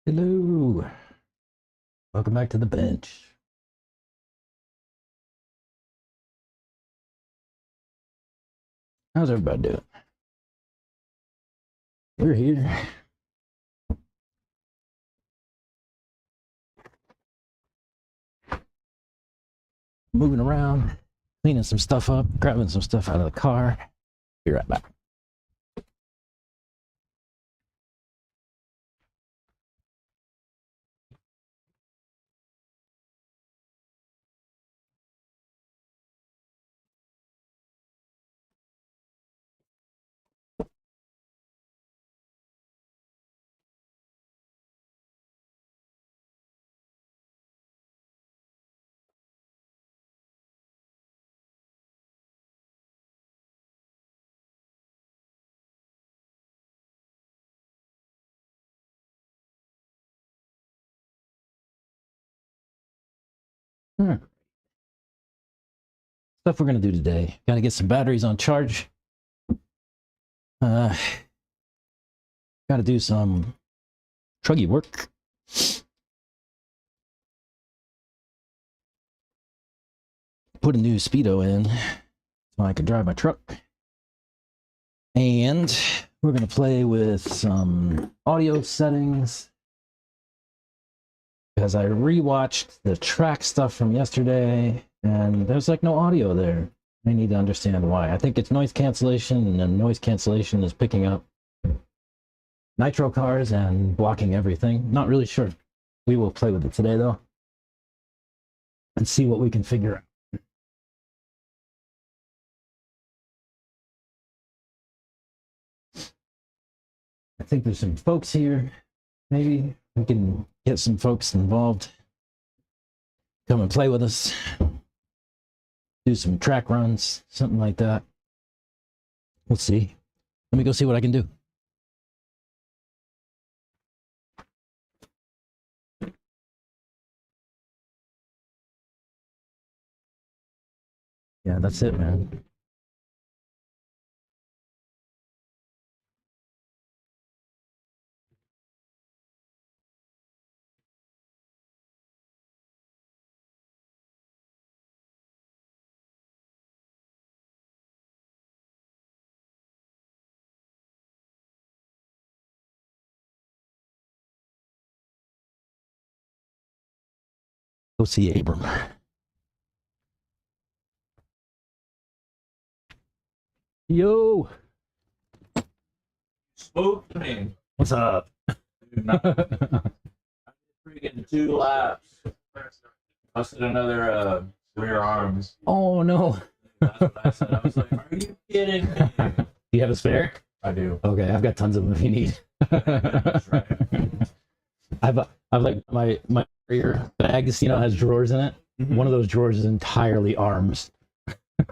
Hello. Welcome back to the bench. How's everybody doing? We're here. Moving around, cleaning some stuff up, grabbing some stuff out of the car. Be right back. Stuff we're gonna do today. Gotta get some batteries on charge. Gotta do some truggy work. Put a new speedo in so I can drive my truck. And we're gonna play with some audio settings because I rewatched the track stuff from yesterday and there's like no audio there. I need to understand why. I think it's noise cancellation, and noise cancellation is picking up nitro cars and blocking everything. Not really sure. We will play with it today though and see what we can figure out. I think there's some folks here. Maybe we can get some folks involved. Come and play with us. Do some track runs, something like that. We'll see. Let me go see what I can do. Yeah, that's it, man. Go see Abram. Yo, Spooked me. what's up? Dude, freaking 2 laps. Busted another rear arms. Oh no. That's what I said. I was like, are you kidding me? Do you have a spare? I do. Okay, I've got tons of them if you need. That's right. I've like my rear bag, you know, has drawers in it. Mhm. One of those drawers is entirely arms.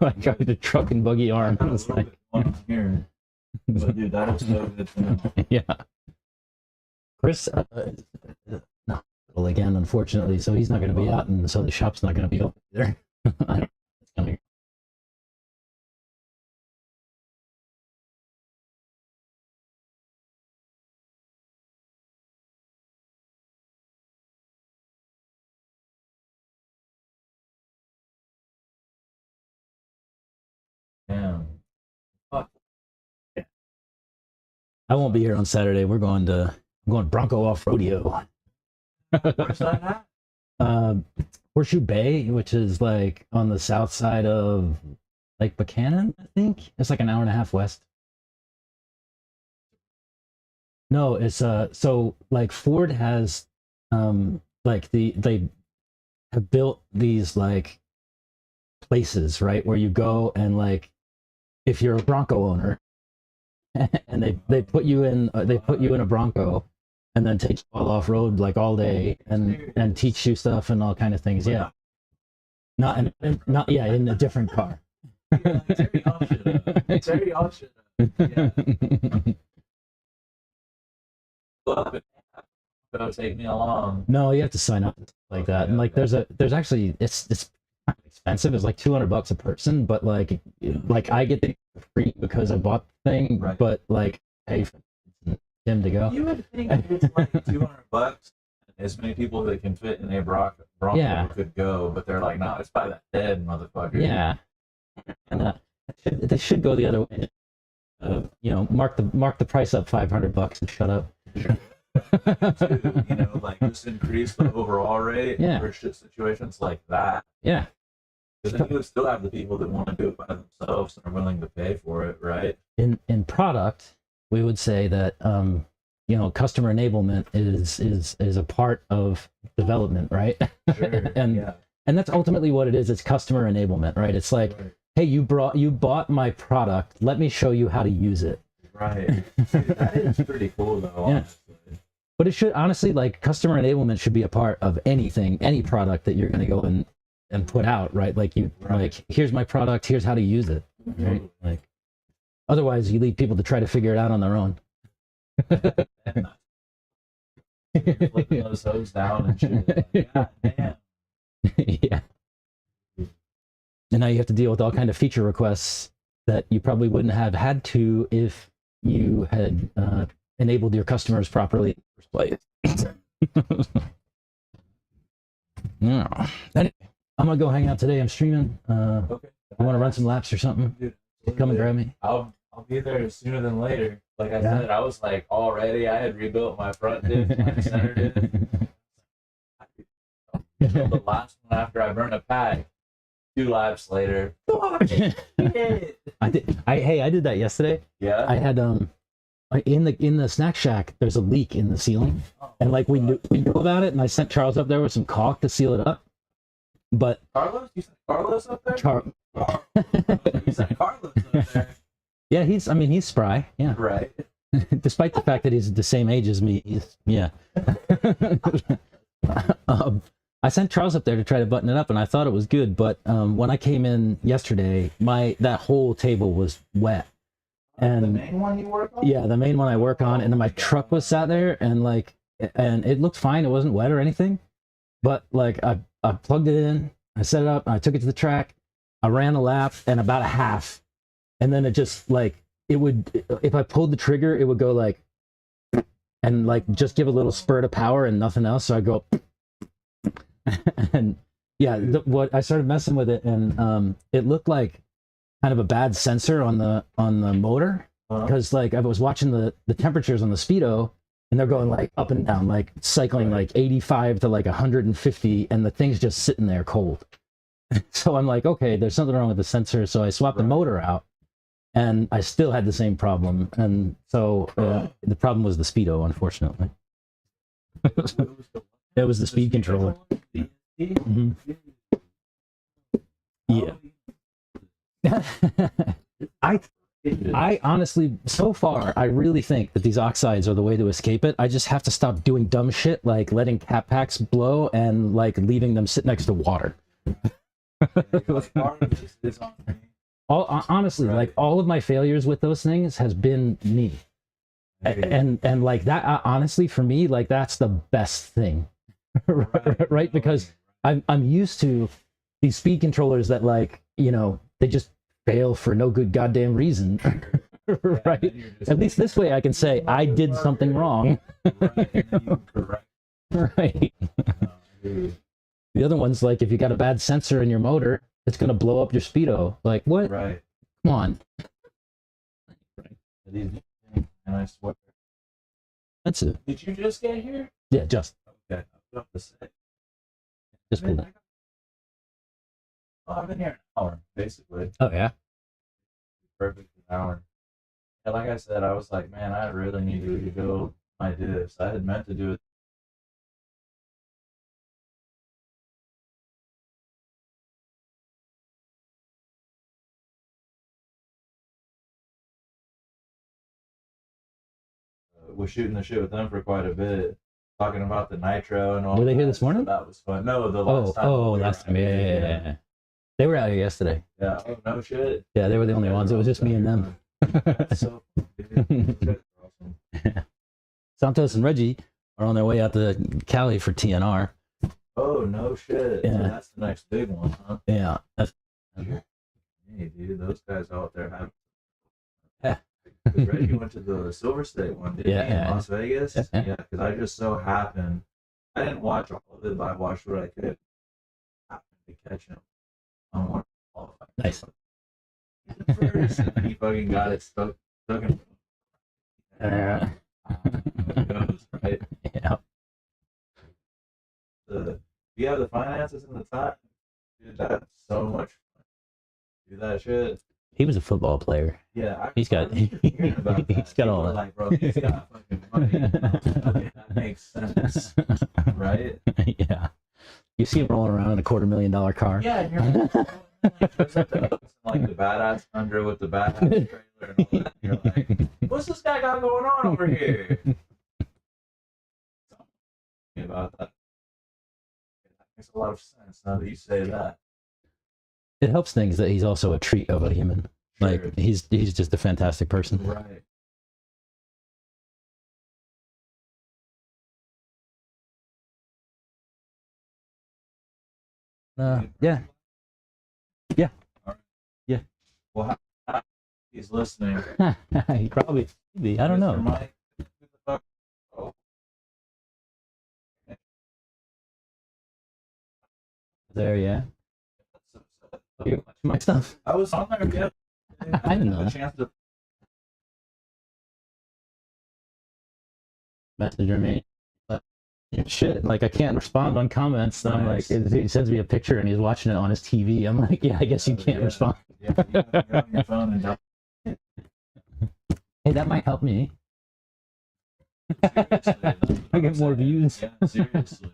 Like I the truck and buggy arm. I have a It's little like, bit one here. But dude, that is so good to know. yeah. Chris, no, well, again, unfortunately, so he's not going to be out, and so the shop's not going to be open either. I don't know. It's coming. Damn. Fuck. I won't be here on Saturday. I'm going Bronco off rodeo. Where's that at? uh, Horseshoe Bay, which is like on the south side of Lake Buchanan, I think. It's like an hour and a half west. No, it's so like Ford has like they have built these like places, right, where you go and like if you're a Bronco owner and they put you in a Bronco and then take you all off road like all day and teach you stuff and all kind of things. Yeah. Not yeah, in a different car. Yeah, Terry Ocean. Terry Ocean. Yeah. Well, it'll take me along. No, you have to sign up and stuff like that. And like there's actually it's kind of expensive. It's like $200 a person, but like I get the free because I bought the thing, Right. but like pay for it. Tim to go. You would think it's like $200. As many people that can fit in a Bronco Yeah. could go, but they're like, no, it's by that dead motherfucker. Yeah, and they should go the other way. You know, mark the price up $500 and shut up. To, you know, like just increase the overall rate Yeah. for shit situations like that. Yeah. But then you would still have the people that want to do it by themselves and are willing to pay for it, right? In product, we would say that you know, customer enablement is a part of development, right? Sure. and that's ultimately what it is. It's customer enablement, right? It's like, Right. hey, you bought my product. Let me show you how to use it. Right. Dude, that is pretty cool, though. Yeah. Honestly. But it should honestly, like, customer enablement should be a part of anything, any product that you're going to go and put out, right? Like Right. like, here's my product, here's how to use it, right? Like, otherwise you leave people to try to figure it out on their own. And you're flipping those hose down and shit. Like, God damn. Yeah. And now you have to deal with all kind of feature requests that you probably wouldn't have had to if you had enabled your customers properly in the first place. Yeah. Anyway, I'm gonna go hang out today. I'm streaming. Okay. You want to run some laps or something? Dude, Come and grab me. I'll be there sooner than later. Like I Yeah. said, I was like already. I had rebuilt my front diff, my center diff. The last one after I burned a pack. 2 laps later. Fuck it. I did that yesterday. Yeah. I had in the snack shack. There's a leak in the ceiling, and like we knew about it, and I sent Charles up there with some caulk to seal it up. But Carlos, you sent Carlos up there. You sent Carlos up there. Yeah, he's spry. Yeah, Right. despite the fact that he's the same age as me. Yeah. I sent Charles up there to try to button it up, and I thought it was good. But when I came in yesterday, that whole table was wet. And the main one you work on? Yeah, the main one I work on, and then my truck was sat there, and it looked fine. It wasn't wet or anything, but like I plugged it in, I set it up, and I took it to the track. I ran a lap and about a half, and then it just like it would, if I pulled the trigger, it would go like, and like just give a little spurt of power and nothing else. So I go, and yeah, what I started messing with it, and it looked like kind of a bad sensor on the motor, because like I was watching the temperatures on the speedo, and they're going like up and down, like cycling like 85 to like 150, and the thing's just sitting there cold. So I'm like, okay, there's something wrong with the sensor. So I swapped the motor out, and I still had the same problem. And so the problem was the speedo, unfortunately. It was the speed controller. Mm-hmm. Yeah. I honestly, so far, I really think that these oxides are the way to escape it. I just have to stop doing dumb shit like letting cap packs blow and like leaving them sit next to water. Honestly, like all of my failures with those things has been me. And like that, honestly, for me, like that's the best thing, right? Because I'm used to these speed controllers that, like, you know, they just fail for no good goddamn reason, right? At least this way I can say I did something wrong. Right. The other one's like, if you got a bad sensor in your motor, it's gonna blow up your speedo. Like, what? Right. Come on. And I swear. That's it. Did you just get here? Yeah, just Okay. I was about to say. pulled it. Oh, I've been here an hour, basically. Oh yeah. Perfect an hour. And like I said, I was like, man, I really need to rebuild my diffs. I had meant to do it. Was shooting the shit with them for quite a bit, talking about the nitro and all. Were they here that, this morning? so that was fun. No, the last time. Last time. Yeah. They were out here yesterday. Yeah. Oh no shit. Yeah, they were the only ones. It was just me and them. That's so fun, dude. Awesome. Santos and Reggie are on their way out to Cali for TNR. Oh no shit. Yeah. So that's the next big one, huh? Yeah. Hey, dude, those guys out there have. Yeah. Because Reggie went to the Silver State one, didn't Yeah, he, in yeah. Las Vegas? Yeah. Yeah, because I just so happened, I didn't watch all of it, but I watched what I could. Happened to catch him on one qualifying. Nice. First, and he fucking got it stuck in. Yeah. It goes, right? Yeah. You have the finances and the time, dude. That's so much fun. Do that shit. He was a football player. Yeah, He's got he's got all that. like, bro, he's got fucking money. Okay, that makes sense, right? Yeah. You see him rolling around in a $250,000 car. Yeah, and you're like the badass under with the badass trailer and all that. You're like, what's this guy got going on over here? About that. That makes a lot of sense now that you say that. It helps things that he's also a treat of a human. Sure. Like he's just a fantastic person. Right. Yeah. Yeah. All right. Yeah. Well, he's listening. He probably be. I don't Mr. know. Mike, who the fuck? Oh. There, yeah. My stuff. I was on there, yeah. I didn't know A that. chance to Messenger me. But shit, like I can't respond on comments. So I'm like, Nice. he sends me a picture and he's watching it on his TV. I'm like, yeah, I guess you can't Yeah. respond. Yeah, you gotta get on your phone and don't. Hey, that might help me. Seriously, I get more views. Yeah, seriously.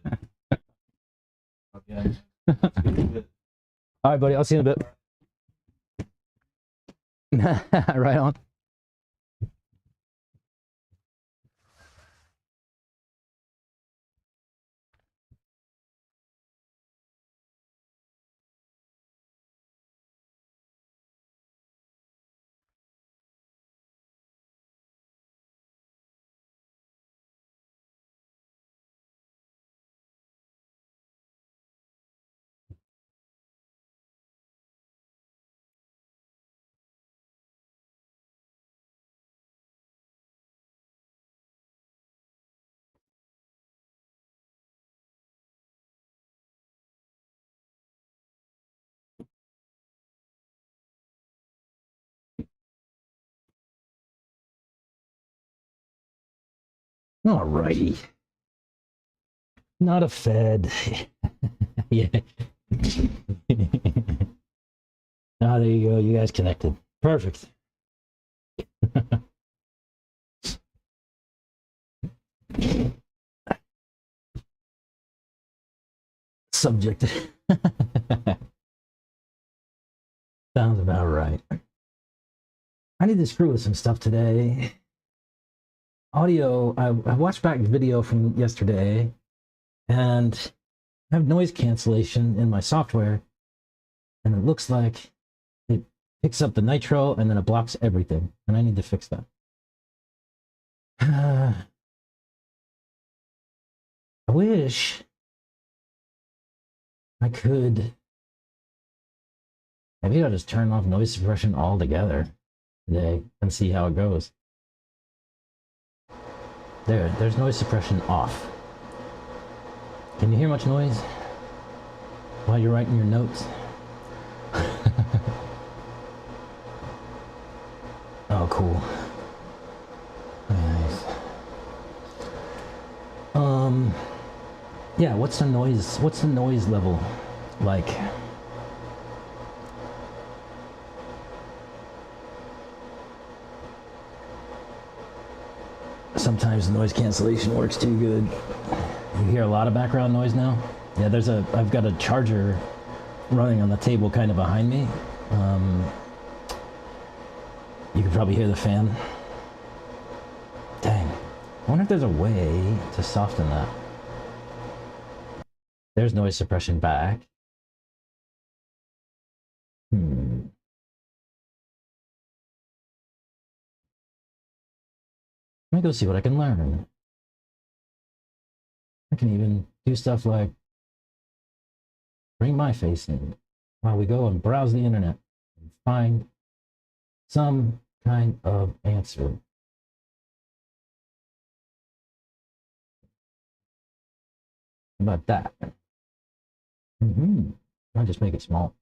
Okay. Let's get to it. All right, buddy. I'll see you in a bit. Right on. All righty. Not a Fed. Yeah. Ah, there you go. You guys connected. Perfect. Subject. Sounds about right. I need to screw with some stuff today. Audio, I watched back the video from yesterday, and I have noise cancellation in my software, and it looks like it picks up the nitro and then it blocks everything, and I need to fix that. I wish I could. Maybe I'll just turn off noise suppression altogether today and see how it goes. There's noise suppression off. Can you hear much noise while you're writing your notes? Oh, cool. Nice. Yeah, what's the noise level like? Sometimes the noise cancellation works too good. You hear a lot of background noise now? Yeah, I've got a charger running on the table kind of behind me. You can probably hear the fan. Dang. I wonder if there's a way to soften that. There's noise suppression back. Let me go see what I can learn. I can even do stuff like bring my face in while we go and browse the internet and find some kind of answer. How about that? I'll just make it small.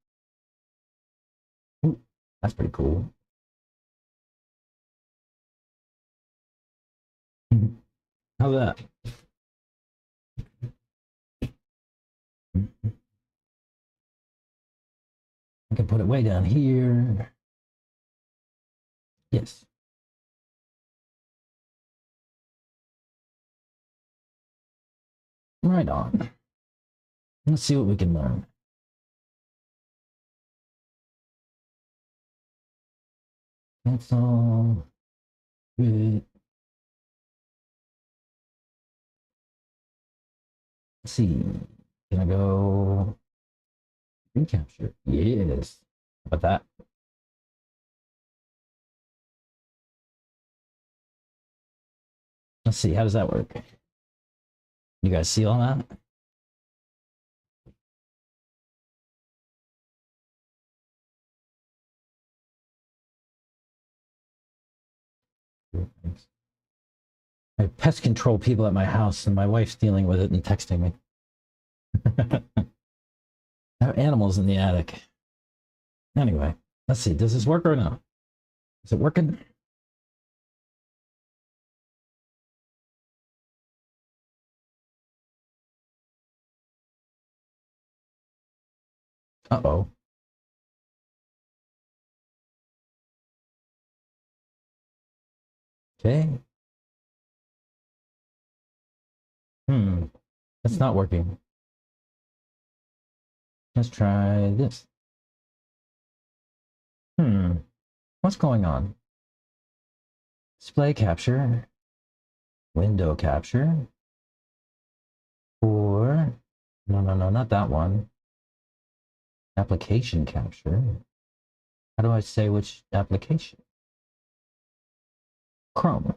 Ooh, that's pretty cool. How's that? I can put it way down here. Yes. Right on. Let's see what we can learn. That's all good. Let's see. Can I go recapture? Yes. How about that? Let's see. How does that work? You guys see all that? I have pest control people at my house, and my wife's dealing with it and texting me. I have animals in the attic. Anyway, let's see. Does this work or no? Is it working? Uh-oh. Okay. That's not working. Let's try this. What's going on? Display capture, window capture, or no, not that one. Application capture. How do I say which application? Chrome.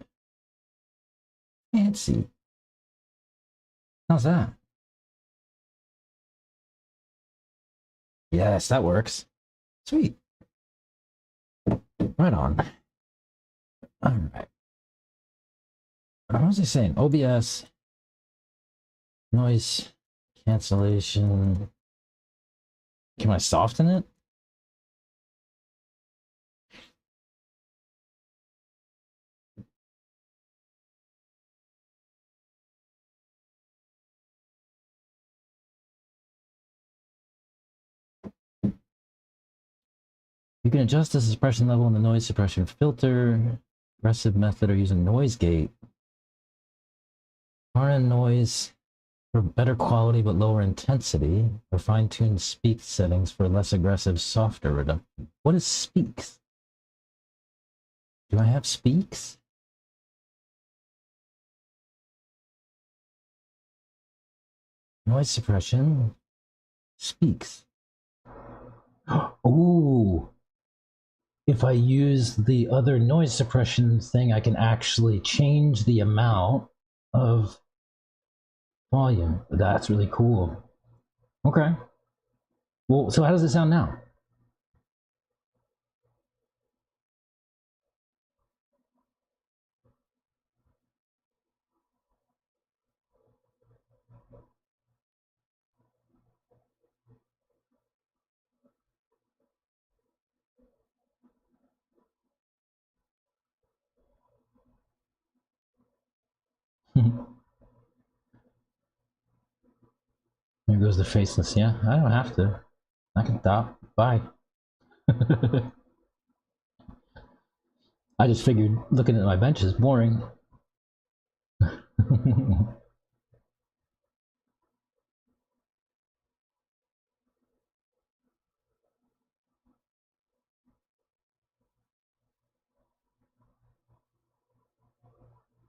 Fancy. How's that? Yes, that works. Sweet. Right on. All right. What was I saying? OBS, noise cancellation. Can I soften it? You can adjust the suppression level in the noise suppression filter. Aggressive method or use a noise gate. RN noise for better quality but lower intensity, or fine-tuned speak settings for less aggressive, softer rhythm. What is speaks? Do I have speaks? Noise suppression. Speaks. Ooh. If I use the other noise suppression thing, I can actually change the amount of volume. That's really cool. Okay. Well, so how does it sound now? There goes the faceless. Yeah, I don't have to. I can stop. Bye. I just figured looking at my bench is boring.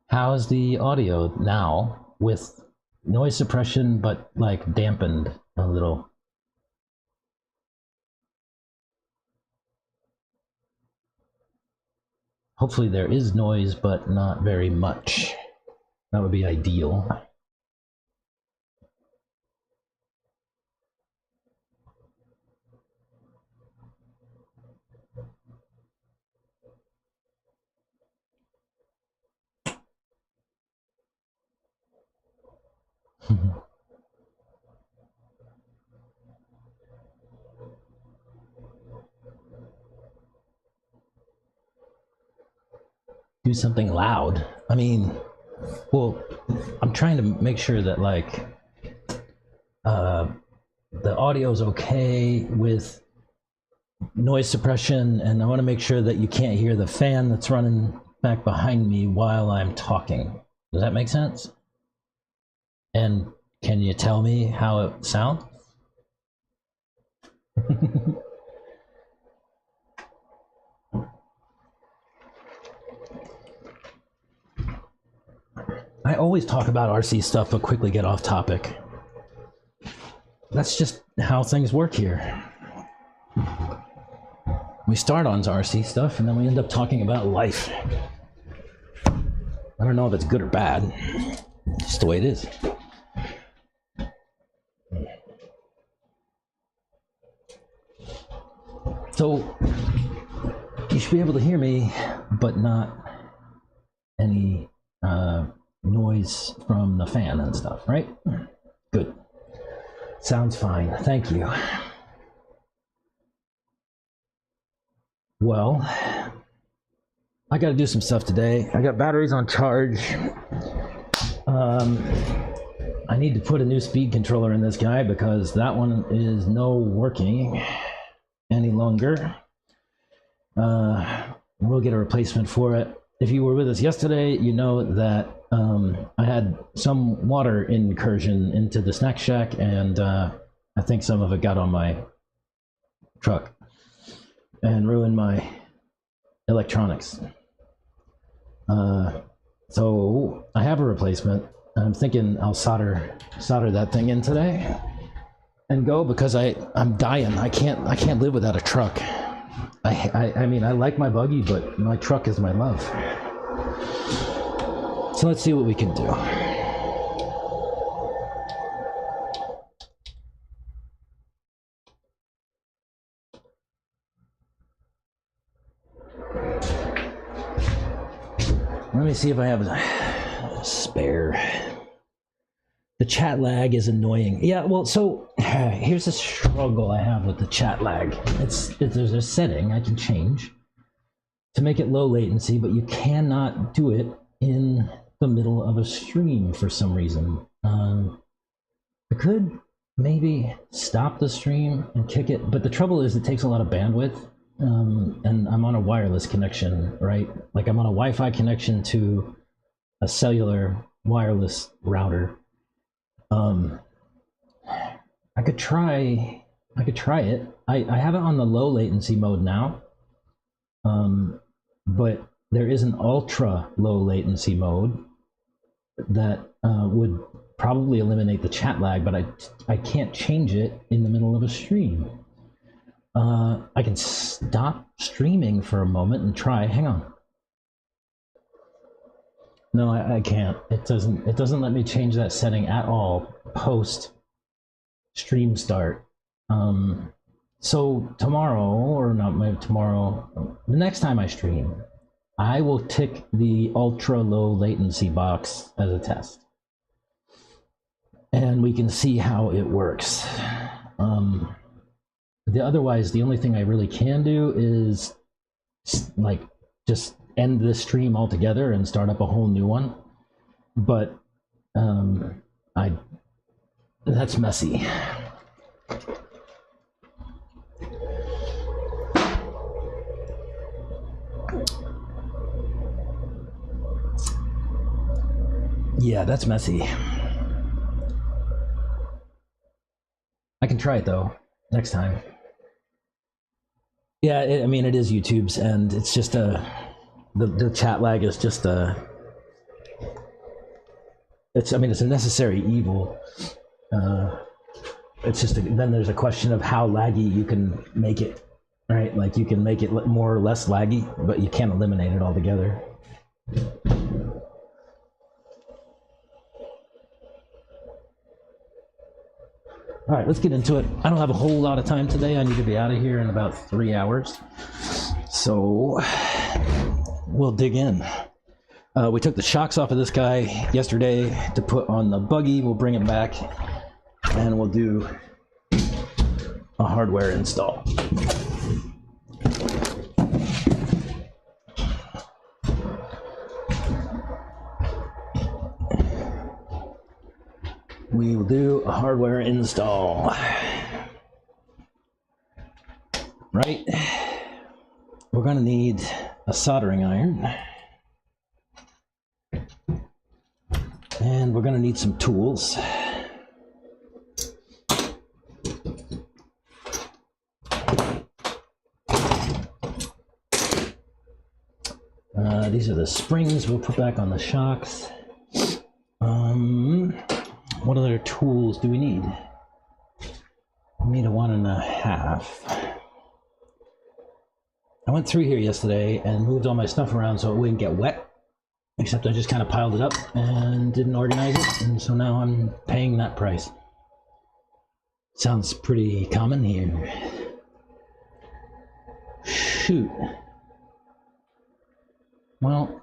How's the audio now with noise suppression but like dampened a little? Hopefully there is noise but not very much. That would be ideal. Do something loud. I mean, well, I'm trying to make sure that like the audio's okay with noise suppression, and I want to make sure that you can't hear the fan that's running back behind me while I'm talking. Does that make sense? And can you tell me how it sounds? I always talk about RC stuff but quickly get off topic. That's just how things work here. We start on RC stuff and then we end up talking about life. I don't know if it's good or bad. It's just the way it is. So you should be able to hear me, but not any noise from the fan and stuff, right? Good. Sounds fine. Thank you. Well, I got to do some stuff today. I got batteries on charge. I need to put a new speed controller in this guy because that one is no working any longer. We'll get a replacement for it. If you were with us yesterday, you know that I had some water incursion into the snack shack, and I think some of it got on my truck and ruined my electronics. So I have a replacement. I'm thinking I'll solder that thing in today and go, because I'm dying. I can't live without a truck. I mean, I like my buggy, but my truck is my love. So let's see what we can do. Let me see if I have a spare. The chat lag is annoying. Yeah, well, so here's a struggle I have with the chat lag. There's a setting I can change to make it low latency, but you cannot do it in the middle of a stream for some reason. I could maybe stop the stream and kick it, but the trouble is it takes a lot of bandwidth, and I'm on a wireless connection, right? Like I'm on a Wi-Fi connection to a cellular wireless router. I could try it. I have it on the low latency mode now, but there is an ultra low latency mode that would probably eliminate the chat lag, but I can't change it in the middle of a stream. I can stop streaming for a moment and try. Hang on. No, I can't. It doesn't let me change that setting at all post stream start. So tomorrow, or not maybe tomorrow, the next time I stream, I will tick the ultra low latency box as a test, and we can see how it works. Otherwise, the only thing I really can do is like just end this stream altogether and start up a whole new one. But that's messy. Yeah, that's messy. I can try it though next time. Yeah, I mean, it is YouTube's, and it's just the chat lag is just it's a necessary evil. It's just then there's a question of how laggy you can make it, right? Like you can make it more or less laggy, but you can't eliminate it altogether. All right, let's get into it. I don't have a whole lot of time today. I need to be out of here in about 3 hours. So we'll dig in. We took the shocks off of this guy yesterday to put on the buggy. We'll bring it back and we'll do a hardware install. We will do a hardware install. Right? We're gonna need a soldering iron. And we're gonna need some tools. These are the springs we'll put back on the shocks. What other tools do we need? We need a 1.5. I went through here yesterday and moved all my stuff around so it wouldn't get wet, except I just kind of piled it up and didn't organize it, and so now I'm paying that price. Sounds pretty common here. Shoot. Well,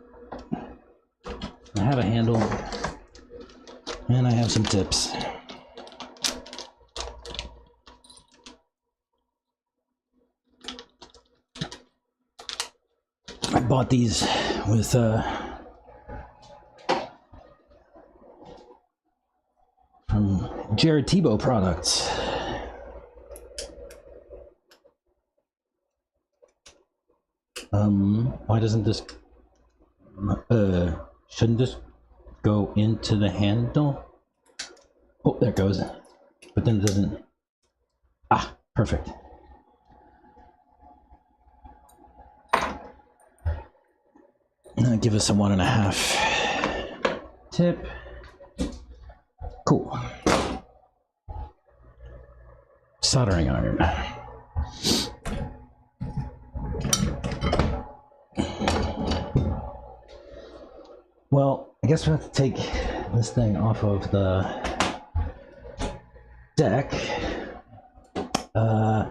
I have a handle and I have some tips. I bought these with from Jared Tebow products. Why doesn't this shouldn't this go into the handle? Oh, there it goes. But then it doesn't. Ah, perfect. Give us a 1.5 tip. Cool. Soldering iron. Well, I guess we have to take this thing off of the deck. I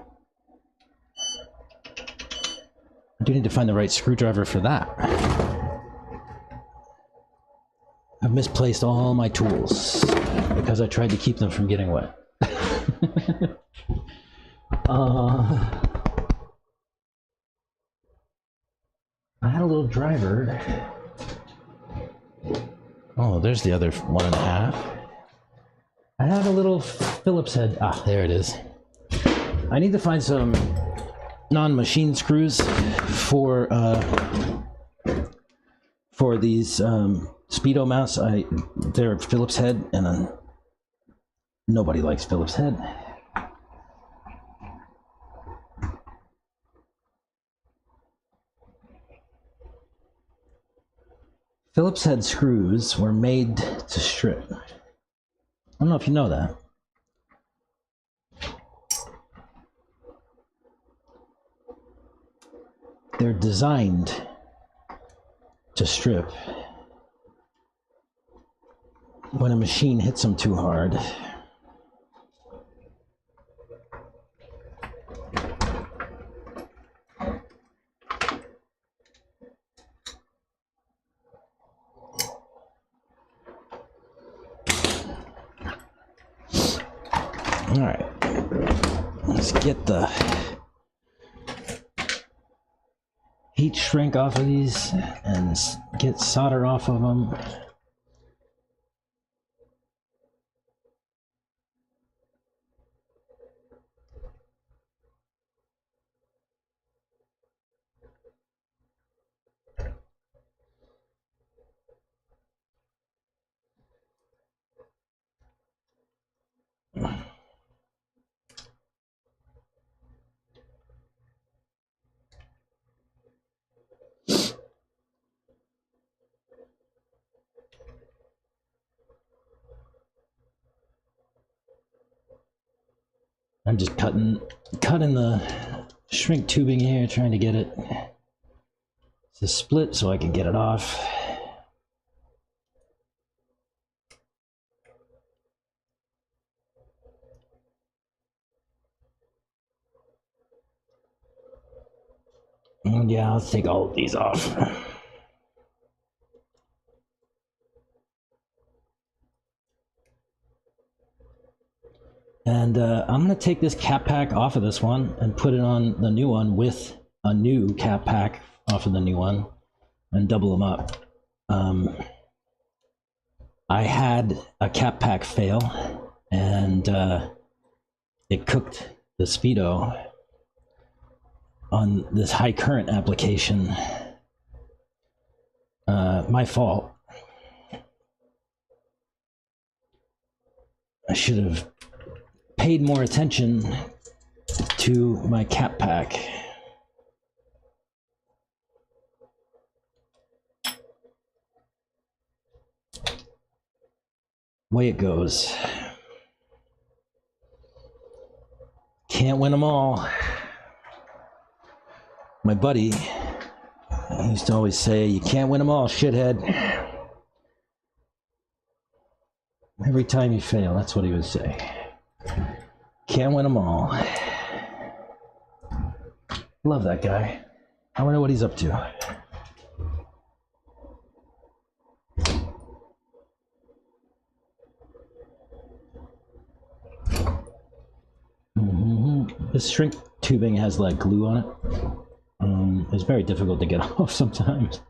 do need to find the right screwdriver for that. I've misplaced all my tools because I tried to keep them from getting wet. I had a little driver. Oh, there's the other 1.5. I had a little Phillips head. Ah, there it is. I need to find some non-machine screws for these speedo mounts. They're Phillips head, and nobody likes Phillips head. Phillips head screws were made to strip. I don't know if you know that. They're designed to strip when a machine hits them too hard. All right, let's get the heat shrink off of these and get solder off of them. I'm just cutting the shrink tubing here, trying to get it to split so I can get it off. And yeah, let's take all of these off. And I'm going to take this cap pack off of this one and put it on the new one with a new cap pack off of the new one and double them up. I had a cap pack fail and it cooked the speedo on this high current application. My fault. I should have paid more attention to my cap pack. Way it goes. Can't win them all. My buddy, he used to always say, you can't win them all, shithead. Every time you fail, that's what he would say. Can't win them all. Love that guy. I wonder what he's up to. This shrink tubing has like glue on it. It's very difficult to get off sometimes.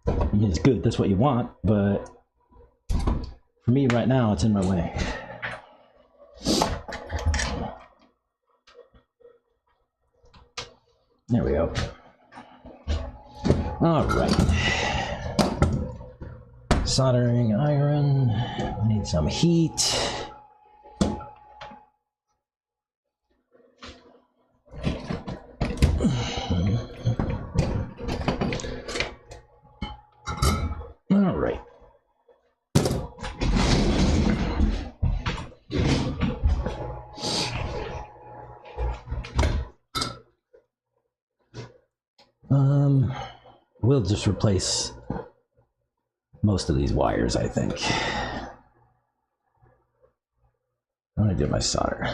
I mean, it's good, that's what you want, but for me right now, it's in my way. There we go. All right. Soldering iron. I need some heat. All right. We'll just replace most of these wires, I think. I'm gonna do my solder.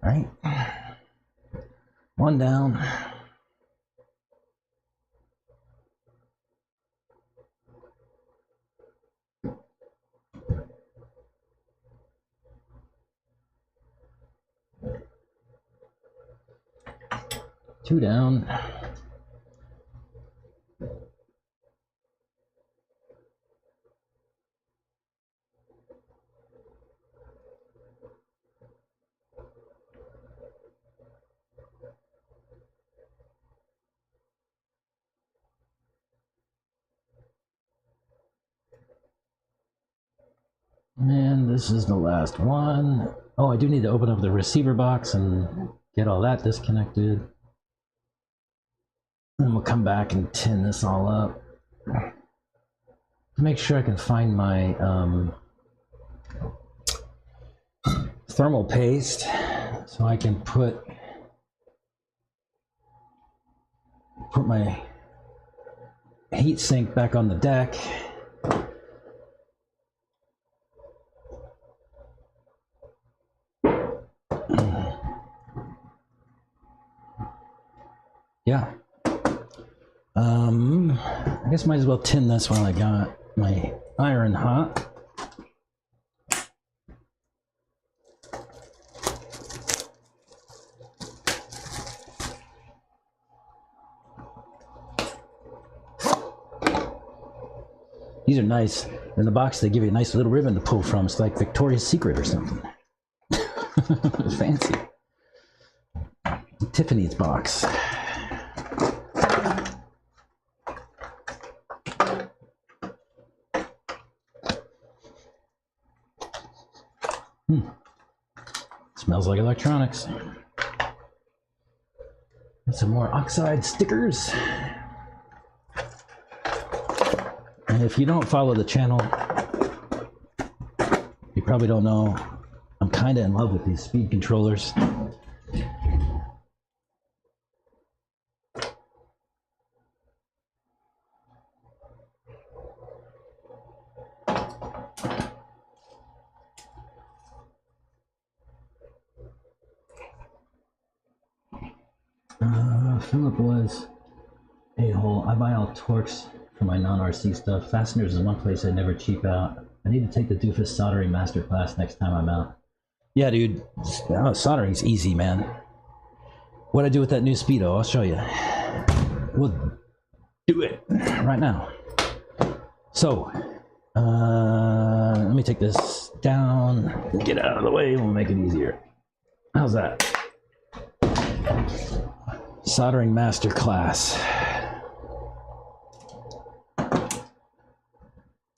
All right, one down. Two down. And this is the last one. Oh, I do need to open up the receiver box and get all that disconnected. And we'll come back and tin this all up. Make sure I can find my thermal paste so I can put my heat sink back on the deck. Yeah. I guess might as well tin this while I got my iron hot. These are nice. In the box, they give you a nice little ribbon to pull from. It's like Victoria's Secret or something. Fancy. Tiffany's box. Smells like electronics. And some more oxide stickers. And if you don't follow the channel, you probably don't know, I'm kind of in love with these speed controllers. Philip was a-hole. I buy all Torx for my non-RC stuff. Fasteners is one place I never cheap out. I need to take the doofus soldering master class next time I'm out. Yeah, dude. Soldering's easy, man. What I do with that new speedo, I'll show you. We'll do it right now. So, let me take this down, get out of the way, we'll make it easier. How's that? Soldering master class.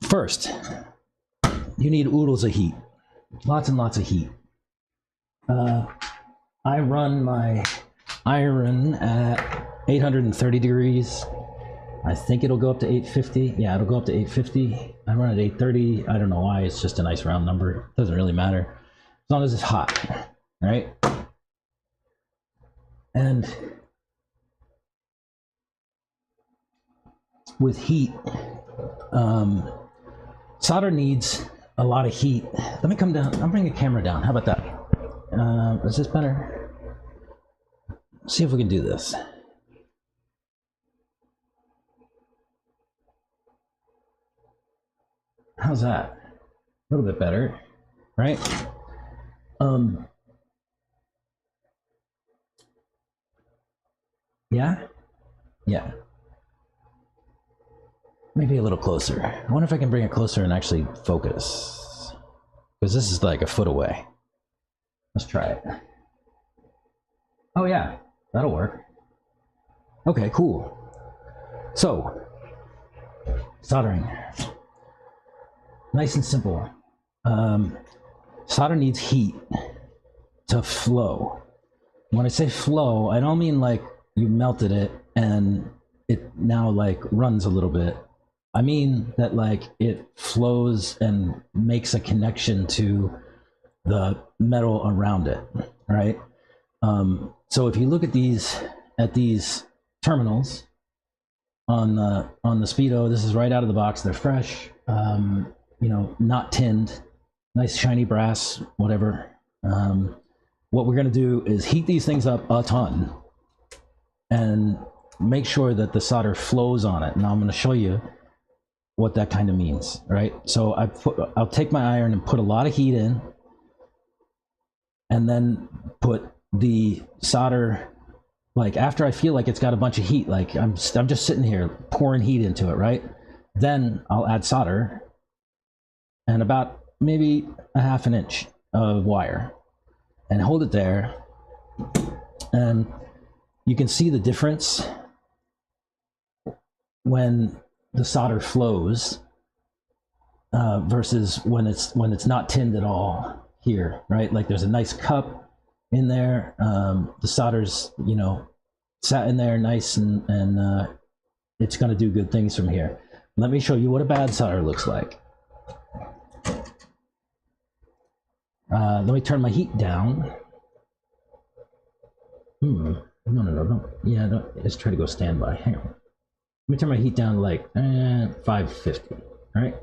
First, you need oodles of heat. Lots and lots of heat. I run my iron at 830 degrees. I think it'll go up to 850. Yeah, it'll go up to 850. I run at 830. I don't know why. It's just a nice round number. Doesn't really matter. As long as it's hot, right? And with heat, solder needs a lot of heat. Let me come down. I'll bring the camera down. How about that? Is this better? Let's see if we can do this. How's that? A little bit better, right? Yeah? Yeah. Maybe a little closer. I wonder if I can bring it closer and actually focus. Because this is like a foot away. Let's try it. Oh yeah, that'll work. Okay, cool. So, soldering. Nice and simple. Solder needs heat to flow. When I say flow, I don't mean like you melted it and it now like runs a little bit. I mean that like it flows and makes a connection to the metal around it, right? So if you look at these terminals on the speedo, this is right out of the box. They're fresh, you know, not tinned, nice shiny brass, whatever. What we're gonna do is heat these things up a ton and make sure that the solder flows on it. Now I'm gonna show you what that kind of means, right? So I'll take my iron and put a lot of heat in, and then put the solder, like after I feel like it's got a bunch of heat, like I'm just sitting here pouring heat into it, right? Then I'll add solder and about maybe a half an inch of wire and hold it there, and you can see the difference when the solder flows versus when it's not tinned at all here, right? Like there's a nice cup in there, the solder's, you know, sat in there nice, and it's going to do good things from here. Let me show you what a bad solder looks like. Let me turn my heat down. No, don't. Yeah, don't. Let's try to go standby. Hang on. Let me turn my heat down to like 550. All right.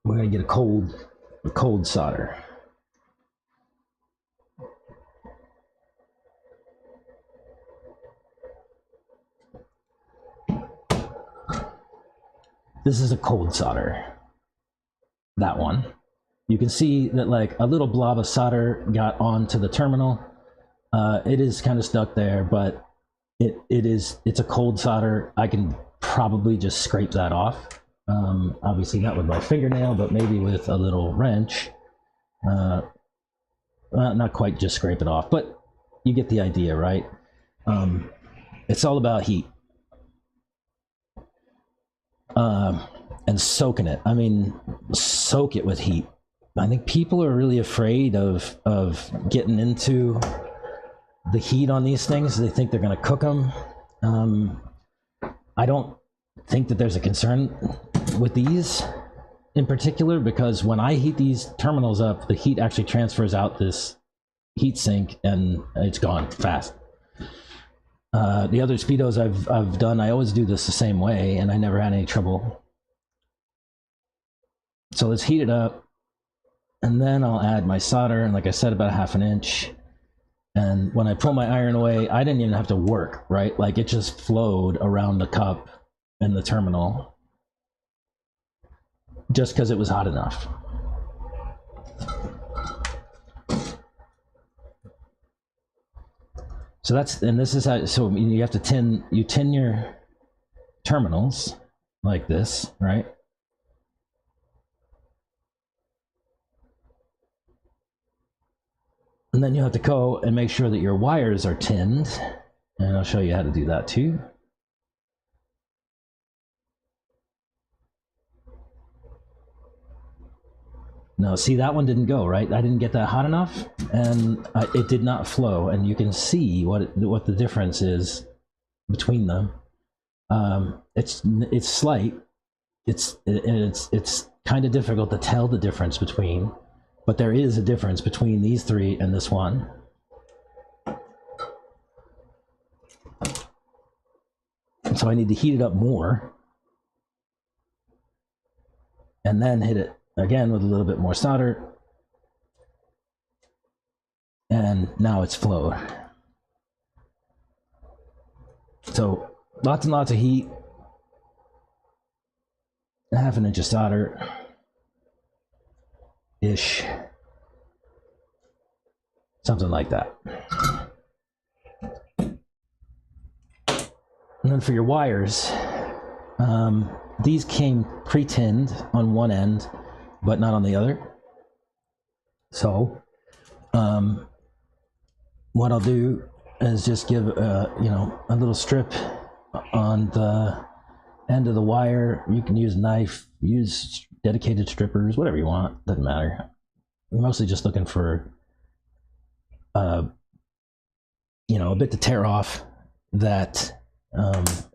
We're gonna get a cold solder. This is a cold solder. That one. You can see that like a little blob of solder got onto the terminal. It is kind of stuck there, but it's a cold solder. I can probably just scrape that off. Obviously not with my fingernail, but maybe with a little wrench. Well, not quite just scrape it off, but you get the idea, right? It's all about heat. And soaking it. I mean, soak it with heat. I think people are really afraid of getting into the heat on these things. They think they're going to cook them. I don't think that there's a concern with these in particular, because when I heat these terminals up, the heat actually transfers out this heat sink and it's gone fast. The other speedos I've done, I always do this the same way, and I never had any trouble. So let's heat it up, and then I'll add my solder, and like I said, about a half an inch. And when I pull my iron away, I didn't even have to work, right? Like it just flowed around the cup and the terminal just because it was hot enough. So that's, and this is how, so you have to tin your terminals like this, right? And then you have to go and make sure that your wires are tinned. And I'll show you how to do that too. No, see, that one didn't go, right? I didn't get that hot enough, and it did not flow. And you can see what the difference is between them. It's slight. It's kind of difficult to tell the difference between, but there is a difference between these three and this one. So I need to heat it up more, and then hit it again with a little bit more solder, and now it's flowed. So lots and lots of heat, half an inch of solder ish, something like that. And then for your wires, these came pre-tinned on one end but not on the other. So what I'll do is just give a little strip on the end of the wire. You can use a knife, use dedicated strippers, whatever you want, doesn't matter. I'm mostly just looking for a bit to tear off that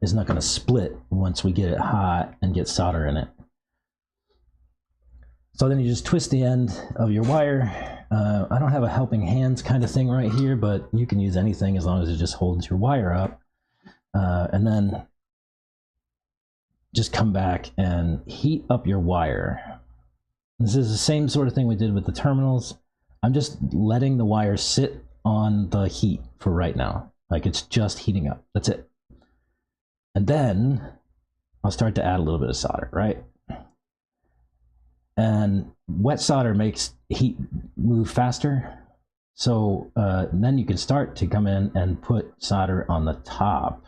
is not going to split once we get it hot and get solder in it. So then you just twist the end of your wire. I don't have a helping hands kind of thing right here, but you can use anything as long as it just holds your wire up. And then just come back and heat up your wire. This is the same sort of thing we did with the terminals. I'm just letting the wire sit on the heat for right now. Like it's just heating up, that's it. And then I'll start to add a little bit of solder, right? And wet solder makes heat move faster. So then you can start to come in and put solder on the top.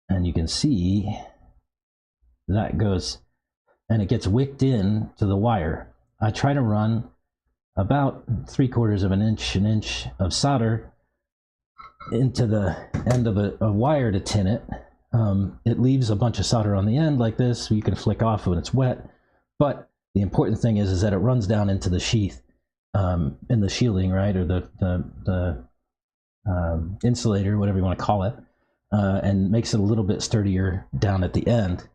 And you can see that goes, and it gets wicked in to the wire. I try to run about 3/4 of an inch of solder into the end of a wire to tin it. It leaves a bunch of solder on the end like this, so you can flick off when it's wet. But the important thing is that it runs down into the sheath, in the shielding, right, or the insulator, whatever you want to call it, and makes it a little bit sturdier down at the end.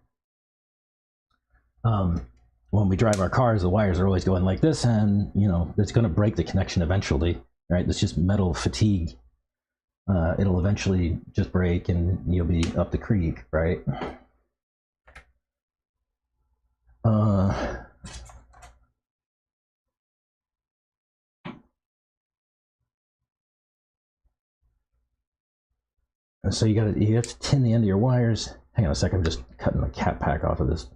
When we drive our cars, the wires are always going like this, and it's going to break the connection eventually, right? It's just metal fatigue. It'll eventually just break, and you'll be up the creek, right? So you have to tin the end of your wires. Hang on a second, I'm just cutting the cap pack off of this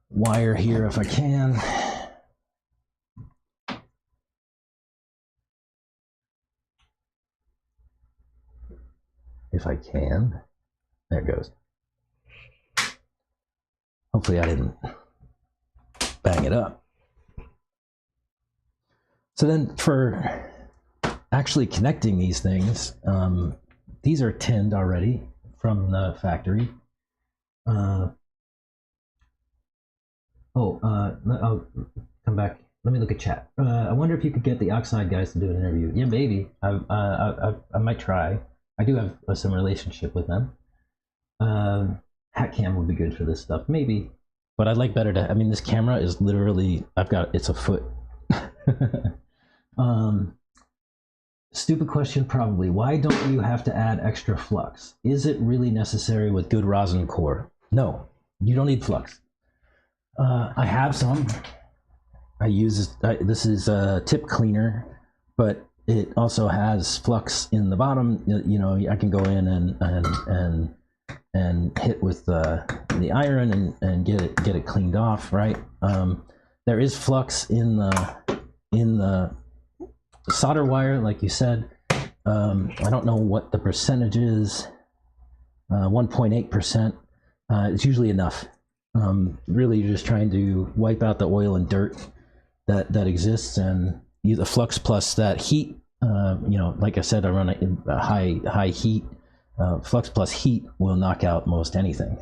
wire here if I can. If I can. There it goes. Hopefully I didn't bang it up. So then for actually connecting these things, these are tinned already from the factory. I'll come back. Let me look at chat. I wonder if you could get the Oxide guys to do an interview. Yeah, maybe. I might try. I do have some relationship with them. Hatcam would be good for this stuff, maybe. But I'd like better to. I mean, this camera is literally. It's a foot. Stupid question, probably. Why don't you have to add extra flux? Is it really necessary with good rosin core? No, you don't need flux. I have some. I use this is a tip cleaner, but it also has flux in the bottom. You know, I can go in and hit with the iron and get it cleaned off, right? There is flux in the solder wire, like you said. I don't know what the percentage is. 1.8%. It's usually enough. Really, you're just trying to wipe out the oil and dirt that exists, and use the flux plus that heat. You know, like I said, I run a high heat. Flux plus heat will knock out most anything.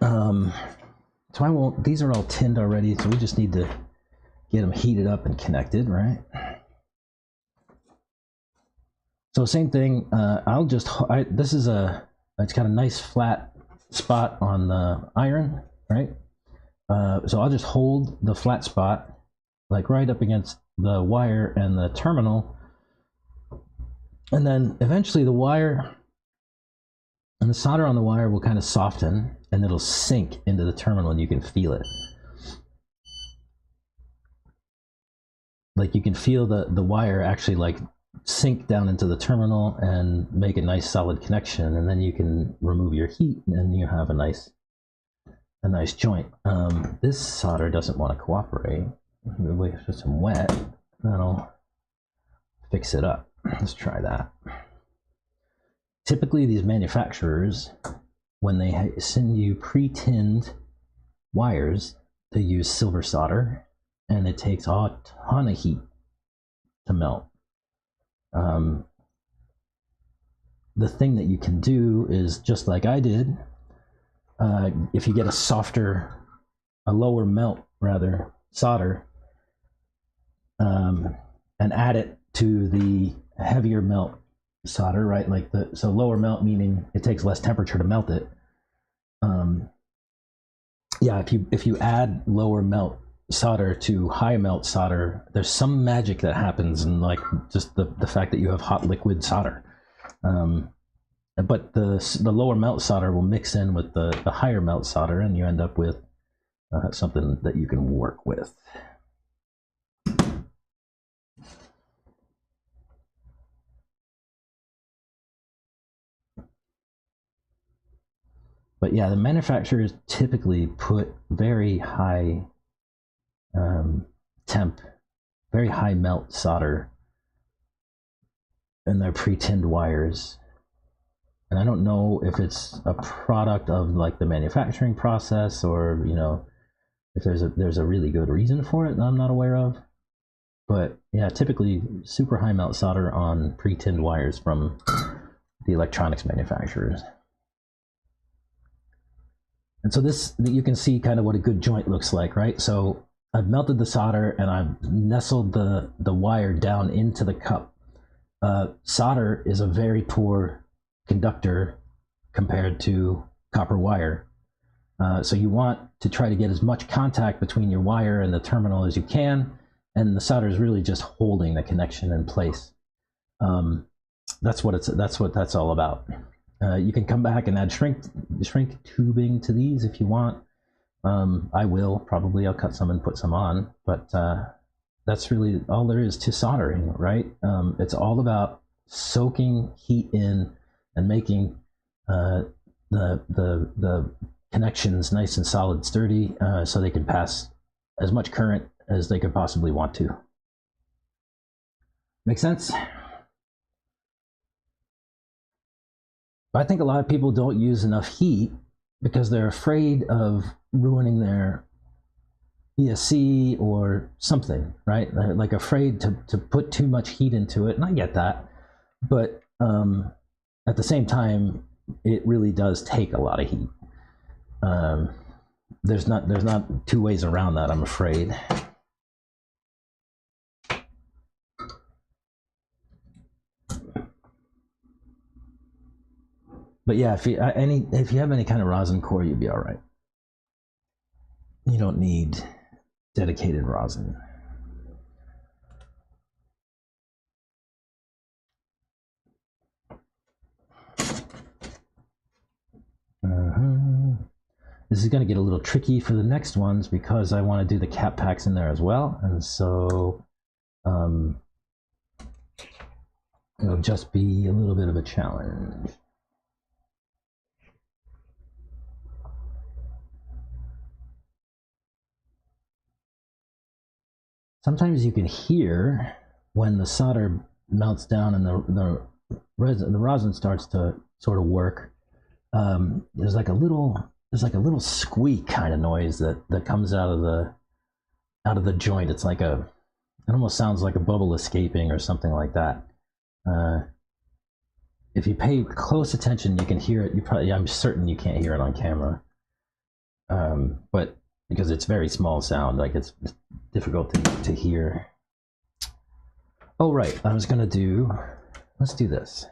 So I won't. These are all tinned already, so we just need to get them heated up and connected, right? So same thing. This is it's got a nice flat spot on the iron, right? So I'll just hold the flat spot, like right up against the wire and the terminal, and then eventually the wire and the solder on the wire will kind of soften, and it'll sink into the terminal, and you can feel it. Like you can feel the wire actually like sink down into the terminal and make a nice solid connection, and then you can remove your heat and you have a nice joint. This solder doesn't want to cooperate. Wait for some wet, that'll fix it up. Let's try that. Typically these manufacturers, when they send you pre-tinned wires, they use silver solder, and it takes a ton of heat to melt. The thing that you can do is, just like I did, if you get a lower melt rather solder, and add it to the heavier melt solder, right? Like so lower melt meaning it takes less temperature to melt it. Yeah, if you add lower melt solder to high melt solder, there's some magic that happens, and like just the fact that you have hot liquid solder. But the lower melt solder will mix in with the higher melt solder, and you end up with something that you can work with. But yeah, the manufacturers typically put very high temp, very high melt solder in their pre-tinned wires. And I don't know if it's a product of like the manufacturing process, or you know, if there's a really good reason for it that I'm not aware of. But yeah, typically super high melt solder on pre-tinned wires from the electronics manufacturers. And so this, you can see kind of what a good joint looks like, right? So I've melted the solder and I've nestled the wire down into the cup. Solder is a very poor conductor compared to copper wire. So you want to try to get as much contact between your wire and the terminal as you can, and the solder is really just holding the connection in place. That's what that's all about. You can come back and add shrink tubing to these if you want. I will probably. I'll cut some and put some on, but that's really all there is to soldering, right? It's all about soaking heat in and making the connections nice and solid, sturdy, so they can pass as much current as they could possibly want to. Make sense? But I think a lot of people don't use enough heat because they're afraid of ruining their ESC or something, right? They're like afraid to put too much heat into it, and I get that. But at the same time, it really does take a lot of heat. There's not two ways around that, I'm afraid. But yeah, if you have any kind of rosin core, you'd be all right. You don't need dedicated rosin. This is going to get a little tricky for the next ones because I want to do the cap packs in there as well, and so it'll just be a little bit of a challenge. Sometimes you can hear when the solder melts down and the rosin starts to sort of work. There's like a little squeak kind of noise that comes out of the joint. It's like it almost sounds like a bubble escaping or something like that. If you pay close attention, you can hear it. I'm certain you can't hear it on camera, but because it's very small sound, like it's difficult to hear. Oh right, let's do this.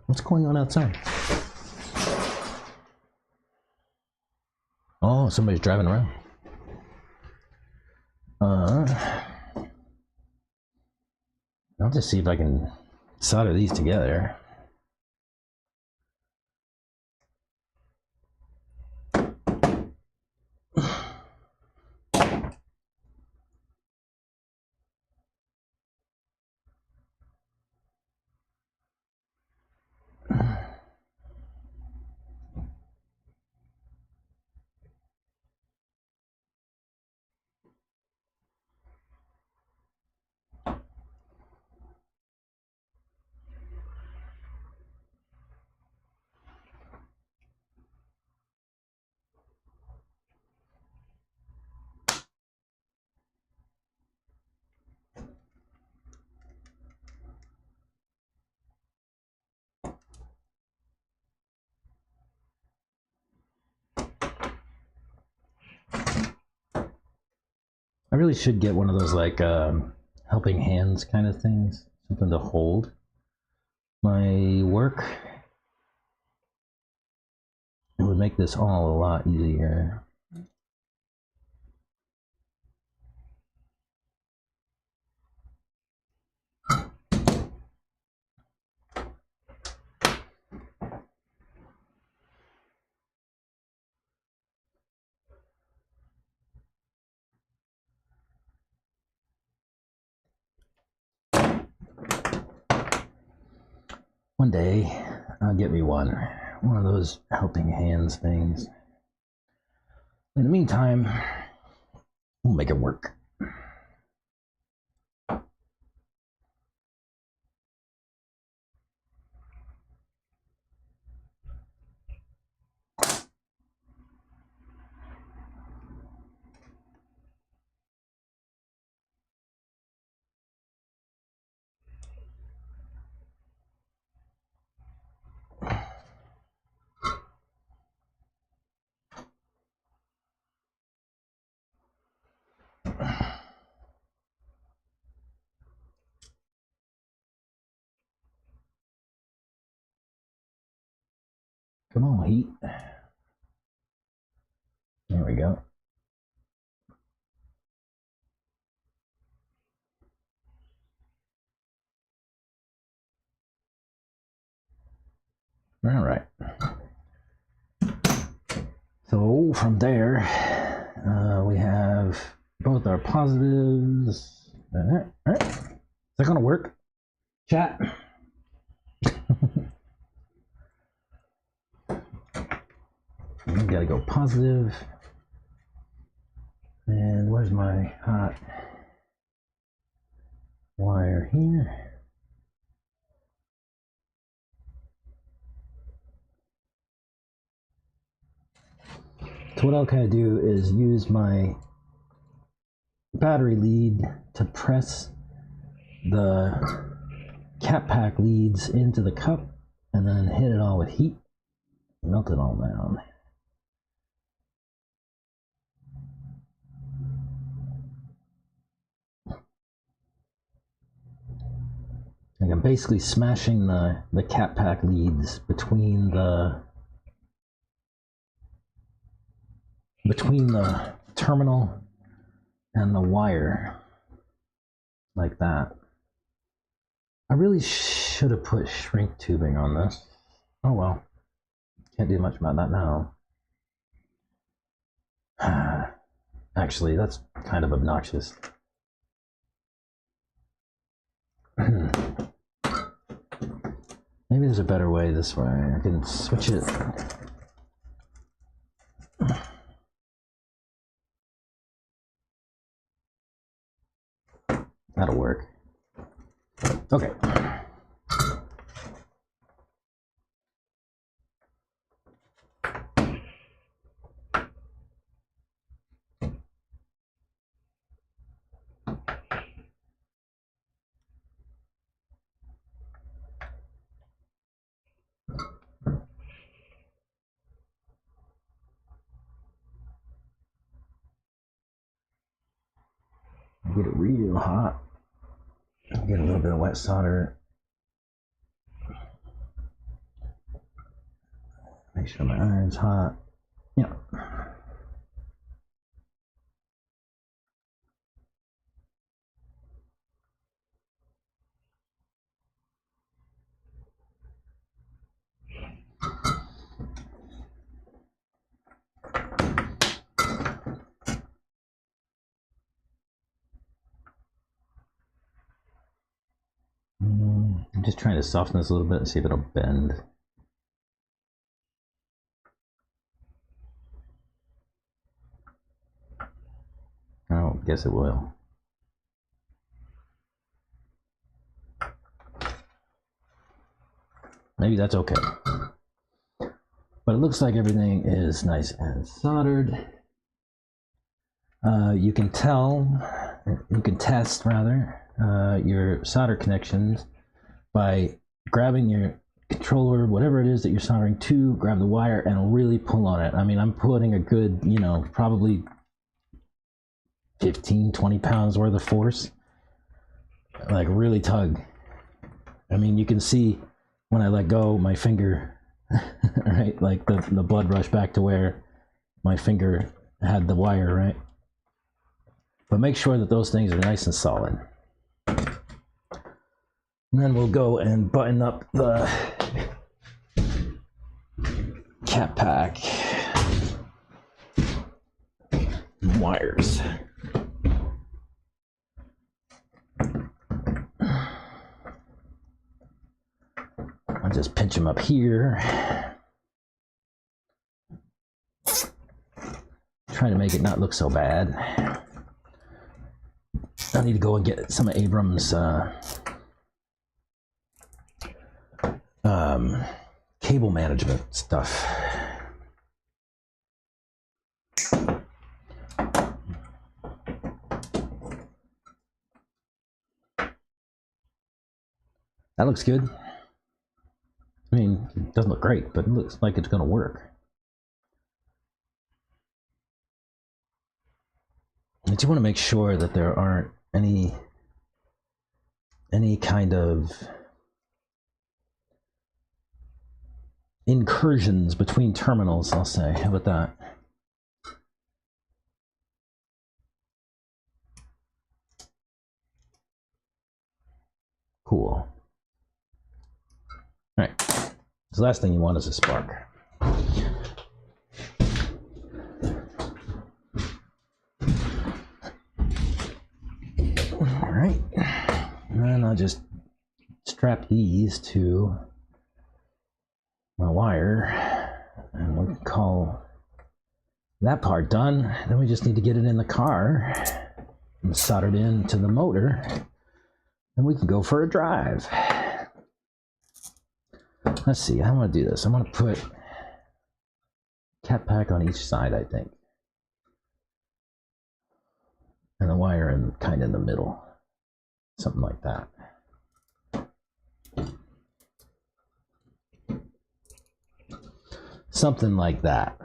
What's going on outside? Oh, somebody's driving around. I'll just see if I can solder these together. I really should get one of those like helping hands kind of things, something to hold my work. It would make this all a lot easier. One day, I'll get me one of those helping hands things. In the meantime, we'll make it work. Come on, heat. There we go. All right. So from there, we have both our positives. All right. Is that gonna work? Chat. We gotta go positive. And where's my hot wire here? So what I'll kind of do is use my battery lead to press the cap pack leads into the cup and then hit it all with heat, melt it all down. Like I'm basically smashing the cap pack leads between the terminal and the wire, like that. I really should have put shrink tubing on this. Oh well. Can't do much about that now. Actually, that's kind of obnoxious. Maybe there's a better way this way. I can switch it. That'll work. Okay. Get it real hot. Get a little bit of wet solder. Make sure my iron's hot. Yeah. I'm just trying to soften this a little bit and see if it'll bend. Oh, guess it will. Maybe that's okay. But it looks like everything is nice and soldered. You can test rather, your solder connections by grabbing your controller, whatever it is that you're soldering to, grab the wire and really pull on it. I mean, I'm putting a good, probably 15, 20 pounds worth of force. Like really tug. I mean, you can see when I let go, my finger, right? Like the blood rush back to where my finger had the wire, right? But make sure that those things are nice and solid. And then we'll go and button up the cat pack wires. I'll just pinch them up here. Try to make it not look so bad. I need to go and get some of Abram's cable management stuff. That looks good. I mean, it doesn't look great, but it looks like it's going to work. But you want to make sure that there aren't any kind of incursions between terminals, I'll say. How about that? Cool. All right. So the last thing you want is a spark. All right. And then I'll just strap these to my wire, and we'll call that part done. Then we just need to get it in the car and solder it into the motor, and we can go for a drive. Let's see, how I'm going to do this. I'm going to put cat pack on each side, I think, and the wire in kind of in the middle, something like that. Something like that.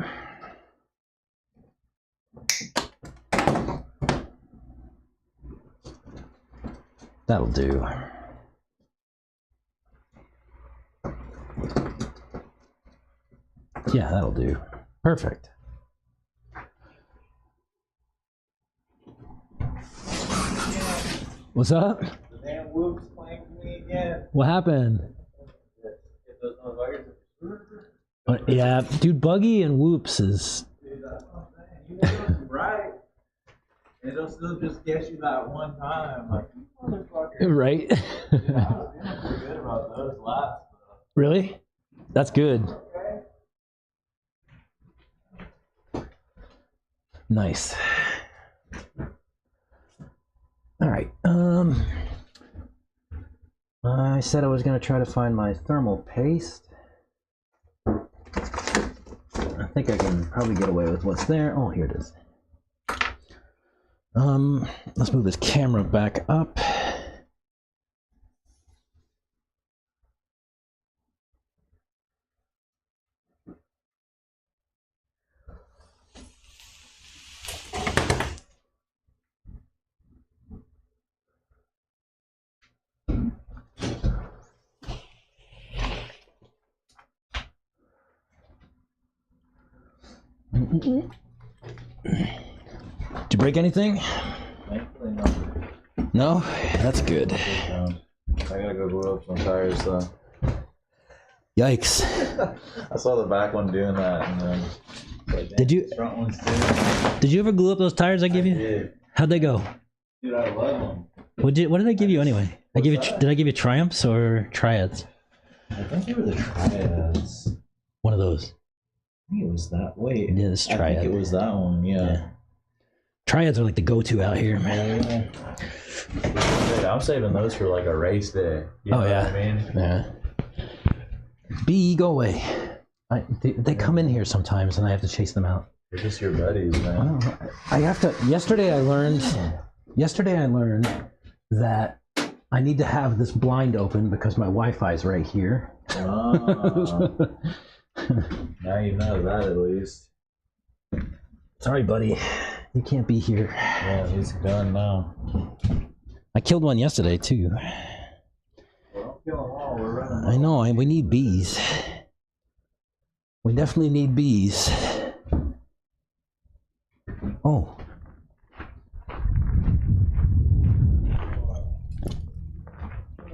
That'll do. Yeah, that'll do. Perfect. What's up? The damn Whoops playing to me. again. What happened? Get those motherfuckers. Yeah, dude, buggy and whoops is. Dude, that's what I'm saying. You know right. It'll still just get you that one time. Like, you motherfucker. Right? Dude, I was feeling pretty good about those laps. Really? That's good. Okay. Nice. All right. I said I was going to try to find my thermal paste. I think I can probably get away with what's there. Oh, here it is. Let's move this camera back up. Did you break anything? Thankfully, no. No? That's good. I gotta go glue up some tires though. Yikes. I saw the back one doing that, and then like, Did you- front ones too? Did you ever glue up those tires I gave you? Did. How'd they go? Dude, I love them. What did I give you anyway? What's that? Did I give you triumphs or triads? I think they were the triads. One of those. I think it was that. Wait. Yeah, this is I triad. think it was that one. Yeah. Triads are like the go-to out here, man. Dude, I'm saving those for like a race day. You know Oh, yeah. What I mean? Yeah. B, go away. They come in here sometimes and I have to chase them out. They're just your buddies, man. I have to. Yesterday I learned that I need to have this blind open because my Wi-Fi is right here. Oh, now you know that at least. Sorry, buddy. You can't be here. Yeah, he's done now. I killed one yesterday too. Well, don't kill them all. We're running. I know. We need bees. We definitely need bees. Oh.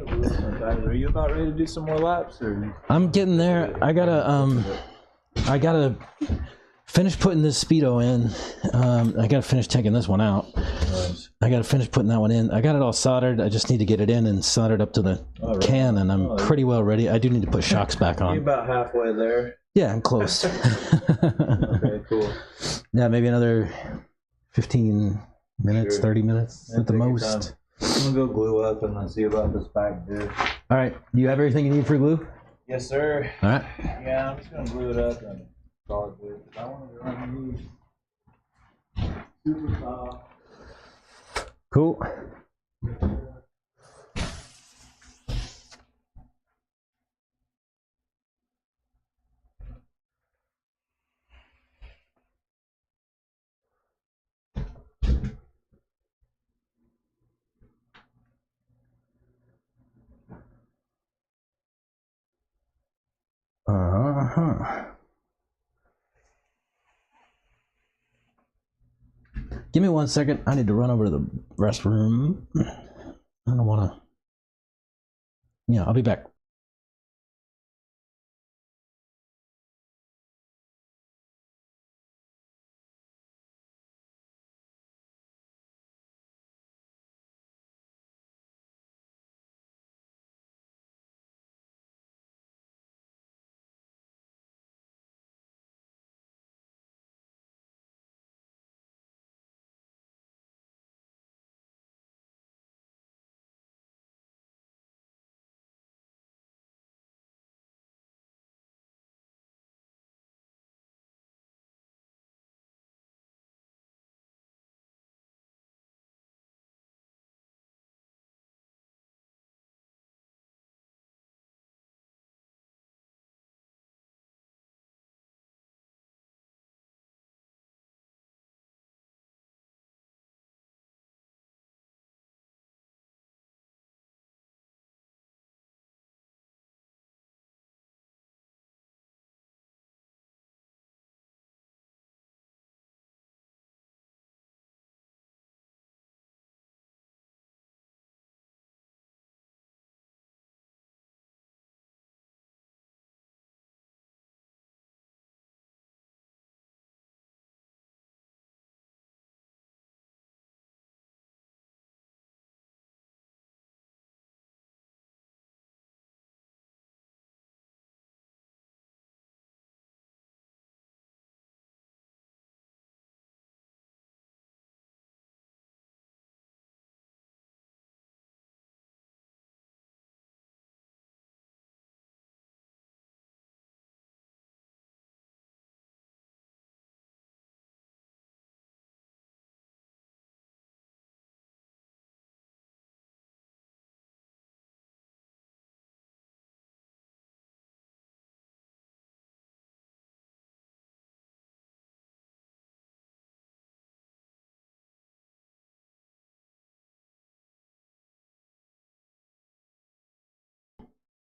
Are you about ready to do some more laps, or? I'm getting there. I gotta finish putting this speedo in. I gotta finish taking this one out. Nice. I gotta finish putting that one in. I got it all soldered. I just need to get it in and soldered up to the can, and I'm pretty well ready. I do need to put shocks back You're on. about halfway there. Yeah, I'm close. Okay, cool. Yeah, maybe another 15 minutes, Sure. 30 minutes Yeah, at the take your most. time. I'm gonna go glue up and then see about this back dude. All right. Do you have everything you need for glue? Yes, sir. All right. Yeah, I'm just gonna glue it up and call it good. I want to run these super soft. Cool. Uh-huh. Give me 1 second. I need to run over to the restroom. I don't want to. Yeah, I'll be back.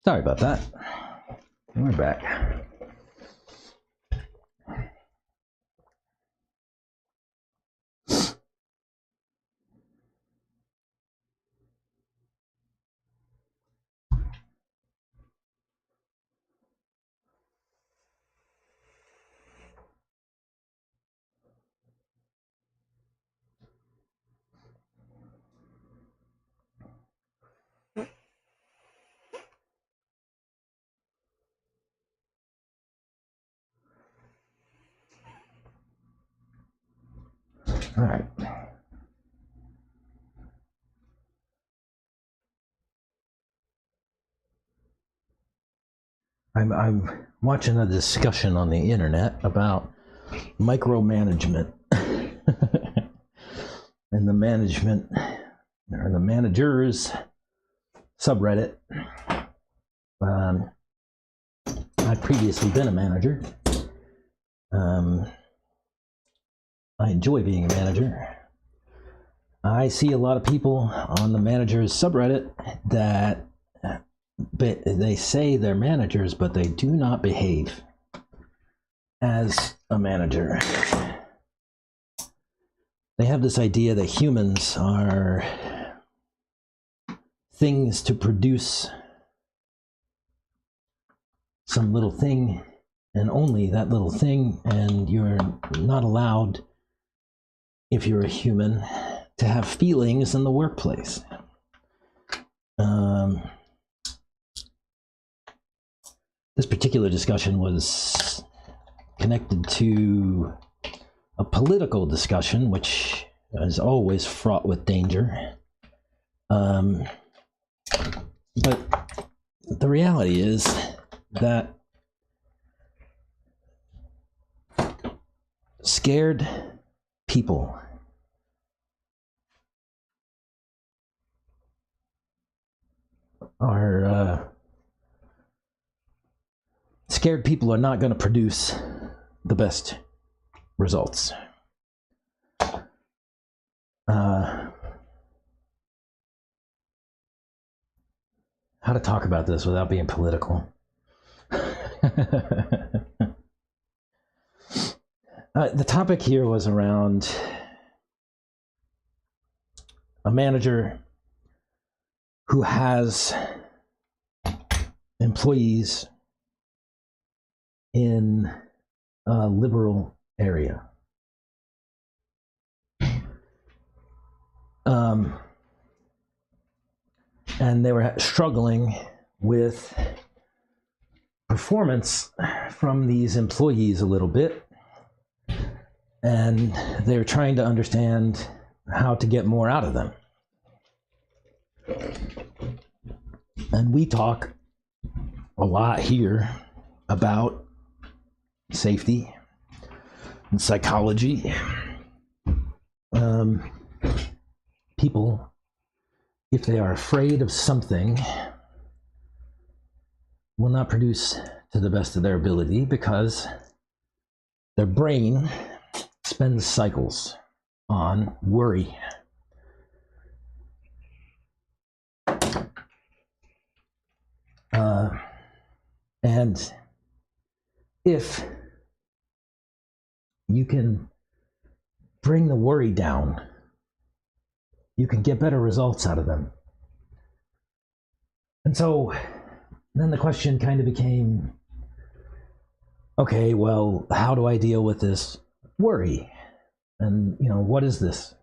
Sorry about that. We're back. All right. I'm watching a discussion on the internet about micromanagement and the management or the managers subreddit. I've previously been a manager. I enjoy being a manager. I see a lot of people on the managers subreddit that they say they're managers, but they do not behave as a manager. They have this idea that humans are things to produce some little thing and only that little thing, and you're not allowed, if you're a human, to have feelings in the workplace. This particular discussion was connected to a political discussion, which is always fraught with danger. But the reality is that scared people are scared people are not going to produce the best results. How to talk about this without being political? The topic here was around a manager who has employees in a liberal area. And they were struggling with performance from these employees a little bit. And they were trying to understand how to get more out of them. And we talk a lot here about safety and psychology. People, if they are afraid of something, will not produce to the best of their ability because their brain spends cycles on worry. And if you can bring the worry down, you can get better results out of them. And so then the question kind of became, okay, well, how do I deal with this worry? And, what is this?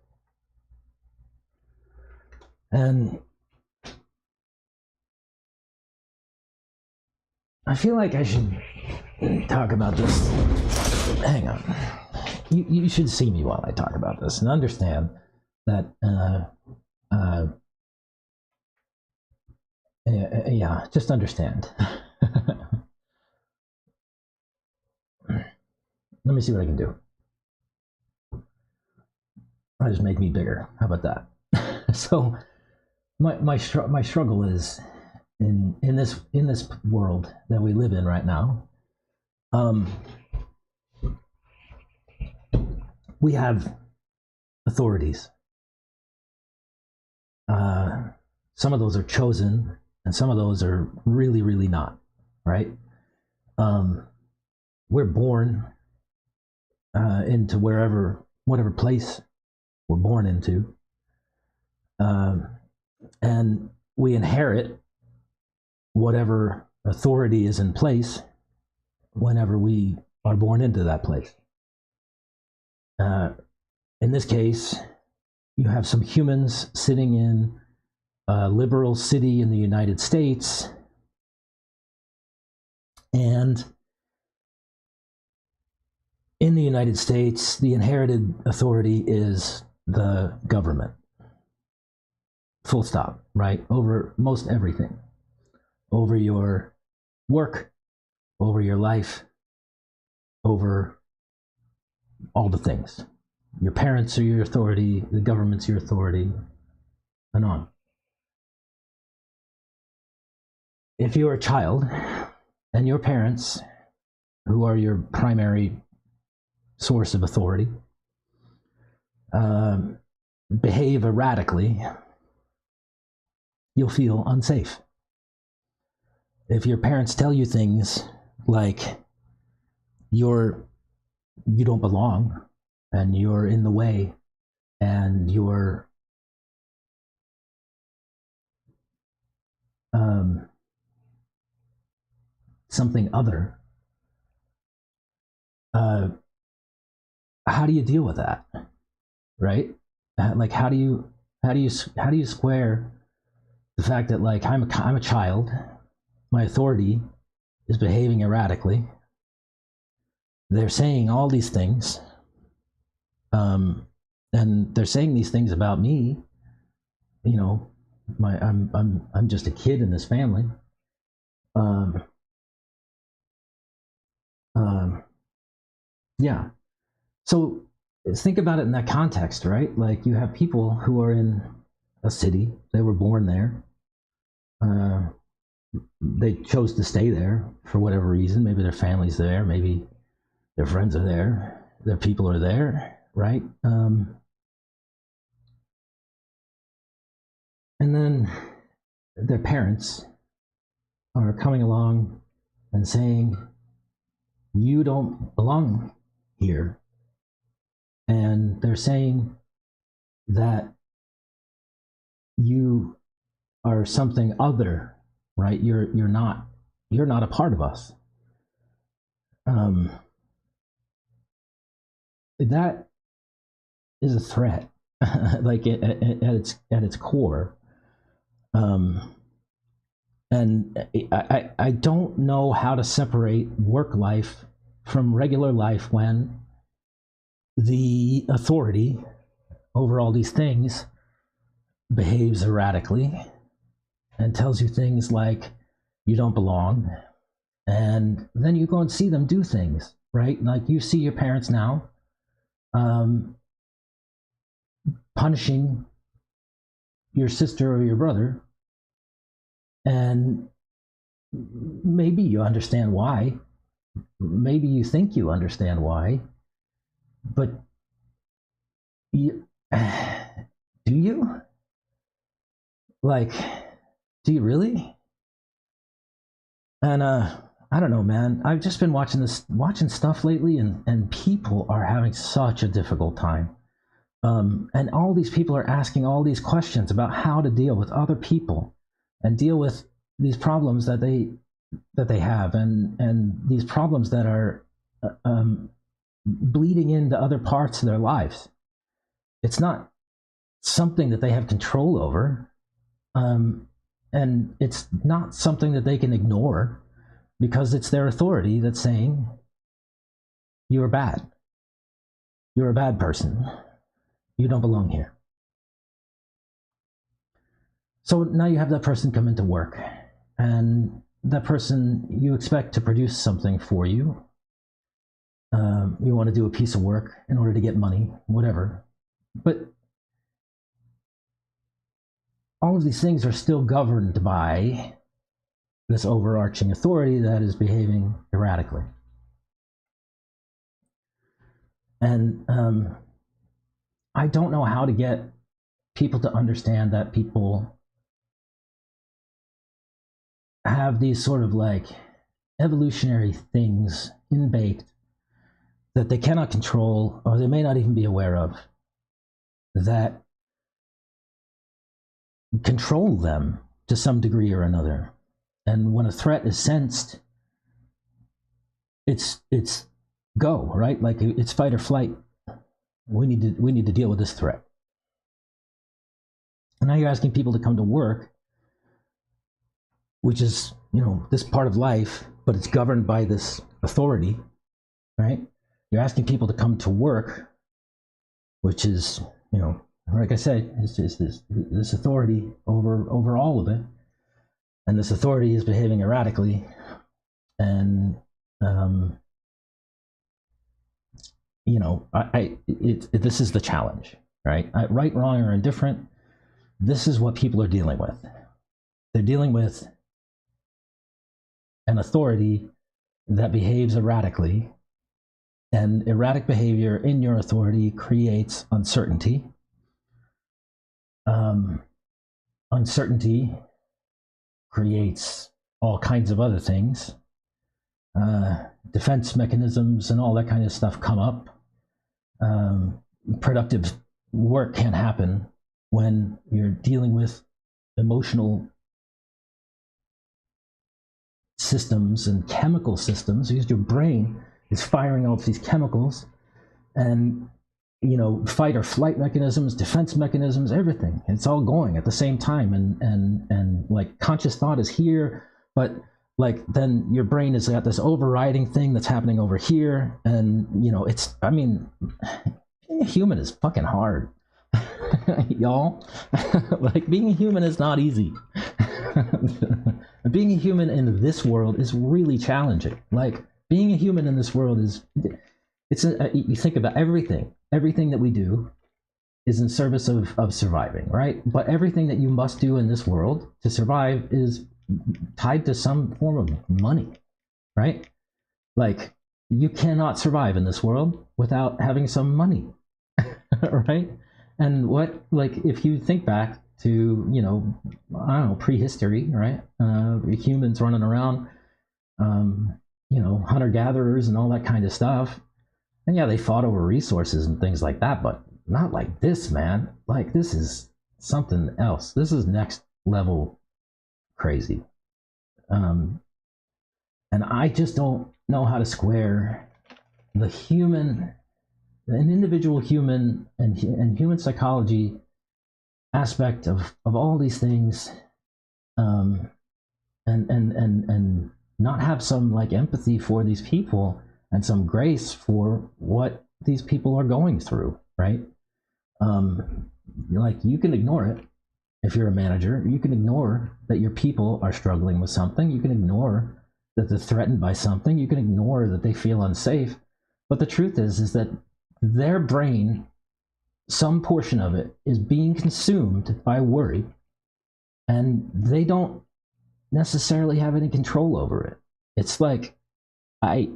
And I feel like I should talk about this. Hang on. You should see me while I talk about this and understand that, yeah, just understand. Let me see what I can do. I'll just make me bigger. How about that? So my struggle is in this world that we live in right now. We have authorities. Some of those are chosen and some of those are really, really not, right? Um, we're born into whatever place we're born into, um, and we inherit whatever authority is in place whenever we are born into that place. In this case, you have some humans sitting in a liberal city in the United States, and in the United States, the inherited authority is the government. Full stop, right? Over most everything. Over your work, over your life, over all the things. Your parents are your authority, the government's your authority, and on. If you're a child and your parents, who are your primary source of authority, behave erratically, you'll feel unsafe. If your parents tell you things like you don't belong and you're in the way and you're something other, how do you deal with that, right? Like how do you square the fact that like I'm a child, my authority is behaving erratically, they're saying all these things, and they're saying these things about me, you know, I'm just a kid in this family. Yeah. So think about it in that context, right? Like you have people who are in a city, they were born there. They chose to stay there for whatever reason. Maybe their family's there, maybe their friends are there, their people are there, right? And then their parents are coming along and saying, you don't belong here. And they're saying that you are something other, right? You're not a part of us. That is a threat, like at its core. And I don't know how to separate work life from regular life when the authority over all these things behaves erratically and tells you things like you don't belong, and then you go and see them do things, right? Like you see your parents now punishing your sister or your brother, and maybe you understand why, maybe you think you understand why, but you, do you? Like, do you really? And I don't know, man. I've just been watching stuff lately, and people are having such a difficult time. And all these people are asking all these questions about how to deal with other people and deal with these problems that they have, and these problems that are bleeding into other parts of their lives. It's not something that they have control over, and it's not something that they can ignore, because it's their authority that's saying you're bad, you're a bad person, you don't belong here. So now you have that person come into work, and that person, you expect to produce something for you. You want to do a piece of work in order to get money, whatever. But all of these things are still governed by this overarching authority that is behaving erratically. And I don't know how to get people to understand that people have these sort of like evolutionary things in-baked that they cannot control, or they may not even be aware of, that control them to some degree or another. And when a threat is sensed, it's go, right? Like it's fight or flight. We need to deal with this threat. And now you're asking people to come to work, which is, this part of life, but it's governed by this authority, right? You're asking people to come to work, which is, like I said, it's this authority over all of it. And this authority is behaving erratically. And, this is the challenge, right? Right, wrong, or indifferent, this is what people are dealing with. They're dealing with an authority that behaves erratically, and erratic behavior in your authority creates uncertainty. Uncertainty creates all kinds of other things. Defense mechanisms and all that kind of stuff come up. Productive work can't happen when you're dealing with emotional systems and chemical systems, because your brain is firing off these chemicals, and fight or flight mechanisms, defense mechanisms, everything. It's all going at the same time, and like conscious thought is here, but like then your brain has got this overriding thing that's happening over here, and being a human is fucking hard. Y'all. Like, being a human is not easy. Being a human in this world is really challenging. Like, being a human in this world is, you think about everything that we do is in service of surviving, right? But everything that you must do in this world to survive is tied to some form of money, right? Like, you cannot survive in this world without having some money, right? And if you think back to, I don't know, prehistory, right? Humans running around, hunter-gatherers and all that kind of stuff. And yeah, they fought over resources and things like that, but not like this, man. Like, this is something else. This is next level crazy. And I just don't know how to square an individual human and human psychology aspect of all these things, and not have some like empathy for these people and some grace for what these people are going through, right? Like, you can ignore it if you're a manager. You can ignore that your people are struggling with something. You can ignore that they're threatened by something. You can ignore that they feel unsafe. But the truth is that their brain, some portion of it, is being consumed by worry, and they don't necessarily have any control over it. It's like, I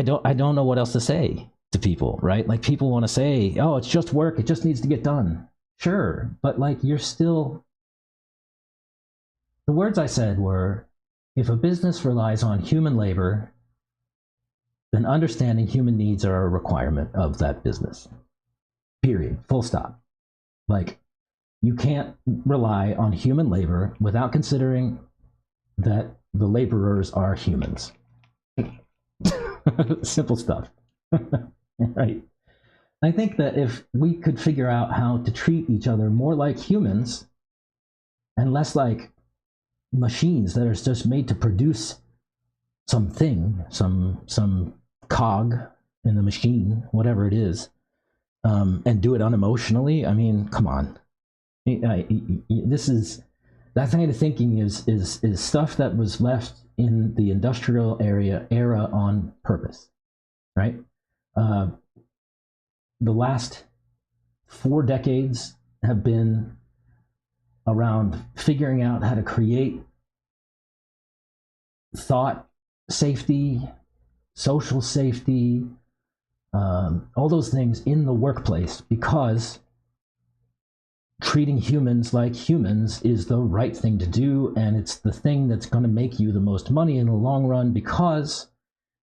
don't know what else to say to people, right? Like, people want to say, oh, it's just work, it just needs to get done. Sure, but like, you're still, the words I said were, if a business relies on human labor, then understanding human needs are a requirement of that business. Period. Full stop. Like, you can't rely on human labor without considering that the laborers are humans. Simple stuff. Right? I think that if we could figure out how to treat each other more like humans and less like machines that are just made to produce something, some cog in the machine, whatever it is, and do it unemotionally. I mean, come on. That kind of thinking is stuff that was left in the industrial era on purpose, right? The last 4 decades have been around figuring out how to create thought safety, social safety, all those things in the workplace, because treating humans like humans is the right thing to do, and it's the thing that's going to make you the most money in the long run, because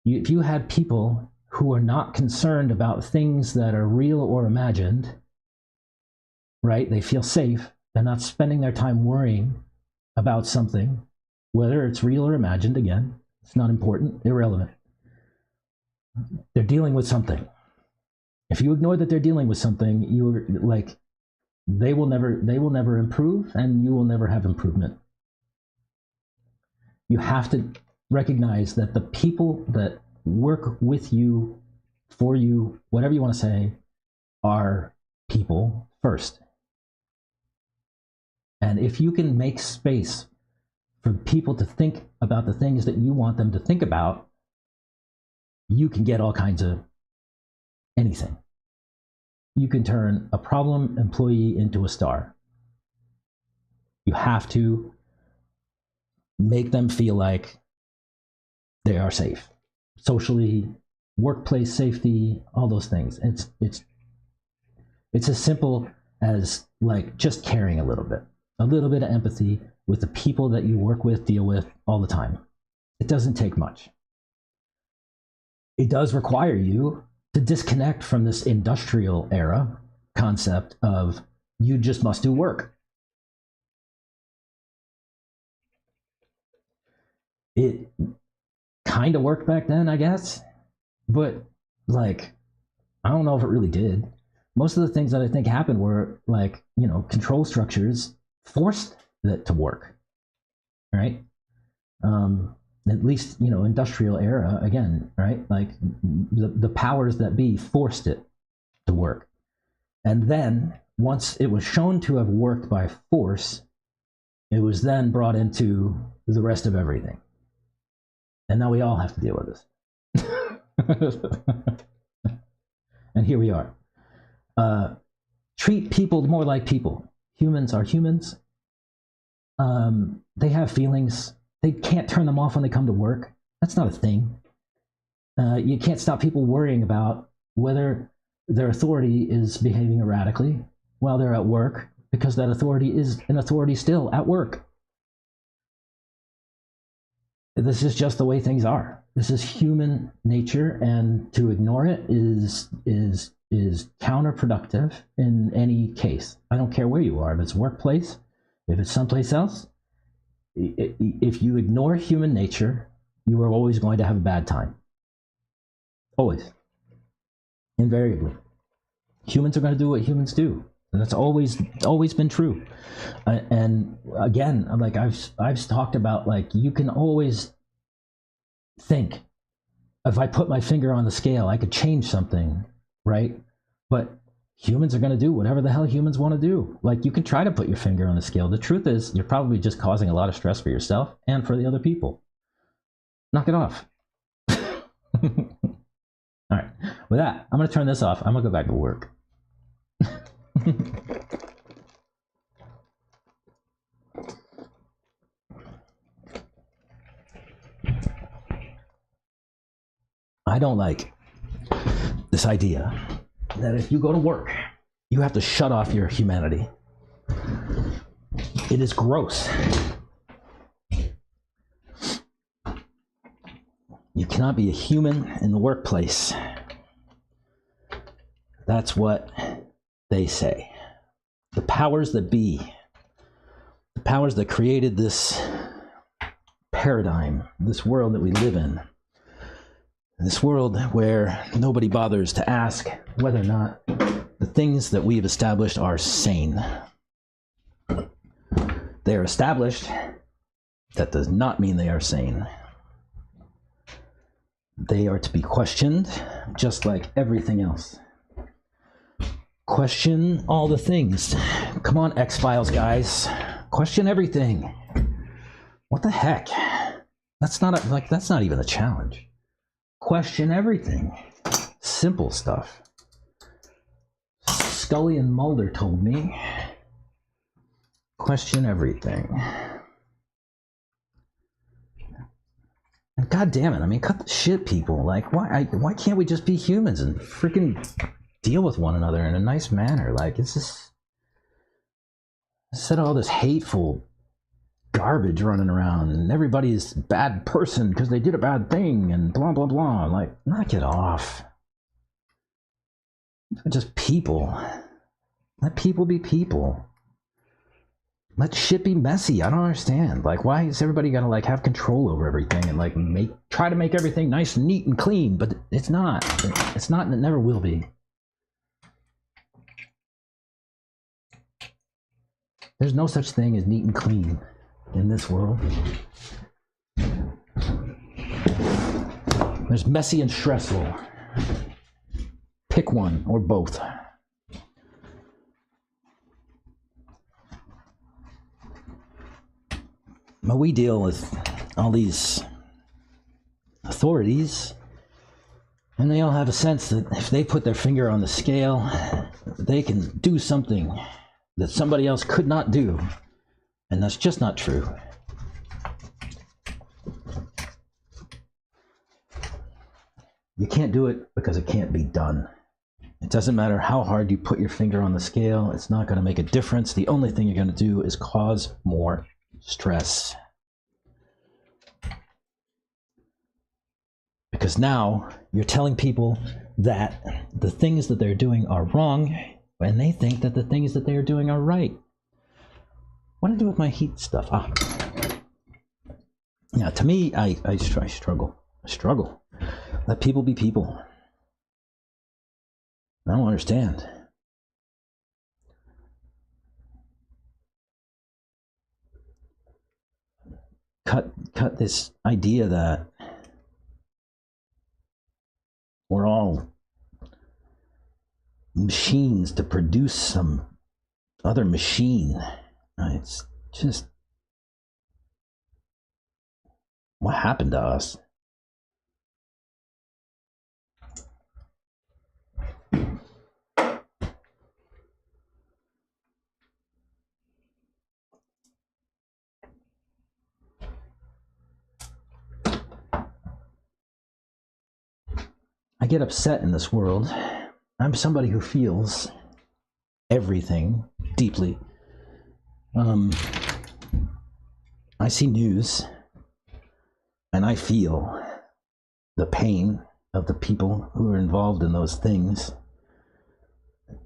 if you had people who are not concerned about things that are real or imagined, right? They feel safe. They're not spending their time worrying about something, whether it's real or imagined. Again, it's not important, irrelevant. They're dealing with something. If you ignore that they're dealing with something, you're like, they will never improve, and you will never have improvement. You have to recognize that the people that work with you, for you, whatever you want to say, are people first. And if you can make space for people to think about the things that you want them to think about, you can get all kinds of anything. You can turn a problem employee into a star. You have to make them feel like they are safe. Socially, workplace safety, all those things. It's as simple as like just caring a little bit of empathy with the people that you work with, deal with all the time. It doesn't take much. It does require you to disconnect from this industrial era concept of you just must do work. It kind of worked back then, I guess, but like, I don't know if it really did. Most of the things that I think happened were like, control structures forced it to work, right? At least, industrial era, again, right? Like the powers that be forced it to work. And then once it was shown to have worked by force, it was then brought into the rest of everything. And now we all have to deal with this. And here we are. Treat people more like people. Humans are humans. They have feelings. They can't turn them off when they come to work. That's not a thing. You can't stop people worrying about whether their authority is behaving erratically while they're at work, because that authority is an authority still at work. This is just the way things are. This is human nature, and to ignore it is counterproductive in any case. I don't care where you are. If it's workplace, if it's someplace else, if you ignore human nature, you are always going to have a bad time. Always. Invariably. Humans are going to do what humans do. And that's always been true. And again, like I've talked about, like, you can always think, if I put my finger on the scale, I could change something, right? But humans are going to do whatever the hell humans want to do. Like, you can try to put your finger on the scale. The truth is, you're probably just causing a lot of stress for yourself and for the other people. Knock it off. All right. With that, I'm going to turn this off. I'm going to go back to work. I don't like this idea that if you go to work, you have to shut off your humanity. It is gross. You cannot be a human in the workplace. That's what they say. The powers that be, the powers that created this paradigm, this world that we live in, this world where nobody bothers to ask whether or not the things that we have established are sane. They are established. That does not mean they are sane. They are to be questioned, just like everything else. Question all the things. Come on, X-Files guys. Question everything. What the heck? That's not even a challenge. Question everything. Simple stuff. Scully and Mulder told me. Question everything. And God damn it, I mean, cut the shit, people. Like, why can't we just be humans and freaking deal with one another in a nice manner? Like, it's just Instead of all this hateful garbage running around and everybody's a bad person because they did a bad thing and blah blah blah. Like, knock it off. They're just people. Let people be people. Let shit be messy. I don't understand. Like, why is everybody gotta like have control over everything and like try to make everything nice and neat and clean? But it's not. It's not, and it never will be. There's no such thing as neat and clean in this world. There's messy and stressful. Pick one or both. But we deal with all these authorities, and they all have a sense that if they put their finger on the scale, they can do something that somebody else could not do. And that's just not true. You can't do it because it can't be done. It doesn't matter how hard you put your finger on the scale, it's not going to make a difference. The only thing you're going to do is cause more stress. Because now you're telling people that the things that they're doing are wrong, and they think that the things that they're doing are right. What do I do with my heat stuff? Yeah, to me, I struggle. I struggle. Let people be people. I don't understand. Cut this idea that we're all machines to produce some other machine. It's just what happened to us. I get upset in this world. I'm somebody who feels everything deeply. I see news and I feel the pain of the people who are involved in those things.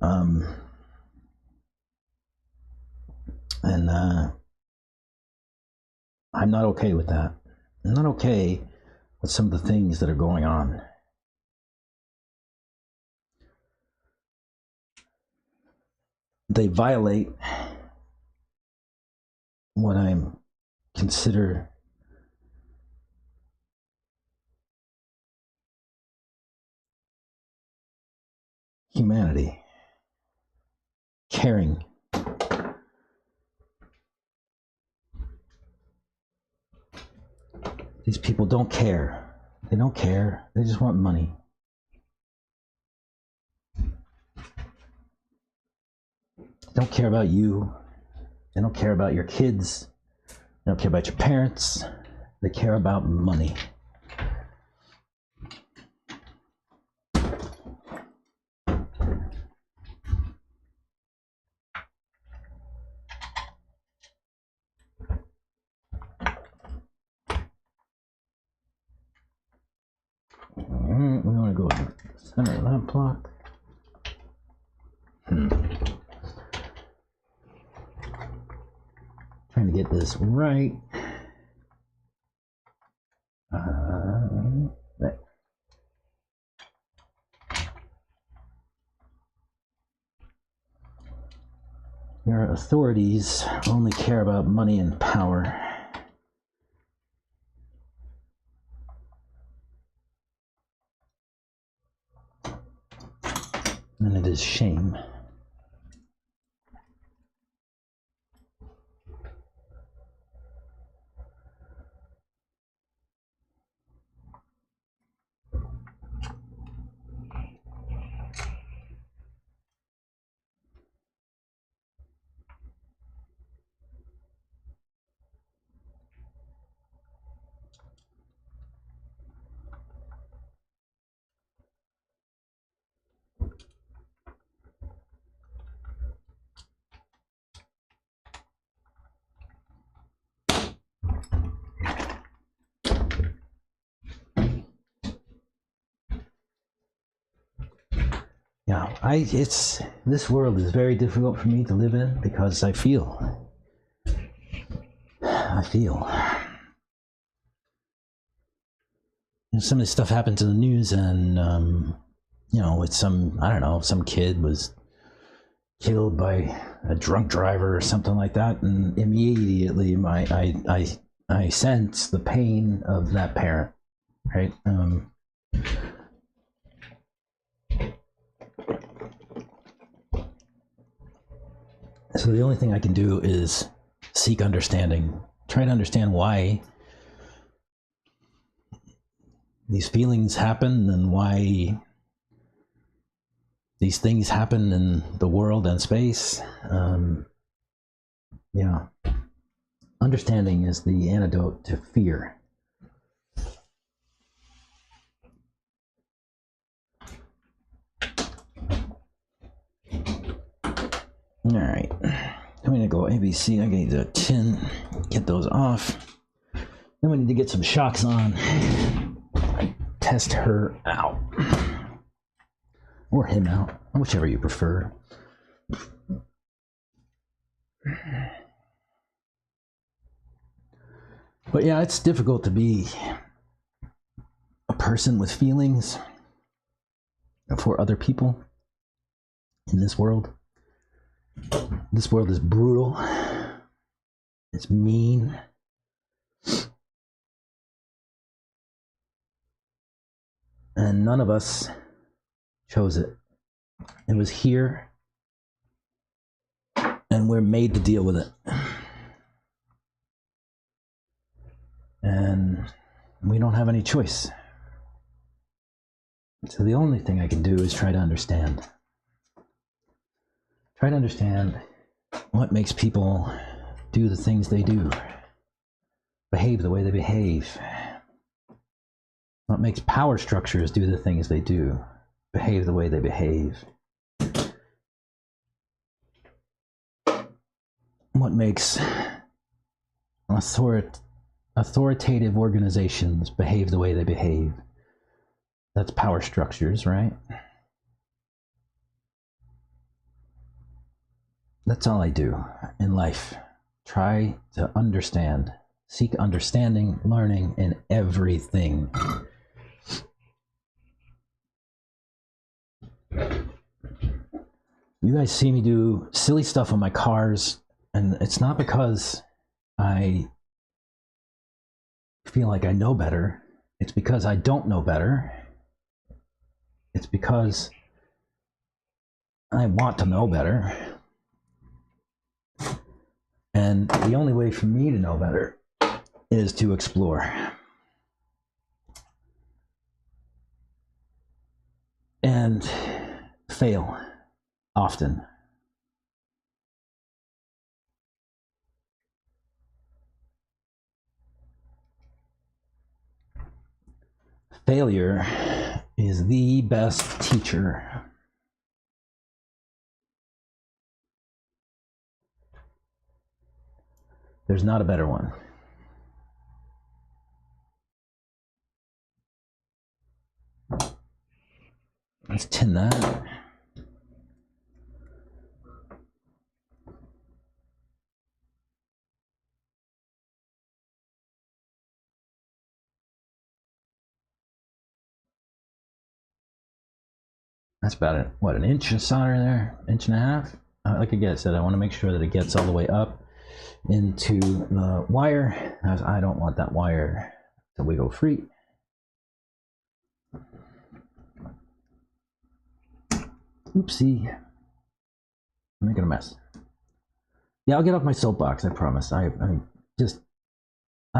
And I'm not okay with that. I'm not okay with some of the things that are going on. They violate what I consider humanity, caring. These people don't care. They don't care. They just want money. They don't care about you. They don't care about your kids. They don't care about your parents. They care about money. We want to go to the center of that block. Trying to get this right. There. Your authorities only care about money and power. And it is shame. yeah, this world is very difficult for me to live in because I feel some of this stuff happens in the news, and with I don't know, some kid was killed by a drunk driver or something like that, and immediately I sense the pain of that parent, right? So the only thing I can do is seek understanding, try to understand why these feelings happen and why these things happen in the world and space. Understanding is the antidote to fear. All right, I'm gonna go ABC. I need the tin, get those off. Then we need to get some shocks on. Test her out, or him out, whichever you prefer. But yeah, it's difficult to be a person with feelings for other people in this world. This world is brutal. It's mean. And none of us chose it. It was here, and we're made to deal with it. And we don't have any choice. So the only thing I can do is try to understand. Try to understand what makes people do the things they do, behave the way they behave. What makes power structures do the things they do, behave the way they behave. What makes authoritative organizations behave the way they behave. That's power structures, right? That's all I do in life. Try to understand. Seek understanding, learning in everything. You guys see me do silly stuff on my cars, and it's not because I feel like I know better. It's because I don't know better. It's because I want to know better. And the only way for me to know better is to explore. And fail often. Failure is the best teacher. There's not a better one. Let's tin that. That's about it. What, an inch of solder there? Inch and a half? Like I said, I want to make sure that it gets all the way up into the wire, as I don't want that wire to wiggle free. Oopsie. I'm making a mess. Yeah, I'll get off my soapbox, I promise. I've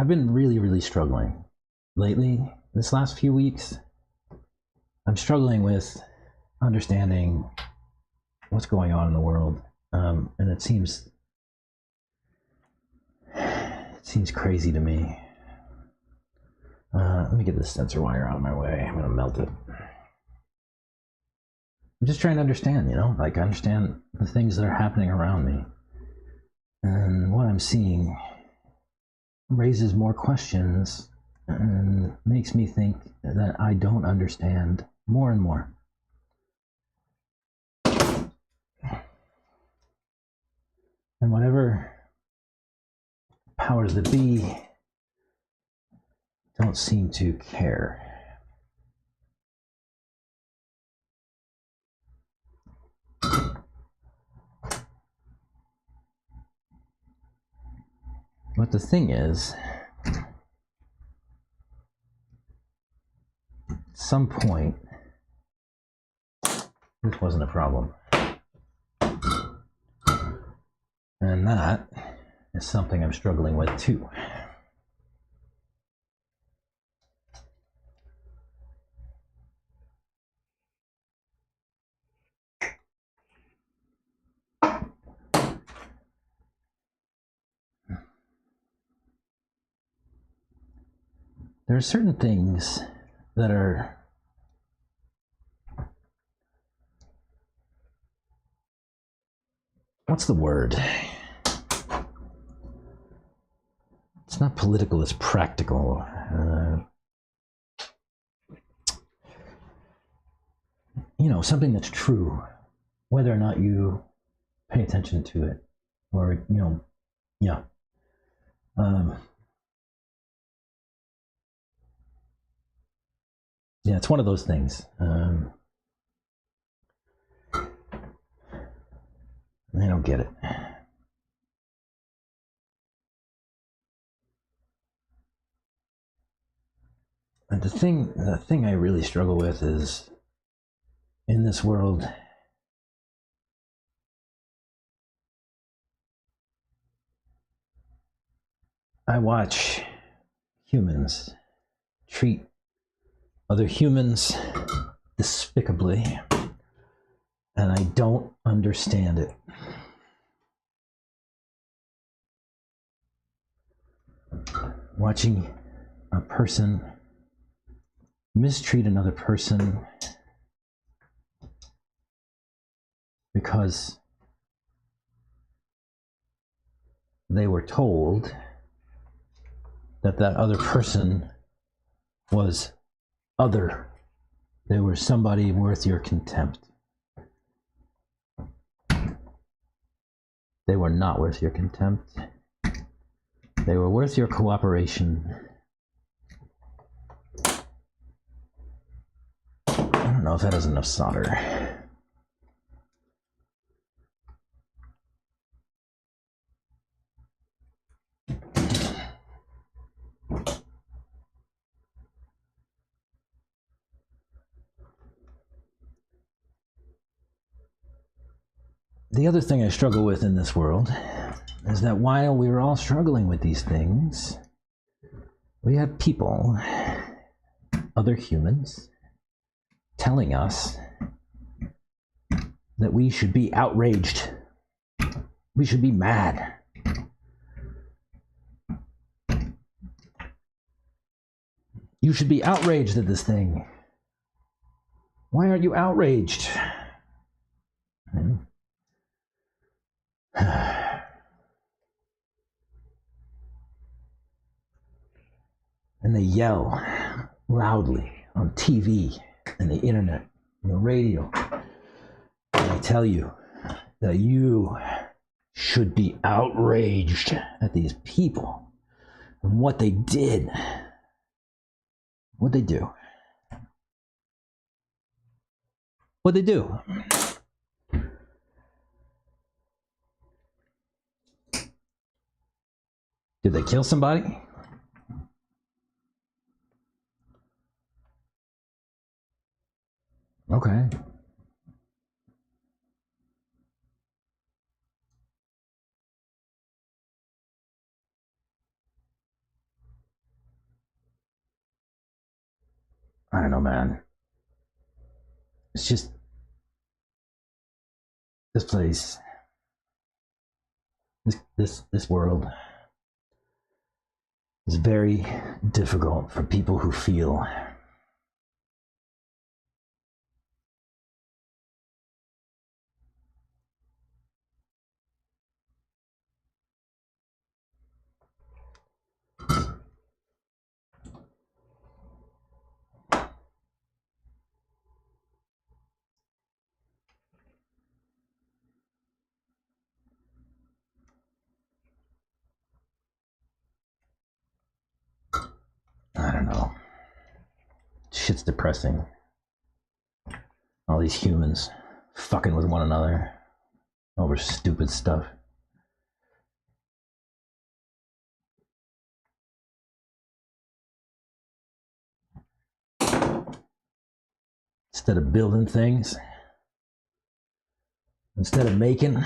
been really struggling lately. This last few weeks, I'm struggling with understanding what's going on in the world, and it seems crazy to me. Let me get this sensor wire out of my way. I'm gonna melt it. I'm just trying to understand, like understand the things that are happening around me, and what I'm seeing raises more questions and makes me think that I don't understand more and more. And whatever powers that be don't seem to care. But the thing is, at some point, this wasn't a problem. And that is something I'm struggling with too. There are certain things that are what's the word? It's not political, it's practical. Something that's true, whether or not you pay attention to it, or yeah. Yeah, it's one of those things. I don't get it. And the thing I really struggle with is, in this world, I watch humans treat other humans despicably, and I don't understand it. Watching a person mistreat another person because they were told that other person was other. They were somebody worth your contempt. They were not worth your contempt. They were worth your cooperation. I don't know if that has enough solder. The other thing I struggle with in this world is that while we were all struggling with these things, we had people, other humans, telling us that we should be outraged. We should be mad. You should be outraged at this thing. Why aren't you outraged? And they yell loudly on TV and the internet and the radio. And they tell you that you should be outraged at these people and what they did. What they do. What they do. Did they kill somebody? Okay. I don't know, man. It's just this place, this world is very difficult for people who feel. shit's depressing. All these humans fucking with one another over stupid stuff. Instead of building things, instead of making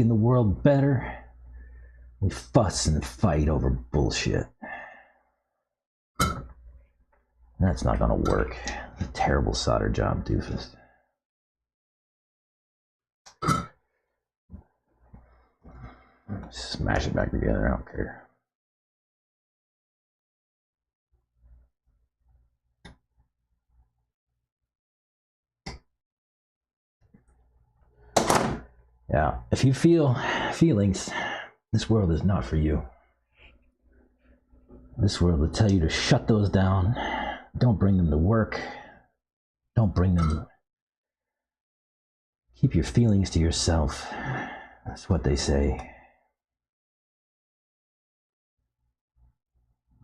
the world better, we fuss and fight over bullshit. That's not gonna work. A terrible solder job, doofus. Smash it back together, I don't care. Yeah, if you feel feelings, this world is not for you. This world will tell you to shut those down. Don't bring them to work. Don't bring them. Keep your feelings to yourself. That's what they say.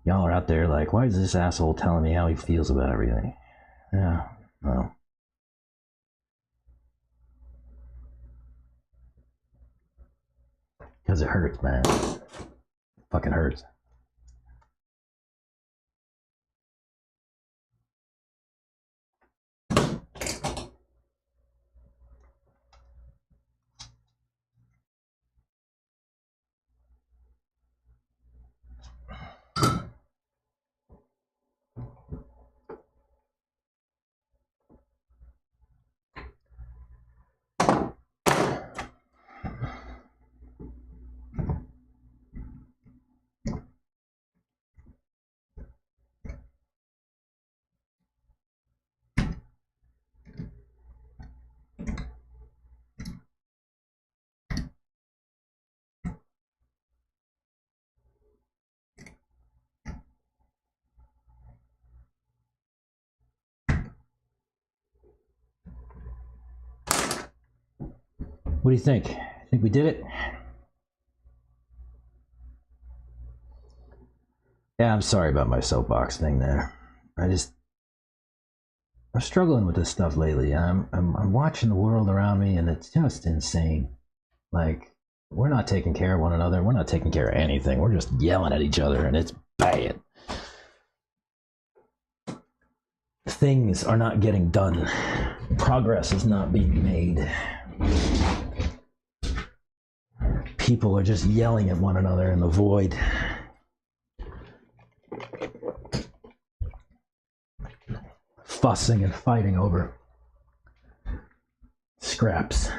Y'all are out there like, why is this asshole telling me how he feels about everything? Yeah, well. Because it hurts, man. It fucking hurts. What do you think? Think we did it? Yeah, I'm sorry about my soapbox thing there. I'm struggling with this stuff lately. I'm watching the world around me, and it's just insane. Like, we're not taking care of one another. We're not taking care of anything. We're just yelling at each other, and it's bad. Things are not getting done. Progress is not being made. People are just yelling at one another in the void. Fussing and fighting over scraps.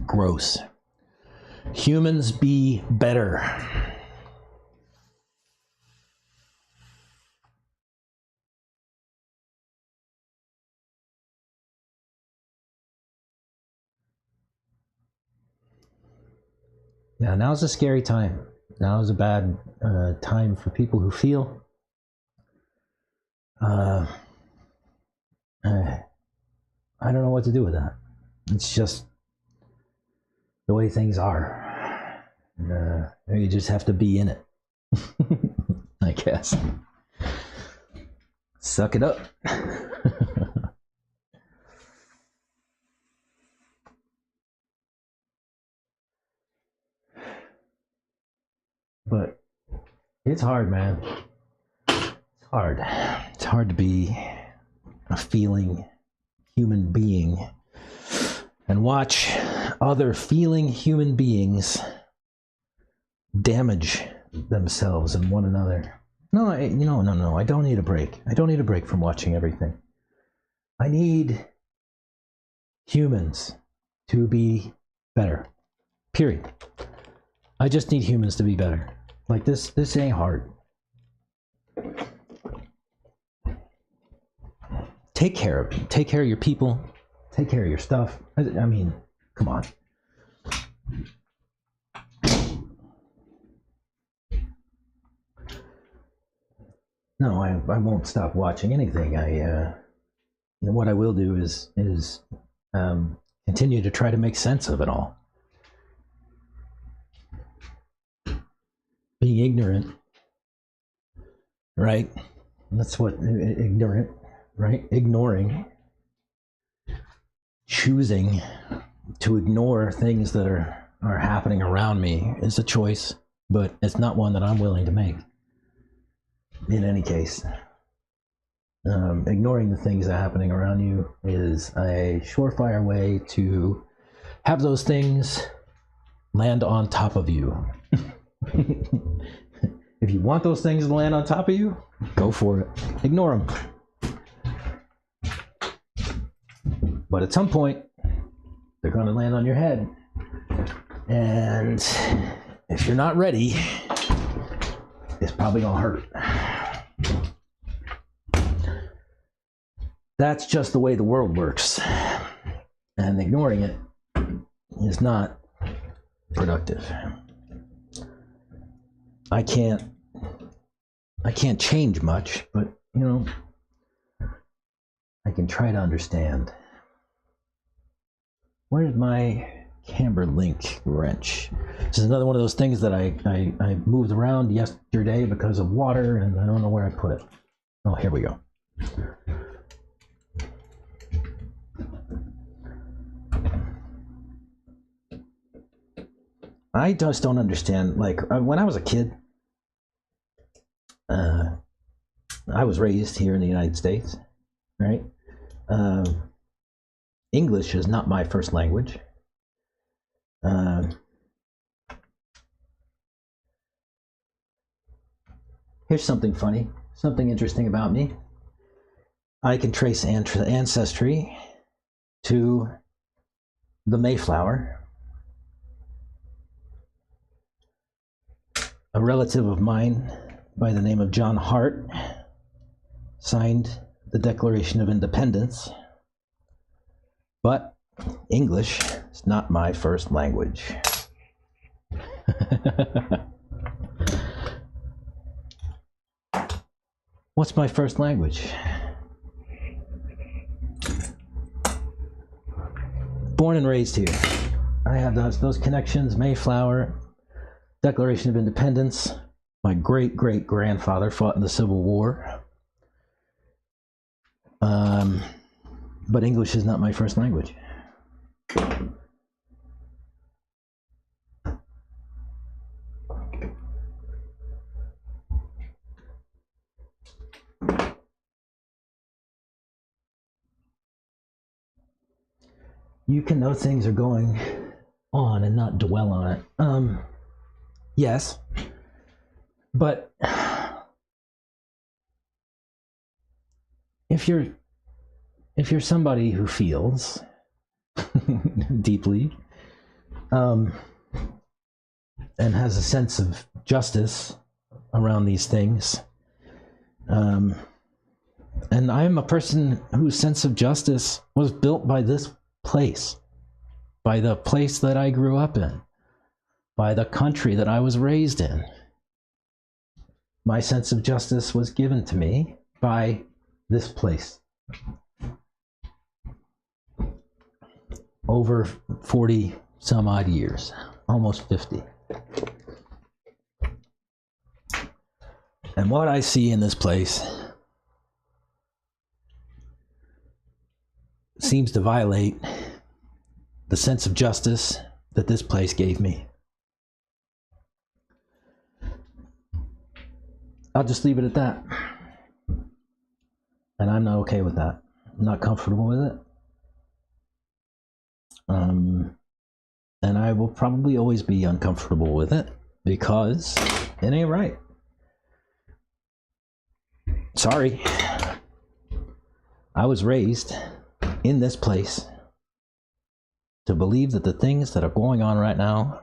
Gross. Humans be better. Yeah, now's a scary time. Now is a bad time for people who feel. I don't know what to do with that. It's just the way things are. You just have to be in it. I guess. Suck it up. But it's hard, man. It's hard. It's hard to be a feeling human being and watch other feeling human beings damage themselves and one another. No, no. I don't need a break. I don't need a break from watching everything. I need humans to be better. Period. I just need humans to be better. Like this ain't hard. Take care of it. Take care of your people. Take care of your stuff. I mean, come on. No, I won't stop watching anything. What I will do is continue to try to make sense of it all. Being ignorant, right? That's what ignorant, right? Ignoring, choosing to ignore things that are happening around me is a choice, but it's not one that I'm willing to make. In any case, ignoring the things that are happening around you is a surefire way to have those things land on top of you. If you want those things to land on top of you, go for it. Ignore them. But at some point, they're going to land on your head. And if you're not ready, it's probably going to hurt. That's just the way the world works. And ignoring it is not productive. I can't change much, but I can try to understand. Where's my camber link wrench? This is another one of those things that I moved around yesterday because of water, and I don't know where I put it. Oh, here we go. I just don't understand. Like, when I was a kid, I was raised here in the United States, right? English is not my first language. Here's something funny, something interesting about me. I can trace ancestry to the Mayflower. A relative of mine by the name of John Hart signed the Declaration of Independence, but English is not my first language. What's my first language? Born and raised here. I have those connections. Mayflower, Declaration of Independence. My great-great-grandfather fought in the Civil War. But English is not my first language. You can know things are going on and not dwell on it. Yes, but if you're somebody who feels deeply and has a sense of justice around these things, and I'm a person whose sense of justice was built by this place, by the place that I grew up in, by the country that I was raised in. My sense of justice was given to me by this place. Over 40 some odd years, almost 50. And what I see in this place seems to violate the sense of justice that this place gave me. I'll just leave it at that. And I'm not okay with that. I'm not comfortable with it. And I will probably always be uncomfortable with it because it ain't right. Sorry. I was raised in this place to believe that the things that are going on right now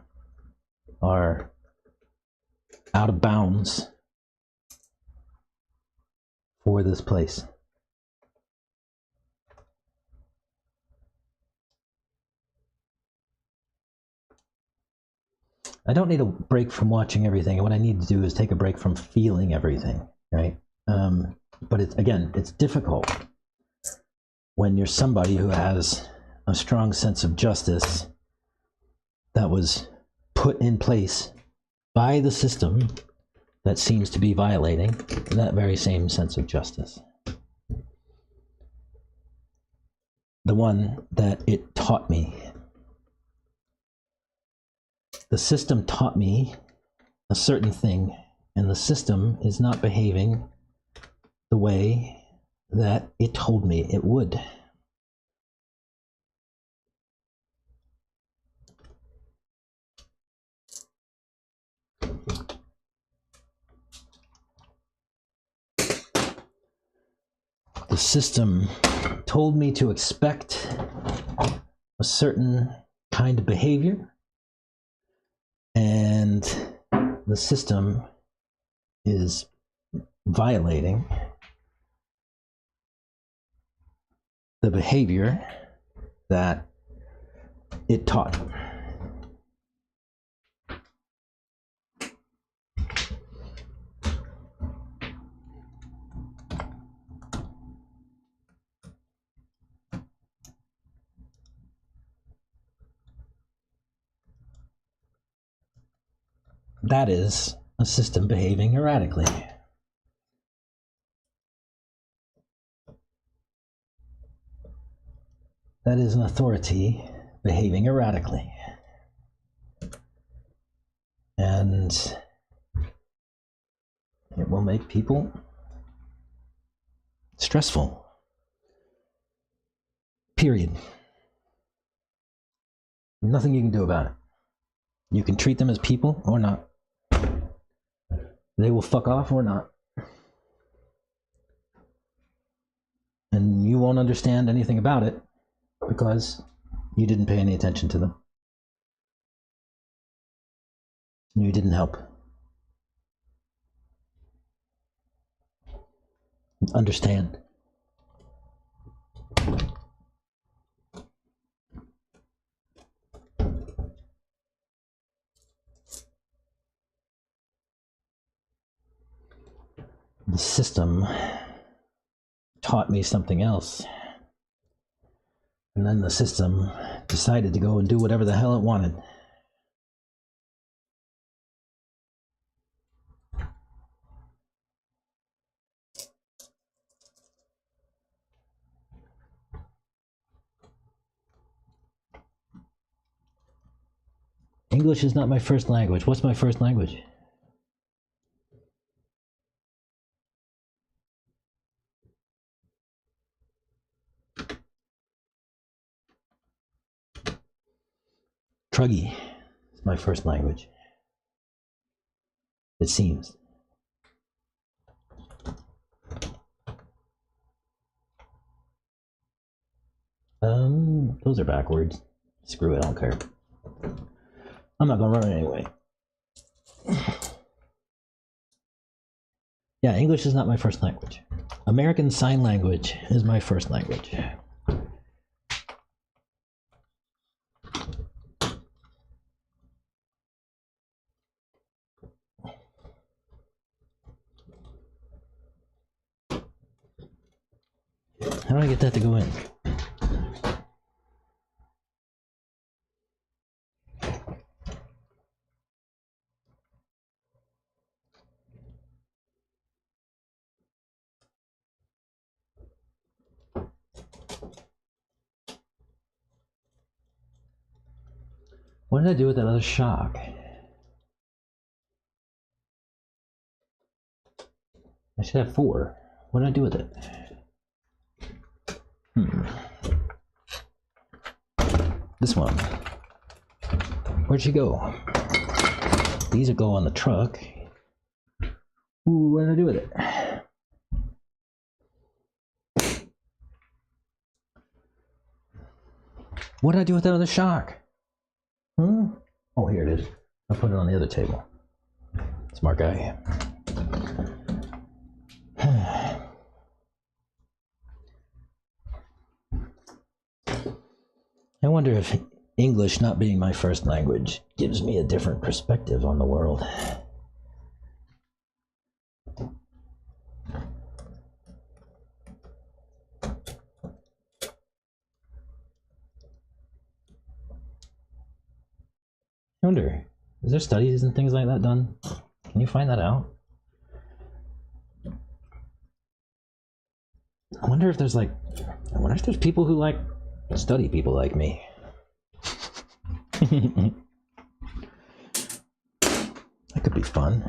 are out of bounds for this place. I don't need a break from watching everything. What I need to do is take a break from feeling everything, right? But it's difficult when you're somebody who has a strong sense of justice that was put in place by the system that seems to be violating that very same sense of justice. The one that it taught me. The system taught me a certain thing, and the system is not behaving the way that it told me it would. The system told me to expect a certain kind of behavior, and the system is violating the behavior that it taught. That is a system behaving erratically. That is an authority behaving erratically. And it will make people stressful. Period. Nothing you can do about it. You can treat them as people or not. They will fuck off or not. And you won't understand anything about it because you didn't pay any attention to them. You didn't help. Understand. The system taught me something else. And then the system decided to go and do whatever the hell it wanted. English is not my first language. What's my first language? Truggy is my first language. It seems. Those are backwards. Screw it, I don't care. I'm not gonna run it anyway. Yeah, English is not my first language. American Sign Language is my first language. How do I get that to go in? What did I do with that other shock? I should have 4. What did I do with it? This one. Where'd she go? These will go on the truck. Ooh, what did I do with it? What did I do with that other shock? Oh, here it is. I put it on the other table. Smart guy. I wonder if English not being my first language gives me a different perspective on the world. wonder, is there studies and things like that done? Can you find that out? I wonder if there's people who like study people like me. That could be fun.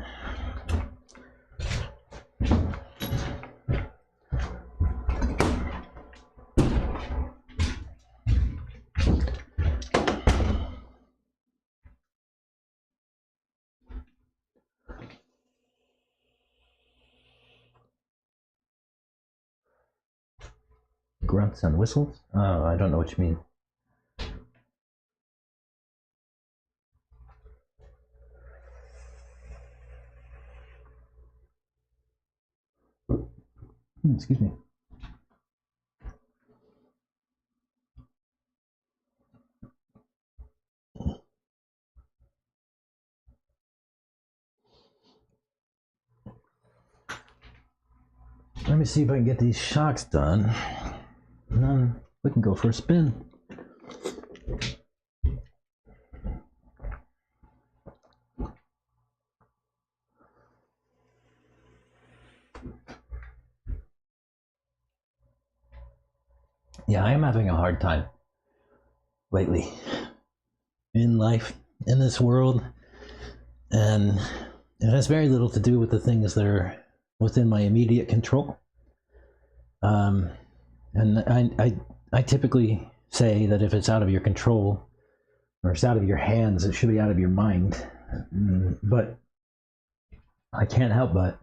Grunts and whistles? Oh, I don't know what you mean. Excuse me. Let me see if I can get these shocks done. And then we can go for a spin. Yeah, I am having a hard time lately in life, in this world, and it has very little to do with the things that are within my immediate control. And I typically say that if it's out of your control or it's out of your hands, it should be out of your mind. But I can't help but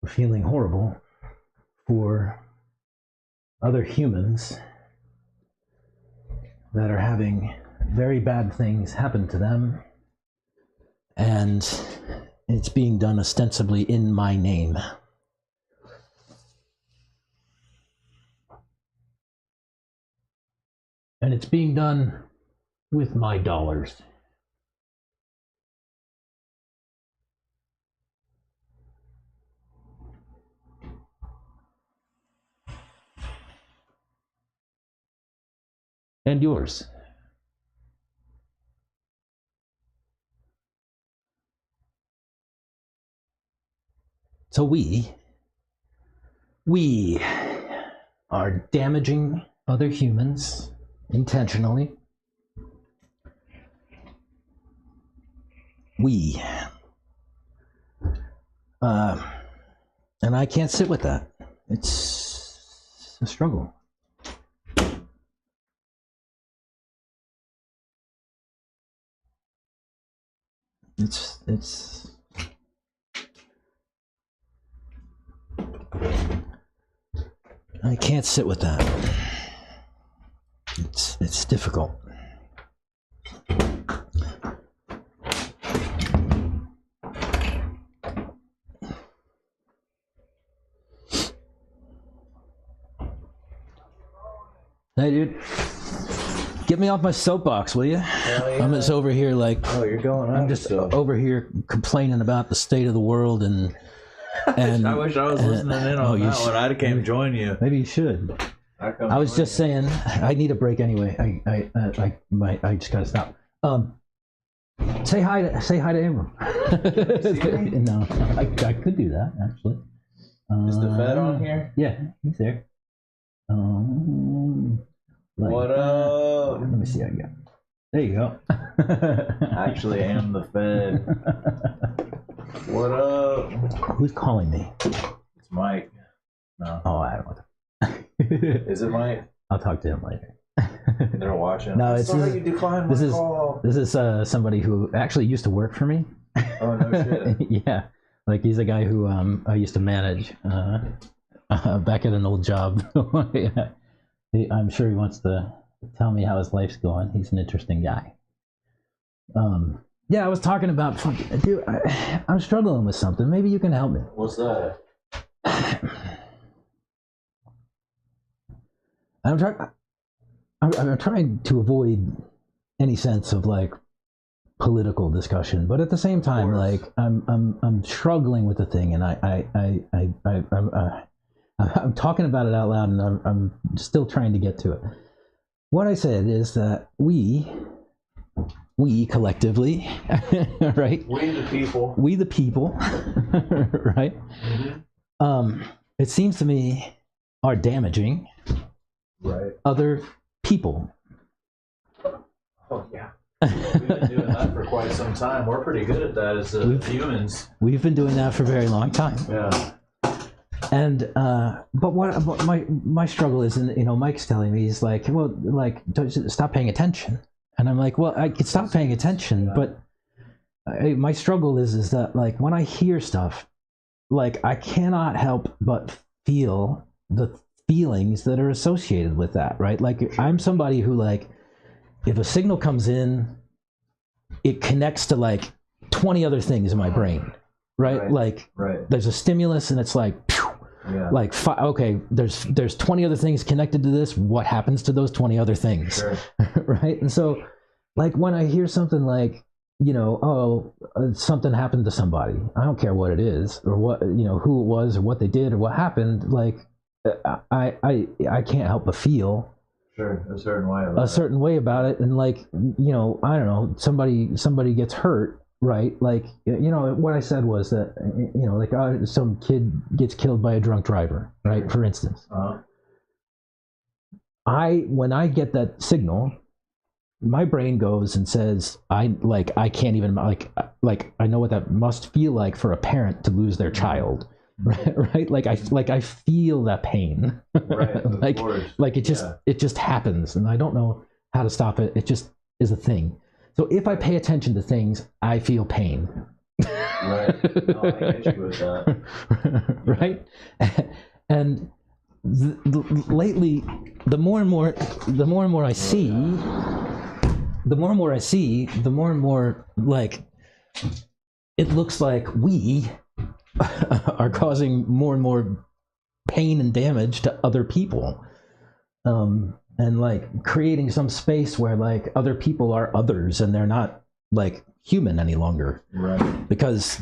feeling horrible for other humans that are having very bad things happen to them, and it's being done ostensibly in my name. And it's being done with my dollars. And yours. So we are damaging other humans intentionally. And I can't sit with that. It's a struggle. It's I can't sit with that. It's difficult. Hey, dude. Get me off my soapbox, will you? Yeah. I'm just over here like, Oh, you're going on. I'm just over here complaining about the state of the world and I wish I was listening in on that one. I'd have came join you. Maybe you should. I was just saying, I need a break anyway. I just gotta stop. Say hi to Abram. No, I could do that actually. Is the Fed on here? Yeah, he's there. What up? Let me see how you go. There you go. Actually, I am the Fed. What up? Who's calling me? It's Mike. No. Oh, I don't want to. Is it Mike? I'll talk to him later. They're watching. No, it's you declined my call. This is somebody who actually used to work for me. Oh, no shit. Yeah, like he's a guy who I used to manage back at an old job. Yeah. I'm sure he wants to tell me how his life's going. He's an interesting guy. Yeah, I was talking about dude. I'm struggling with something. Maybe you can help me. What's that? I'm trying to avoid any sense of like political discussion, but at the same time, like I'm struggling with the thing, and I'm talking about it out loud, and I'm still trying to get to it. What I said is that we we collectively, right? We the people. We the people, right? It seems to me are damaging other people. Oh yeah. We've been doing that for quite some time. We're pretty good at that as humans. We've been doing that for a very long time. Yeah. And but what my struggle is, and Mike's telling me, he's like, well, like, stop paying attention. And I'm like, well, I could stop paying attention, but my struggle is that, like, when I hear stuff, like, I cannot help but feel the feelings that are associated with that, right? Like, I'm somebody who, like, if a signal comes in, it connects to like 20 other things in my brain, right? Like, there's a stimulus and it's like, phew, like, okay, there's 20 other things connected to this. What happens to those 20 other things? Sure. Right? And so, like, when I hear something like, something happened to somebody, I don't care what it is or what, who it was or what they did or what happened. Like, I can't help but feel a certain way about it. And, like, I don't know, somebody gets hurt, right? Like, what I said was that, like, some kid gets killed by a drunk driver, right? For instance. When I get that signal, my brain goes and says, I can't even, like I know what that must feel like for a parent to lose their child. Right? Like I feel that pain. Right. like it just happens, and I don't know how to stop it. It just is a thing. So if I pay attention to things, I feel pain. Right. Oh, I get you with that. Right? And lately, the more and more I see, the more and more, like, it looks like we are causing more and more pain and damage to other people, and, like, creating some space where, like, other people are others and they're not, like, human any longer, right? Because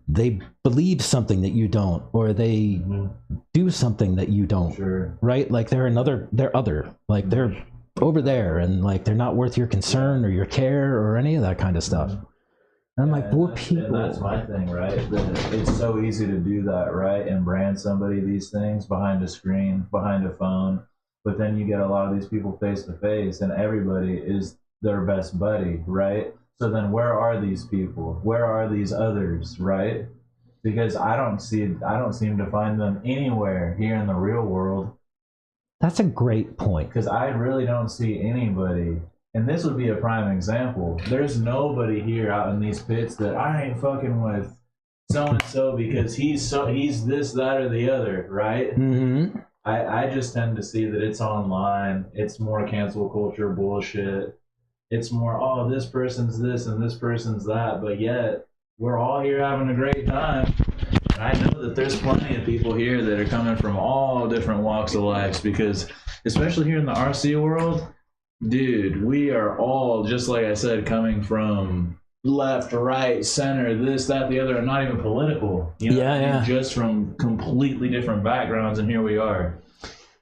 they believe something that you don't, or they do something that you don't. Sure. Right? Like, they're other, like, they're over there, and, like, they're not worth your concern or your care or any of that kind of stuff. And I'm like, poor people. And that's my thing, right? That it's so easy to do that, right? And brand somebody these things behind a screen, behind a phone. But then you get a lot of these people face to face, and everybody is their best buddy, right? So then where are these people? Where are these others, right? Because I don't seem to find them anywhere here in the real world. That's a great point. Because I really don't see anybody. And this would be a prime example. There's nobody here out in these pits that I ain't fucking with so-and-so because he's this, that, or the other, right? Mm-hmm. I just tend to see that it's online. It's more cancel culture bullshit. It's more, oh, this person's this and this person's that. But yet, we're all here having a great time. And I know that there's plenty of people here that are coming from all different walks of life, because especially here in the RC world, dude, we are all, just like I said, coming from left, right, center, this, that, the other, and not even political. Yeah. Just from completely different backgrounds, and here we are.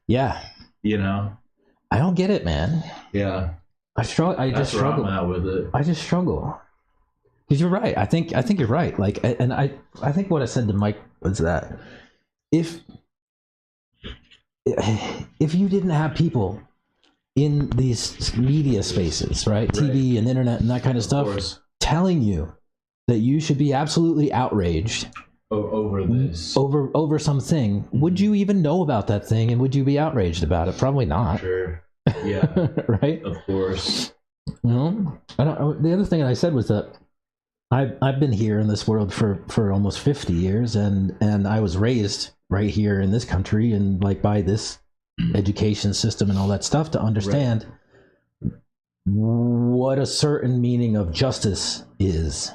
Yeah. I don't get it, man. Yeah. I struggle. That's where I'm at with it. I just struggle. Because you're right. I think you're right. Like, and I think what I said to Mike was that if you didn't have people in these media spaces, right? TV and internet and that kind of stuff, telling you that you should be absolutely outraged over this, over something, would you even know about that thing, and would you be outraged about it? Probably not. Sure. Yeah. Right. Of course. The other thing I said was that I've been here in this world for almost 50 years, and I was raised right here in this country, and, like, by this education system and all that stuff to understand what a certain meaning of justice is.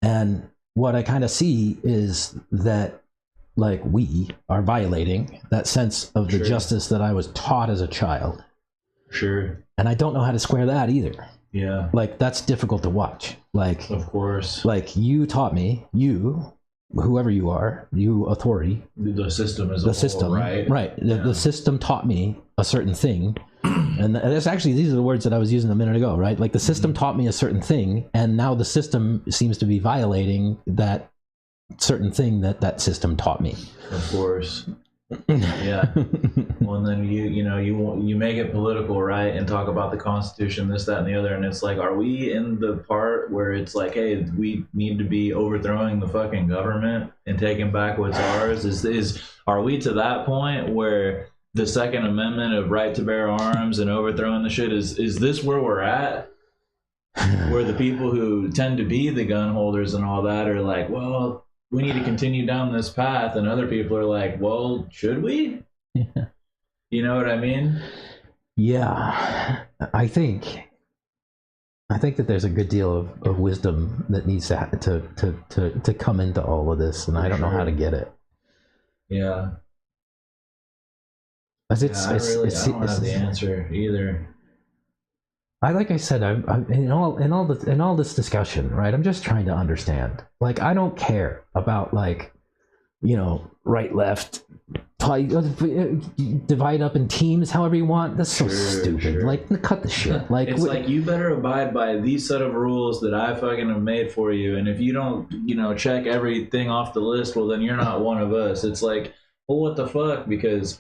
And what I kind of see is that, like, we are violating that sense of the justice that I was taught as a child. Sure. And I don't know how to square that either. Yeah. Like, that's difficult to watch. Like, of course. Like, you taught me, you whoever you are, you authority, The system is the system, right? Right. The system taught me a certain thing. And that's actually, these are the words that I was using a minute ago, right? Like the system taught me a certain thing, and now the system seems to be violating that certain thing that system taught me. Of course. Yeah. Well, and then you make it political, right, and talk about the Constitution, this, that, and the other, and it's like, are we in the part where it's like, hey, we need to be overthrowing the fucking government and taking back what's ours? Are we to that point where the Second Amendment of right to bear arms and overthrowing the shit is this where we're at? Where the people who tend to be the gun holders and all that are like, well, we need to continue down this path, and other people are like, well, should we? Yeah. You know what I mean? Yeah, I think that there's a good deal of wisdom that needs to come into all of this, and I don't know how to get it. Yeah. I don't have the answer either. Like I said, I'm in all this discussion, right? I'm just trying to understand. Like, I don't care about, like, right, left, divide up in teams however you want. That's so stupid. Sure. Like, cut the shit. Like, it's like, you better abide by these set of rules that I fucking have made for you, and if you don't, check everything off the list, well, then you're not one of us. It's like, well, what the fuck? Because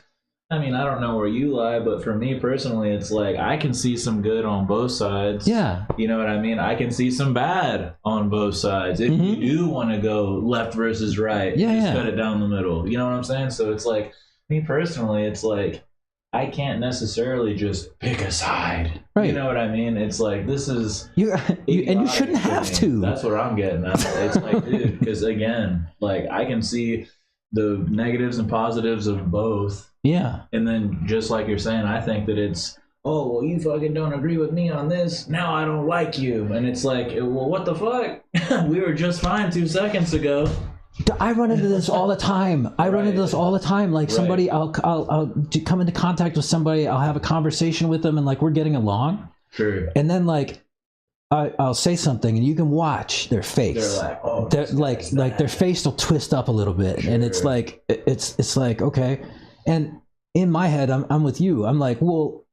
I mean, I don't know where you lie, but for me personally, it's like, I can see some good on both sides. Yeah. You know what I mean? I can see some bad on both sides. If you do want to go left versus right, just cut it down the middle. You know what I'm saying? So it's like, me personally, it's like, I can't necessarily just pick a side. Right. You know what I mean? It's like, this is... and you shouldn't have to. That's what I'm getting at. It's like, dude, because again, like, I can see the negatives and positives of both. Yeah. And then, just like you're saying, I think that it's, oh, well, you fucking don't agree with me on this, now I don't like you. And it's like, well, what the fuck? We were just fine 2 seconds ago. I run into this all the time. Like, somebody, I'll come into contact with somebody, I'll have a conversation with them, and like, we're getting along. Sure. And then, like, I'll say something, and you can watch their face. They're like, oh, like their face will twist up a little bit, and it's like, it's like, okay. And in my head, I'm with you. I'm like, well,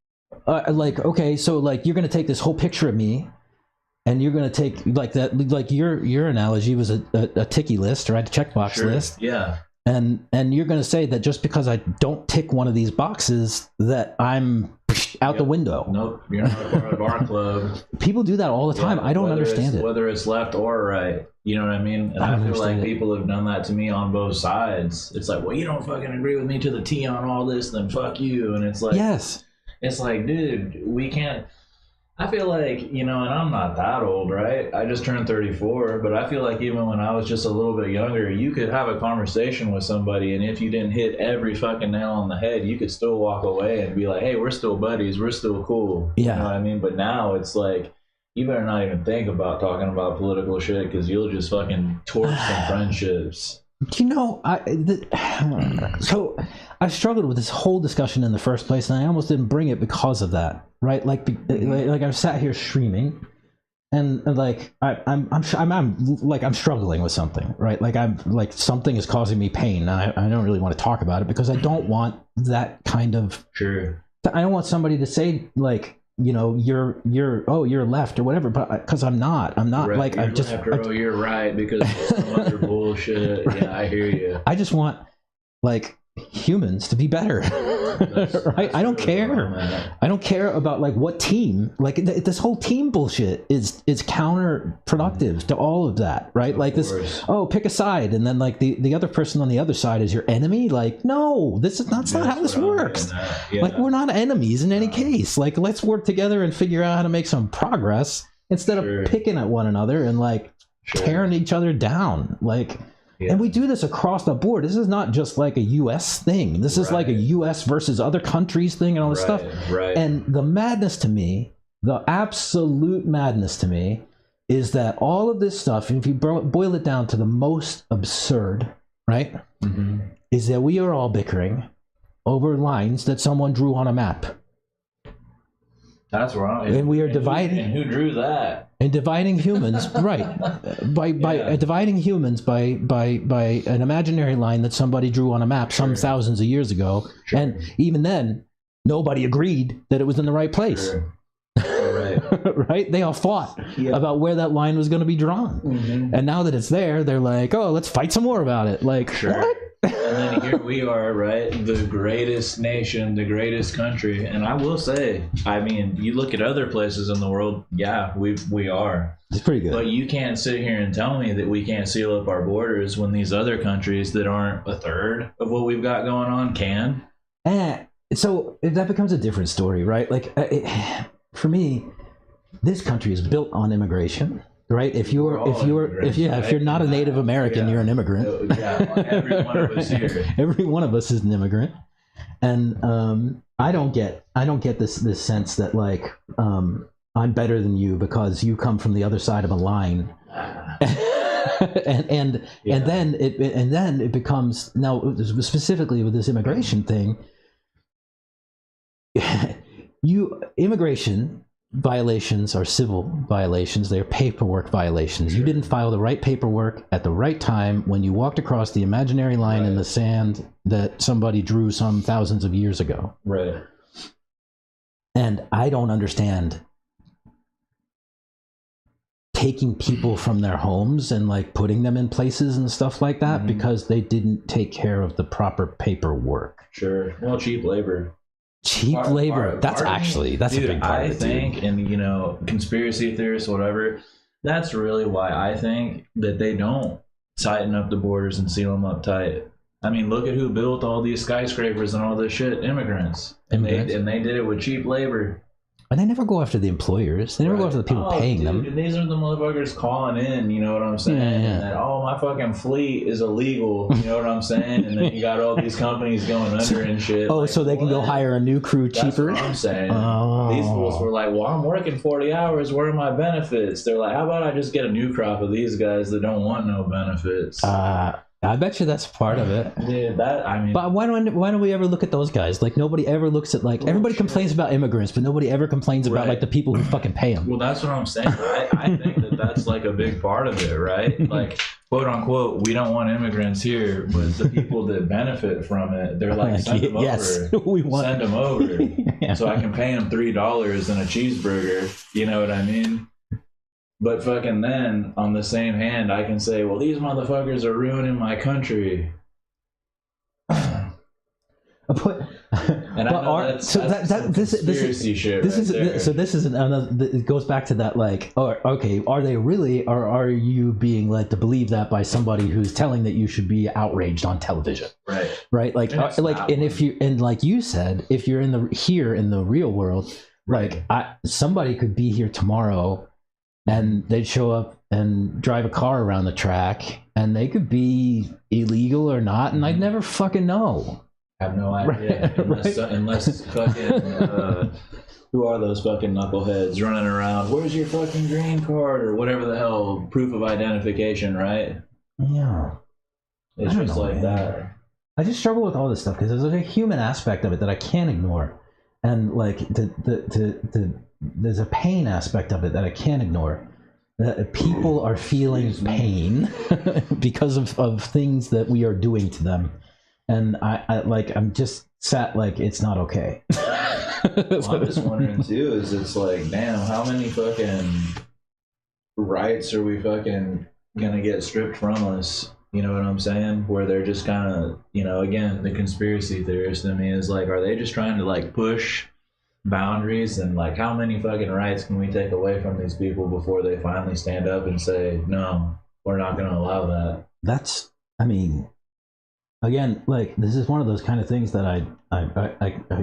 like, okay, so like, you're gonna take this whole picture of me, and you're gonna take like that, like your analogy was a ticky list, right? A checkbox list. Yeah. And you're gonna say that just because I don't tick one of these boxes, that I'm out the window. Nope, you're not a part of our club. People do that all the time. I don't understand it. Whether it's left or right. You know what I mean? And I feel like people have done that to me on both sides. It's like, well, you don't fucking agree with me to the T on all this, then fuck you. And it's like, yes. It's like, dude, we can't. I feel like, and I'm not that old, right? I just turned 34, but I feel like even when I was just a little bit younger, you could have a conversation with somebody, and if you didn't hit every fucking nail on the head, you could still walk away and be like, hey, we're still buddies, we're still cool. Yeah. You know what I mean? But now it's like, you better not even think about talking about political shit, because you'll just fucking torch some friendships. So I struggled with this whole discussion in the first place, and I almost didn't bring it because of that, right? Like I've sat here streaming, and like I'm struggling with something, right? Like I'm like, something is causing me pain. And I don't really want to talk about it, because I don't want that kind of. Sure. I don't want somebody to say like, you're left or whatever, but because I'm not right. Like, you're left, or you're right because of some other bullshit. Right. Yeah, I hear you. I just want, like, humans to be better. Right? I don't care. I don't care about like what team. Like, this whole team bullshit is counterproductive to all of that, right? Like this. Oh, pick a side, and then like the other person on the other side is your enemy. Like, no, that's not how this works. Yeah. Like, we're not enemies in any case. Like, let's work together and figure out how to make some progress instead of picking at one another and like tearing each other down. Like. Yeah. And we do this across the board. This is not just like a U.S. thing. This is like a U.S. versus other countries thing and all this stuff. Right. And the madness to me, the absolute madness to me, is that all of this stuff, and if you boil it down to the most absurd, right, is that we are all bickering over lines that someone drew on a map. That's wrong. And we are dividing. And who drew that? And dividing humans, right? By dividing humans by an imaginary line that somebody drew on a map some thousands of years ago, and even then, nobody agreed that it was in the right place. Right? Right? They all fought about where that line was going to be drawn, and now that it's there, they're like, "Oh, let's fight some more about it." Like, what? And then here we are, right? The greatest nation, the greatest country. And I will say, I mean, you look at other places in the world, yeah, we are. It's pretty good. But you can't sit here and tell me that we can't seal up our borders when these other countries that aren't a third of what we've got going on can. So that becomes a different story, right? Like, for me, this country is built on immigration. Right? If you're not a Native American, you're an immigrant. Every one of us here. Every one of us is an immigrant, and I don't get this sense that like I'm better than you because you come from the other side of a line, and then it becomes, now specifically with this immigration thing, immigration violations are civil violations. They are paperwork violations. You didn't file the right paperwork at the right time when you walked across the imaginary line in the sand that somebody drew some thousands of years ago. Right. And I don't understand taking people from their homes and like putting them in places and stuff like that because they didn't take care of the proper paperwork. Sure. Well, cheap labor. Cheap labor. That's a big part of it. I think, and you know, conspiracy theorists, whatever, that's really why I think that they don't tighten up the borders and seal them up tight. I mean, look at who built all these skyscrapers and all this shit. Immigrants. And they did it with cheap labor. And they never go after the employers. They never go after the people paying them. These are the motherfuckers calling in, you know what I'm saying? And that, my fucking fleet is illegal, you know what I'm saying? And then you got all these companies going under and shit. Oh, like, so they can go hire a new crew cheaper? That's what I'm saying. These fools were like, well, I'm working 40 hours. Where are my benefits? They're like, how about I just get a new crop of these guys that don't want no benefits? I bet you that's part of it. Yeah, but why don't we ever look at those guys? Like, nobody ever looks at, like, everybody complains about immigrants, but nobody ever complains about like the people who fucking pay them. Well, that's what I'm saying. I think that's like a big part of it, right? Like, quote unquote, we don't want immigrants here, but the people that benefit from it, they're like, send them over. Send them over, so I can pay them $3 and a cheeseburger. You know what I mean? But fucking then, on the same hand, I can say, well, these motherfuckers are ruining my country. It goes back to that, like, okay, are they really, or are you being led to believe that by somebody who's telling that you should be outraged on television? Right. Like, like you said, if you're here in the real world, like, somebody could be here tomorrow and they'd show up and drive a car around the track, and they could be illegal or not, and I'd never fucking know. I have no idea. Unless fucking, who are those fucking knuckleheads running around? Where's your fucking green card or whatever the hell, proof of identification, right? Yeah. It's just like that. I just struggle with all this stuff because there's a human aspect of it that I can't ignore, and like there's a pain aspect of it that I can't ignore. People are feeling pain because of things that we are doing to them, and I'm just sat like, it's not okay. Well, I'm just wondering too, is it's like, damn, how many fucking rights are we fucking gonna get stripped from us? You know what I'm saying? Where they're just kind of, you know, again, the conspiracy theorist in me is like, are they just trying to like push boundaries, and like, how many fucking rights can we take away from these people before they finally stand up and say, no, we're not going to allow that? I mean, again, like, this is one of those kind of things that I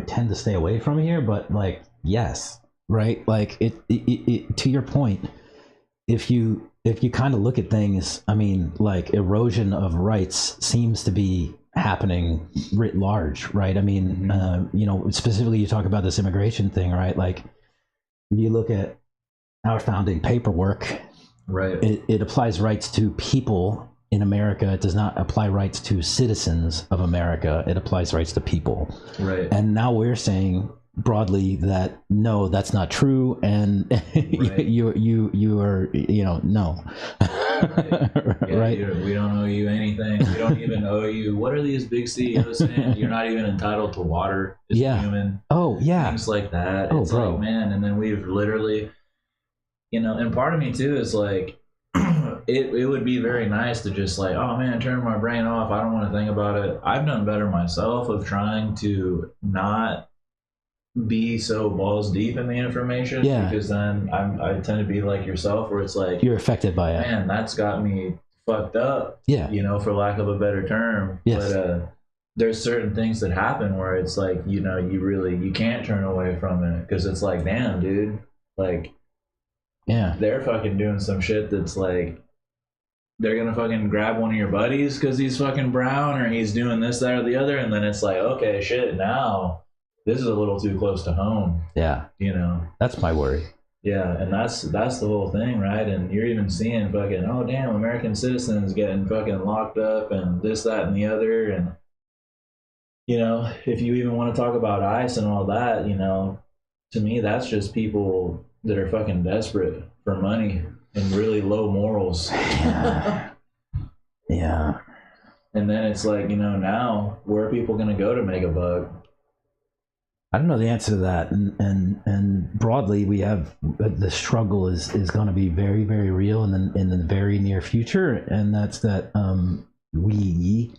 tend to stay away from here, but like, yes, right? Like, it to your point, if you kind of look at things, I mean, like, erosion of rights seems to be happening writ large, right? I mean, you know, specifically you talk about this immigration thing, right? Like, you look at our founding paperwork, right? It applies rights to people in America. It does not apply rights to citizens of America. It applies rights to people, right? And now we're saying broadly that no, that's not true, and Right. you are, no. Yeah, Right. we don't owe you anything. We don't even owe you. What are these big CEOs saying? You're not even entitled to water as a Yeah. human. Oh yeah. Things like that. Oh, It's bro. like, man, and then we've literally, and part of me too is like, it would be very nice to just like, oh man, turn my brain off. I don't want to think about it. I've done better myself of trying to not be so balls deep in the information, Yeah. because then I tend to be like yourself, where it's like, You're affected by it. man, that's got me fucked up, Yeah. for lack of a better term. Yes. But there's certain things that happen where it's like, you can't turn away from it, because it's like, damn, dude, like, Yeah. they're fucking doing some shit that's like, they're gonna fucking grab one of your buddies because he's fucking brown, or he's doing this, that, or the other, and then it's like, okay, shit, now this is a little too close to home. Yeah. That's my worry. Yeah, and that's the whole thing, right? And you're even seeing fucking, oh damn, American citizens getting fucking locked up and this, that, and the other. And if you even want to talk about ICE and all that, to me that's just people that are fucking desperate for money and really low morals. Yeah. Yeah. And then it's like, now where are people gonna go to make a buck? I don't know the answer to that, and broadly, we have the struggle is going to be very, very real in the very near future, and that's that we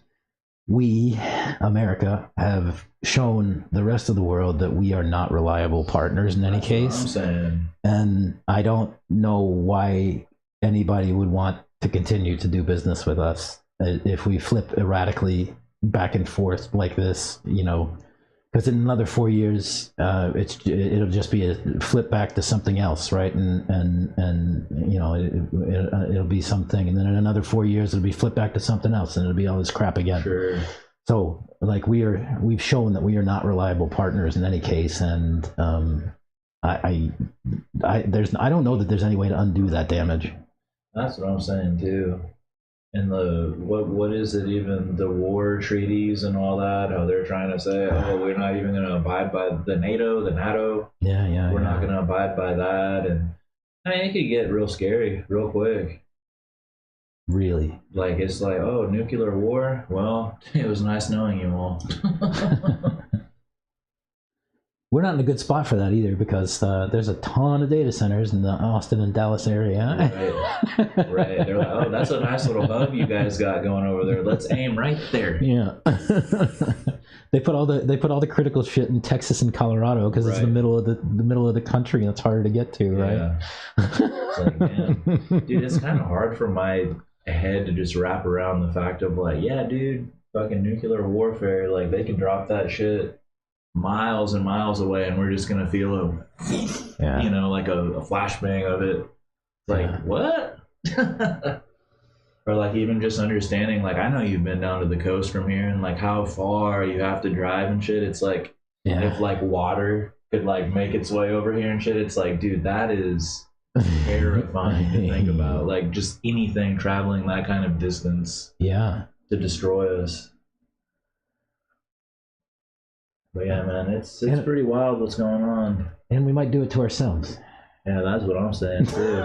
America have shown the rest of the world that we are not reliable partners in any case. That's what I'm saying. And I don't know why anybody would want to continue to do business with us if we flip erratically back and forth like this, because in another 4 years, it'll just be a flip back to something else, right? And it'll be something, and then in another 4 years, it'll be flip back to something else, and it'll be all this crap again. Sure. So, like, we've shown that we are not reliable partners in any case, and I don't know that there's any way to undo that damage. That's what I'm saying too. And what is it, even the war treaties and all that, how they're trying to say, oh, we're not even going to abide by the NATO. Yeah. We're not going to abide by that. And I mean, it could get real scary real quick. Really? Like, it's like, oh, nuclear war? Well, it was nice knowing you all. We're not in a good spot for that either, because there's a ton of data centers in the Austin and Dallas area. Right. They're like, oh, that's a nice little hub you guys got going over there. Let's aim right there. Yeah. They put all the critical shit in Texas and Colorado because it's the middle of the country, and it's harder to get to, right? Yeah. It's like, man, dude, it's kind of hard for my head to just wrap around the fact of like, yeah, dude, fucking nuclear warfare, like they can drop that shit miles and miles away, and we're just gonna feel like a flashbang of it. Like, what? Or like even just understanding, like, I know you've been down to the coast from here, and like how far you have to drive and shit. It's like, if like water could like make its way over here and shit, it's like, dude, that is terrifying to think about. Like, just anything traveling that kind of distance to destroy us. But yeah, man, it's pretty wild what's going on. And we might do it to ourselves. Yeah, that's what I'm saying too.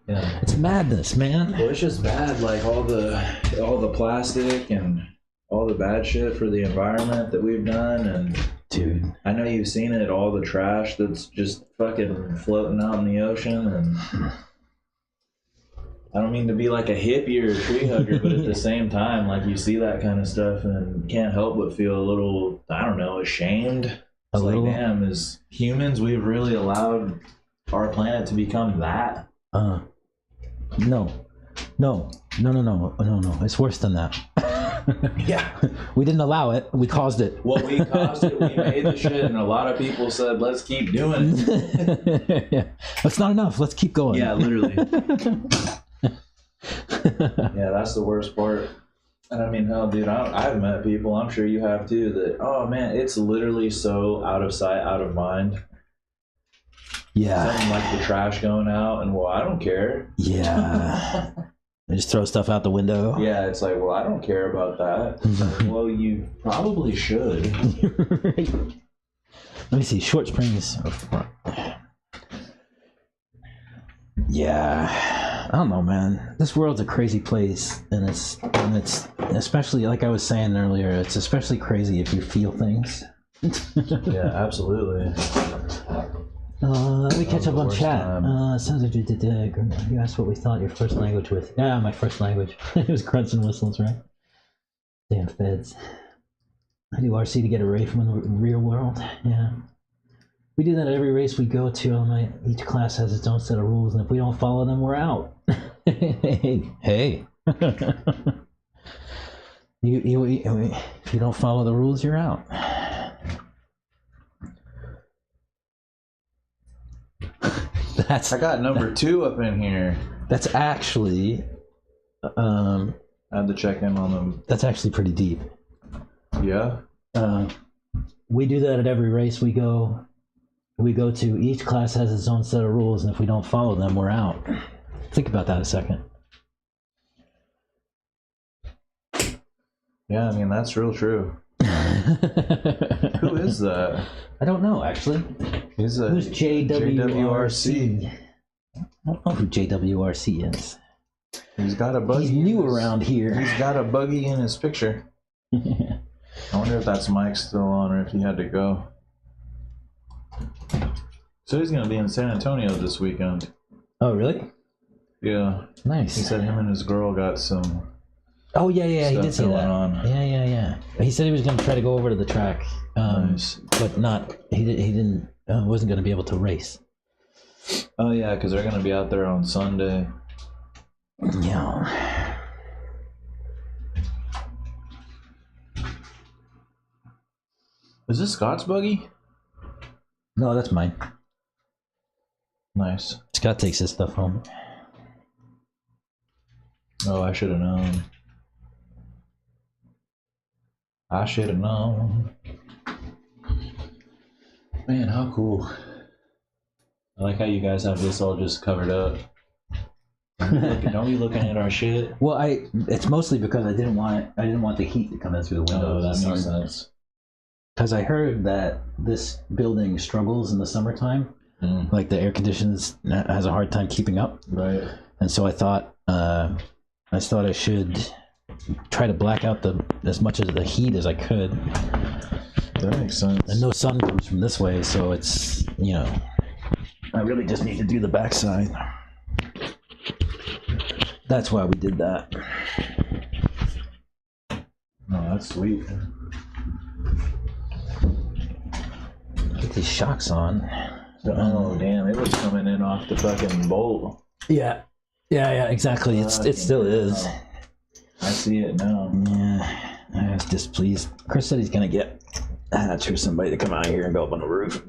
Yeah. It's madness, man. Well, it's just bad, like all the plastic and all the bad shit for the environment that we've done. And dude, I know you've seen it, all the trash that's just fucking floating out in the ocean. And I don't mean to be like a hippie or a tree hugger, but at the same time, like, you see that kind of stuff and can't help but feel a little, I don't know, ashamed. It's like, damn, as humans, we've really allowed our planet to become that. No. It's worse than that. Yeah. We didn't allow it. We caused it. Well, we caused it. We made the shit, and a lot of people said, let's keep doing it. Yeah. That's not enough. Let's keep going. Yeah, literally. Yeah, that's the worst part. And I mean, hell, dude, I've met people, I'm sure you have too, that, oh man, it's literally so out of sight, out of mind. Yeah. Something like the trash going out, and well, I don't care. Yeah. They just throw stuff out the window. Yeah, it's like, well, I don't care about that. It's like, well, you probably should. Right. Let me see. Short springs. Yeah, I don't know, man. This world's a crazy place, and it's especially, like I was saying earlier, it's especially crazy if you feel things. Yeah, absolutely. Let me catch up on chat. time. Sounds like you asked what we thought your first language was. Yeah, my first language. It was grunts and whistles, right? Damn feds. I do RC to get away from the real world. Yeah. We do that at every race we go to. Each class has its own set of rules, and if we don't follow them, we're out. Hey. If you don't follow the rules, you're out. I got number 2 up in here. That's actually, I had to check in on them. that's actually pretty deep. Yeah. We do that at every race we go to. Each class has its own set of rules, and if we don't follow them, we're out. Think about that a second. Yeah, I mean, that's real true. Who is that? I don't know, actually. Who's JWRC? I don't know who JWRC is. He's got a buggy. He's new around here. He's got a buggy in his picture. I wonder if that's Mike still on or if he had to go. So he's going to be in San Antonio this weekend. Oh, really? Yeah. Nice. He said him and his girl got some. Oh, yeah, he did say that. On. Yeah. He said he was going to try to go over to the track, Nice. but not. He didn't. Wasn't going to be able to race. Oh yeah, because they're going to be out there on Sunday. Yeah. Is this Scott's buggy? No, that's mine. Nice. Scott takes his stuff home. Oh, I should have known. I should have known. Man, how cool. I like how you guys have this all just covered up. Don't be looking at our shit. Well, it's mostly because I didn't want the heat to come in through the window. Oh, that makes sense. Because I heard that this building struggles in the summertime. Like the air conditions has a hard time keeping up. Right. And so I thought I should try to black out as much of the heat as I could. That makes sense. And no sun comes from this way, so it's, I really just need to do the backside. That's why we did that. No, that's sweet. Get these shocks on. Oh damn! It was coming in off the fucking bolt. Yeah, exactly. It still is. I see it now. Yeah, I was displeased. Chris said he's gonna get Hatch or somebody to come out here and go up on the roof.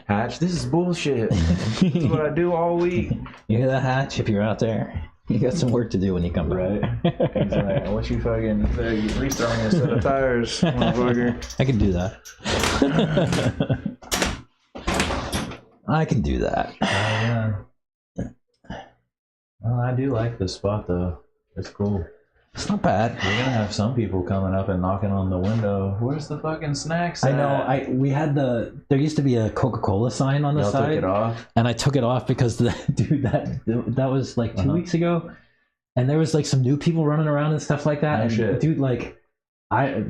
Hatch, this is bullshit. This is what I do all week. You hear that, Hatch? If you're out there, you got some work to do when you come back. Right. He's like, what you fucking restart me a set of tires, motherfucker. I can do that. I can do that. Yeah. Well, I do like this spot though. It's cool. It's not bad. We're gonna have some people coming up and knocking on the window. Where's the fucking snacks at? I know. We had there used to be a Coca-Cola sign on the Y'all side. took it off? And I took it off because that was like 2 weeks ago, and there was like some new people running around and stuff like that. No and shit. Dude, like I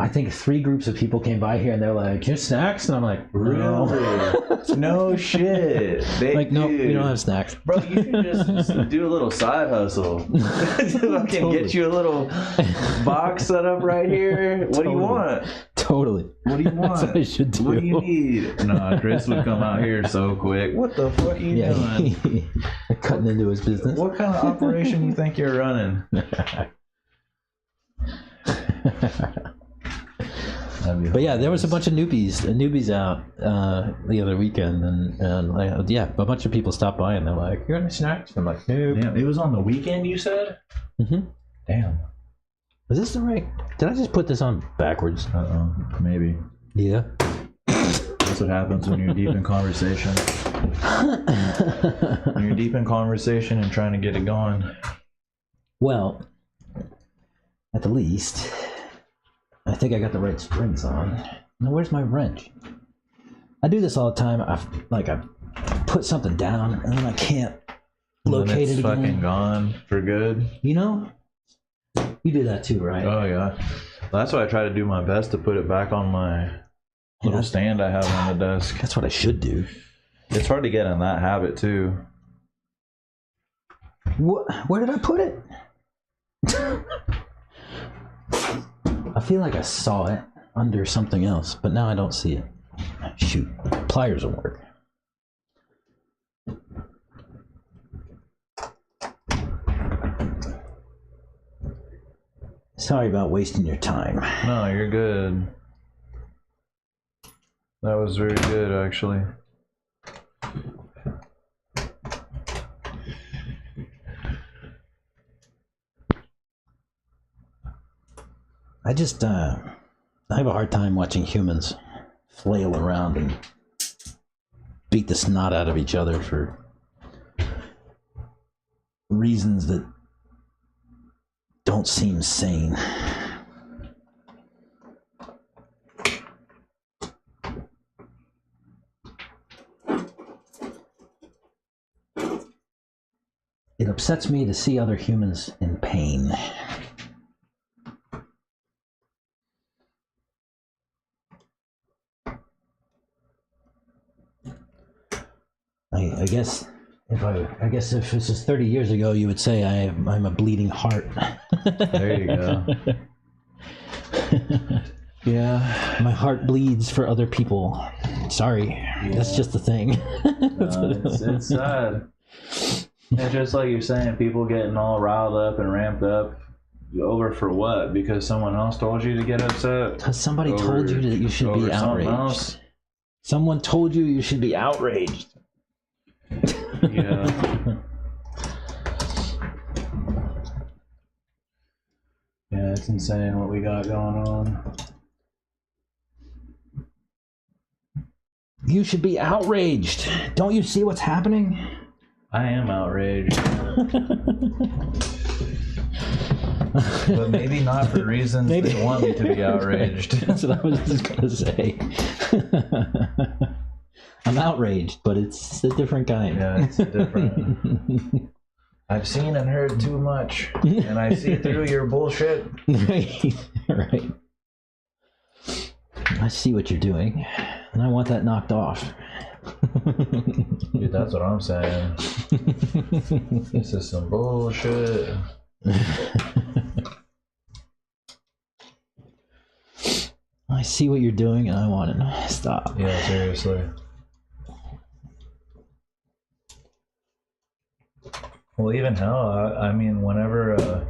think 3 groups of people came by here and they're like, "You have snacks?" And I'm like, "No." Really? No shit. Like, no, we don't have snacks. Bro, you can just do a little side hustle. I can get you a little box set up right here. What do you want? Totally. What do you want? That's what I should do. What do you need? Nah, Chris would come out here so quick. What the fuck are you doing? Cutting into his business. What kind of operation you think you're running? But yeah, there was a bunch of newbies out the other weekend, and yeah, a bunch of people stopped by and they're like, "You got any snacks?" I'm like, "Nope." Damn, it was on the weekend, you said? Mm-hmm. Damn. Is this the right? Did I just put this on backwards? Maybe. Yeah. That's what happens when you're deep in conversation. When you're deep in conversation and trying to get it going. Well, at the least, I think I got the right springs on. Now, where's my wrench? I do this all the time. I put something down and then I can't locate it again. It's fucking gone for good. You know? You do that too, right? Oh yeah. That's why I try to do my best to put it back on my little stand I have on the desk. That's what I should do. It's hard to get in that habit too. Where did I put it? I feel like I saw it under something else, but now I don't see it. Shoot, pliers will work. Sorry about wasting your time. No, you're good. That was very good, actually. I have a hard time watching humans flail around and beat the snot out of each other for reasons that don't seem sane. It upsets me to see other humans in pain. I guess if this is 30 years ago, you would say I'm a bleeding heart. There you go. Yeah. My heart bleeds for other people. Sorry. Yeah. That's just the thing. No, it's sad. And just like you're saying, people getting all riled up and ramped up over for what? Because someone else told you to get upset? Because somebody told you that you should be outraged. Someone told you should be outraged. Yeah. Yeah, it's insane what we got going on. You should be outraged. Don't you see what's happening? I am outraged. But maybe not for reasons they want me to be outraged. That's what I was just going to say. I'm outraged, but it's a different kind. Yeah, it's different. I've seen and heard too much, and I see through your bullshit. Right. I see what you're doing, and I want that knocked off. Dude, that's what I'm saying. This is some bullshit. I see what you're doing, and I want it to stop. Yeah, seriously. Well, even hell, I mean, whenever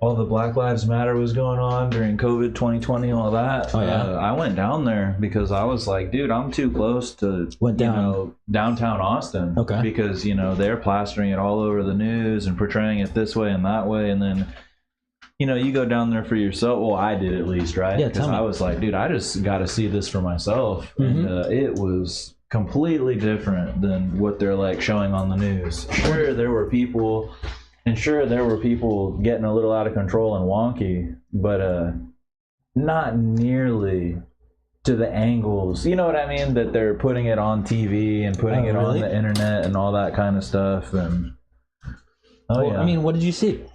all the Black Lives Matter was going on during COVID 2020 and all that, I went down there because I was like, dude, I'm too close to downtown Austin. Okay. Because, they're plastering it all over the news and portraying it this way and that way. And then, you go down there for yourself. Well, I did at least, right? Yeah, because I was like, dude, I just got to see this for myself. Mm-hmm. And it was completely different than what they're like showing on the news. Sure, there were people getting a little out of control and wonky, but not nearly to the angles, you know what I mean, that they're putting it on TV and putting it on the internet and all that kind of stuff. And yeah, I mean, what did you see?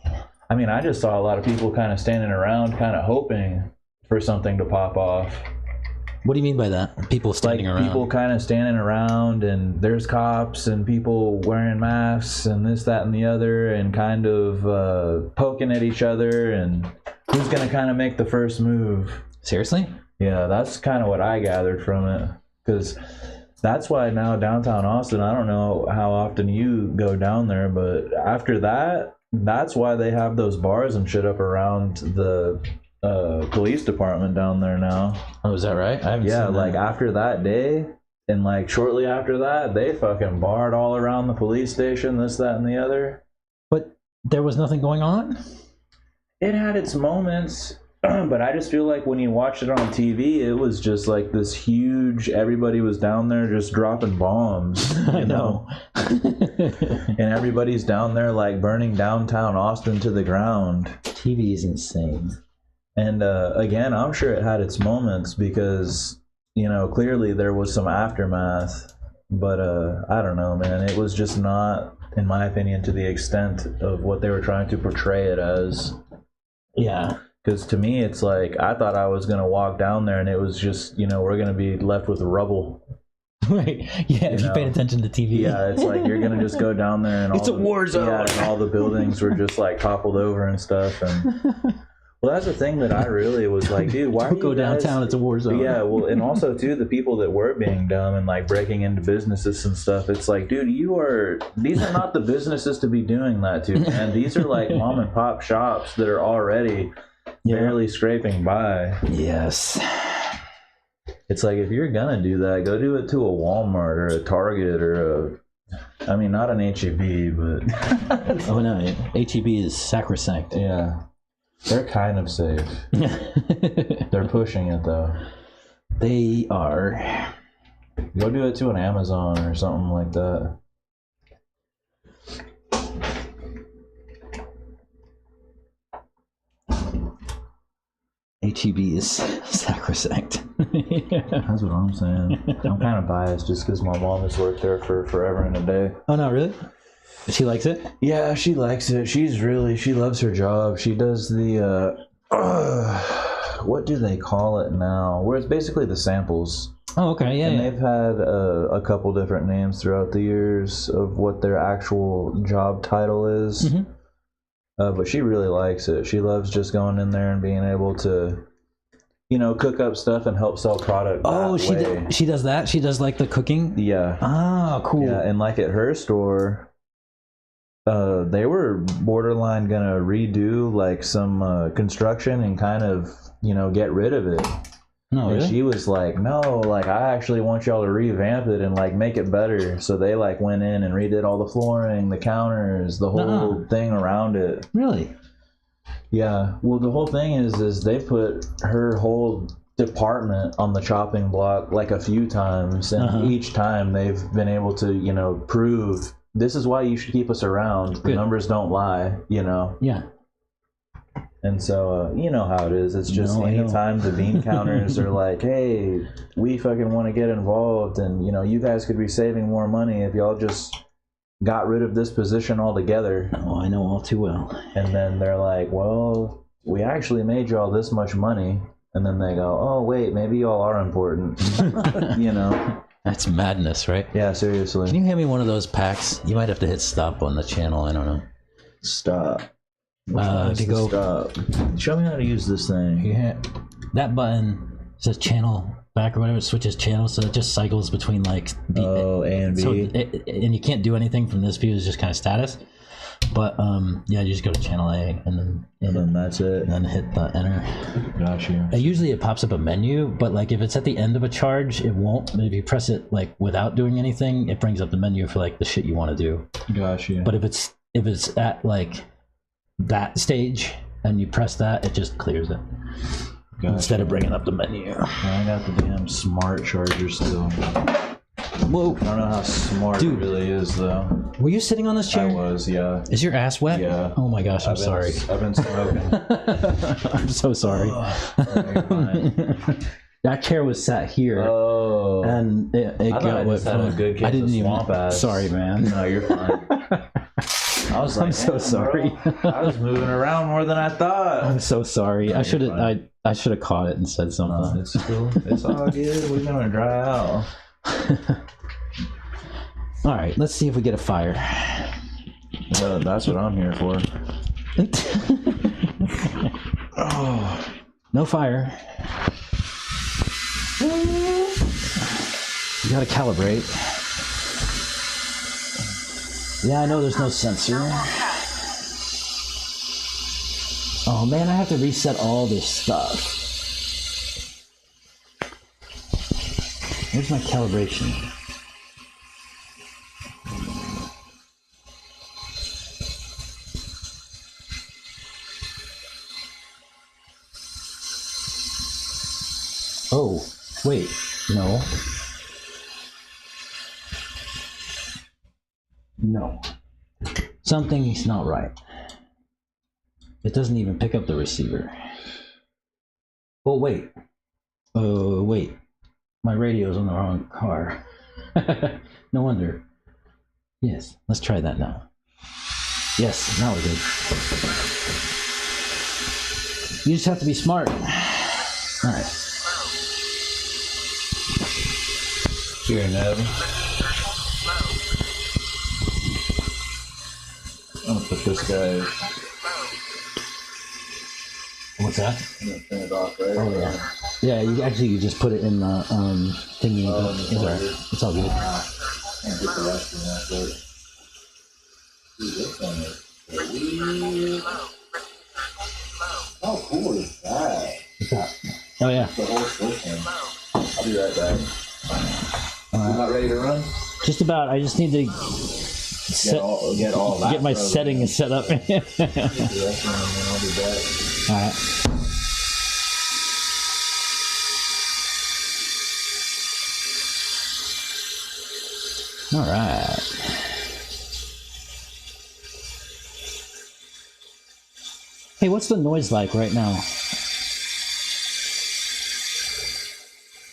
I mean, I just saw a lot of people kind of standing around, kind of hoping for something to pop off. What do you mean by that? People standing around? People kind of standing around, and there's cops and people wearing masks and this, that, and the other, and kind of poking at each other, and who's going to kind of make the first move. Seriously? Yeah, that's kind of what I gathered from it. Because that's why now downtown Austin, I don't know how often you go down there, but after that, that's why they have those bars and shit up around the police department down there now. Oh, is that right? I haven't seen that. Like after that day and like shortly after that, they fucking barred all around the police station, this, that, and the other. But there was nothing going on? It had its moments. But I just feel like when you watched it on TV, it was just like this huge. Everybody was down there just dropping bombs, I know. and everybody's down there like burning downtown Austin to the ground. TV is insane. And again, I'm sure it had its moments because clearly there was some aftermath. But I don't know, man. It was just not, in my opinion, to the extent of what they were trying to portray it as. Yeah. Because to me, it's like, I thought I was going to walk down there and it was just, we're going to be left with rubble. Right. Yeah, if you paid attention to TV. Yeah, it's like you're going to just go down there and it's a war zone. Yeah, and all the buildings were just like toppled over and stuff. And well, that's the thing that I really was like, dude, why don't go downtown? It's a war zone. Yeah, well, and also too, the people that were being dumb and like breaking into businesses and stuff. It's like, dude, these are not the businesses to be doing that to, man. These are like mom and pop shops that are already barely scraping by. Yes. It's like, if you're gonna do that, go do it to a Walmart or a Target or not an H-E-B, but oh no, H-E-B is sacrosanct. Yeah. They're kind of safe. They're pushing it though. They are. Go do it to an Amazon or something like that. H-E-B is sacrosanct. That's what I'm saying. I'm kind of biased just because my mom has worked there for forever and a day. Oh no, really? She likes it? Yeah, she likes it. She loves her job. She does the, what do they call it now? Where it's basically the samples. Oh, okay, yeah. And they've had a couple different names throughout the years of what their actual job title is. Mm-hmm. But she really likes it. She loves just going in there and being able to, cook up stuff and help sell product. Oh, she does that? She does like the cooking? Yeah. Ah, cool. Yeah, and like at her store, they were borderline gonna redo like some construction and kind of get rid of it. No, and really? She was like, no, like I actually want y'all to revamp it and like make it better. So they like went in and redid all the flooring, the counters, the whole thing around it. Really? Yeah. Well, the whole thing is they put her whole department on the chopping block like a few times, and each time they've been able to prove this is why you should keep us around. The numbers don't lie, Yeah. And so, you know how it is. It's just anytime the bean counters are like, hey, we fucking want to get involved, and, you guys could be saving more money if y'all just got rid of this position altogether. Oh, I know all too well. And then they're like, well, we actually made y'all this much money. And then they go, oh, wait, maybe y'all are important. That's madness, right? Yeah, seriously. Can you hand me one of those packs? You might have to hit stop on the channel. I don't know. Stop. If you go, stop. Show me how to use this thing. Yeah, that button says channel back or whatever. It switches channels, so it just cycles between like A and B. So and you can't do anything from this view. It's just kind of status. But yeah, you just go to channel A and then that's it. And then hit the enter. Gotcha. Usually it pops up a menu, but like if it's at the end of a charge, it won't. But if you press it like without doing anything, it brings up the menu for like the shit you want to do. Gotcha. But if it's at like that stage and you press that, it just clears it. Gotcha. Instead of bringing up the menu. I got the damn smart charger still. Whoa. I don't know how smart it really is, though. Were you sitting on this chair? I was, yeah. Is your ass wet? Yeah. Oh my gosh, I'm sorry. I've been smoking. I'm so sorry. That chair was sat here. Oh. And it got wet. A good case I didn't even. Swamp ass. Sorry, man. No, you're fine. I was like, I'm so sorry. Bro, I was moving around more than I thought. I'm so sorry. No, I should have caught it and said something. No, it's cool. It's all good. We're gonna dry out. All right, let's see if we get a fire. Yeah, that's what I'm here for. Oh, no fire. You gotta calibrate. Yeah, I know there's no sensor. Oh man, I have to reset all this stuff. Where's my calibration? Oh, wait, no. No. Something's not right. It doesn't even pick up the receiver. Oh, wait. Wait. My radio's on the wrong car. No wonder. Yes, let's try that now. Yes, now we're good. You just have to be smart. All right. Here, Neb. I'm gonna put this guy. What's that? I'm gonna turn it off, right? Oh yeah. Yeah, you just put it in the thingy. It's all right. It's all good. Can't get the rest of that, but dude, this thing is sweet. How cool is that? What's that? Oh yeah. The whole system. I'll be right back. You not ready to run? Just about. I just need to Get my settings set up. Get the rest of them, and I'll be back. All right. All right. Hey, what's the noise like right now?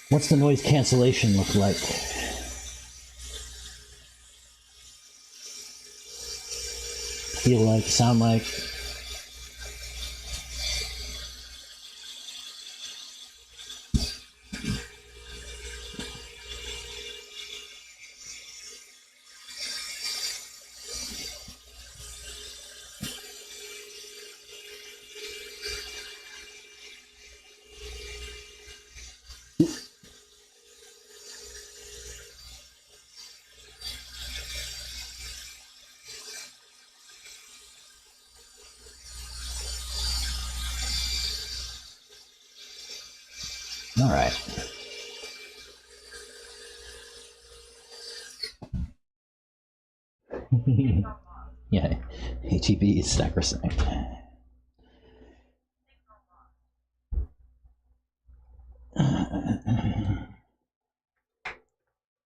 What's the noise cancellation look like? Feel like, sound like? All right. Yeah, HEB is sacrosanct.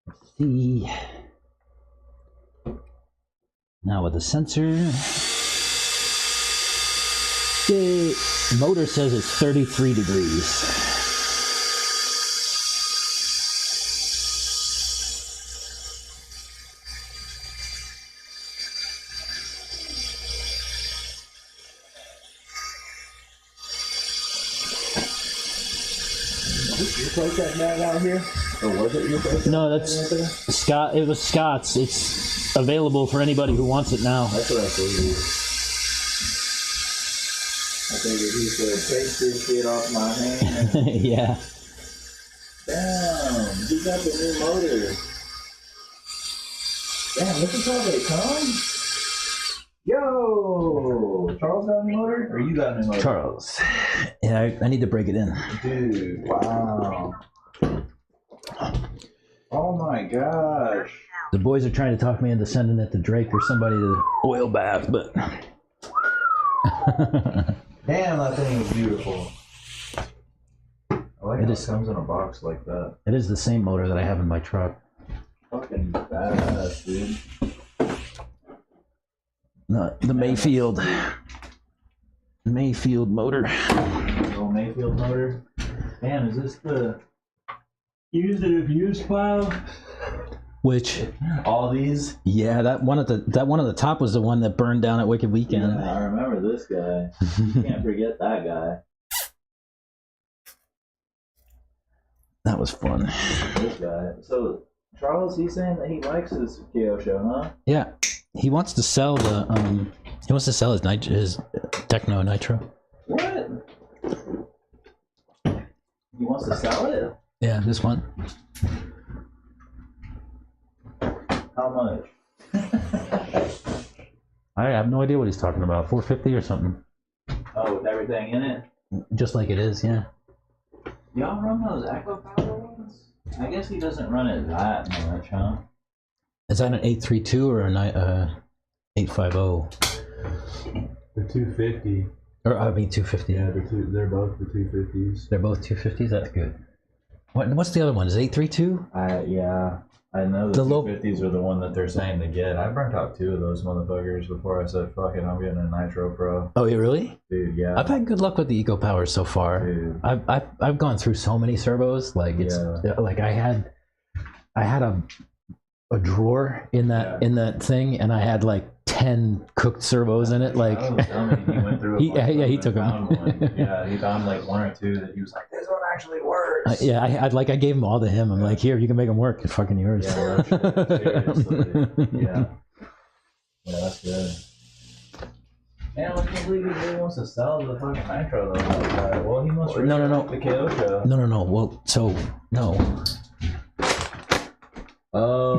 Let's see. Now with the sensor, the motor says it's 33 degrees. You place that bag out here? Or was it your place? No, that's Scott. It was Scott's. It's available for anybody who wants it now. That's what I figured. I figured he said, take this shit off my hand. Yeah. Damn, you got the new motor. Damn, this is how they come? Yo! Charles got a new motor? Or you got a new motor? Charles. Yeah, I need to break it in. Dude, wow. Oh my gosh. The boys are trying to talk me into sending it to Drake or somebody to the oil bath, but. Damn, that thing is beautiful. I like It how is- it comes in a box like that. It is the same motor that I have in my truck. Fucking badass, dude. No, the Mayfield motor. Little Mayfield motor. Damn, is this the used and abused plow? Which, All these? yeah, that one at the top was the one that burned down at Wicked Weekend. Yeah, I remember this guy. You can't forget that guy. That was fun. This guy. So Charles, he's saying that he likes this KO show, huh? Yeah, he wants to sell his Techno Nitro. What? He wants to sell it? Yeah, this one. How much? I have no idea what he's talking about. 450 or something. Oh, with everything in it? Just like it is, yeah. Y'all run those aqua power ones? I guess he doesn't run it that much, huh? Is that an 832 or a 850? The 250. Or I mean 250. Yeah, they're both the 250s. They're both 250s. That's good. What's the other one? Is it 832? Yeah. I know The the low- 250s are the one that they're saying to get. I burnt out 2 of those motherfuckers before I said, fuck it, I'm getting a Nitro Pro. Oh, yeah, really? Dude, yeah. I've had good luck with the Eco Powers so far. Dude. I've gone through so many servos. Like it's like I had a drawer in that thing, and I had like 10 cooked servos in it. Like I was telling you, he went through he took them. Found one. Yeah, he found like 1 or 2 that he was like, this one actually works. I gave them all to him. I'm like, here, you can make them work. It's fucking yours. Yeah, seriously. Yeah, that's good. Man, I can't believe he really wants to sell the fucking Nitro though. Like, well, he must really like the KO show. No. Well, so no. Oh,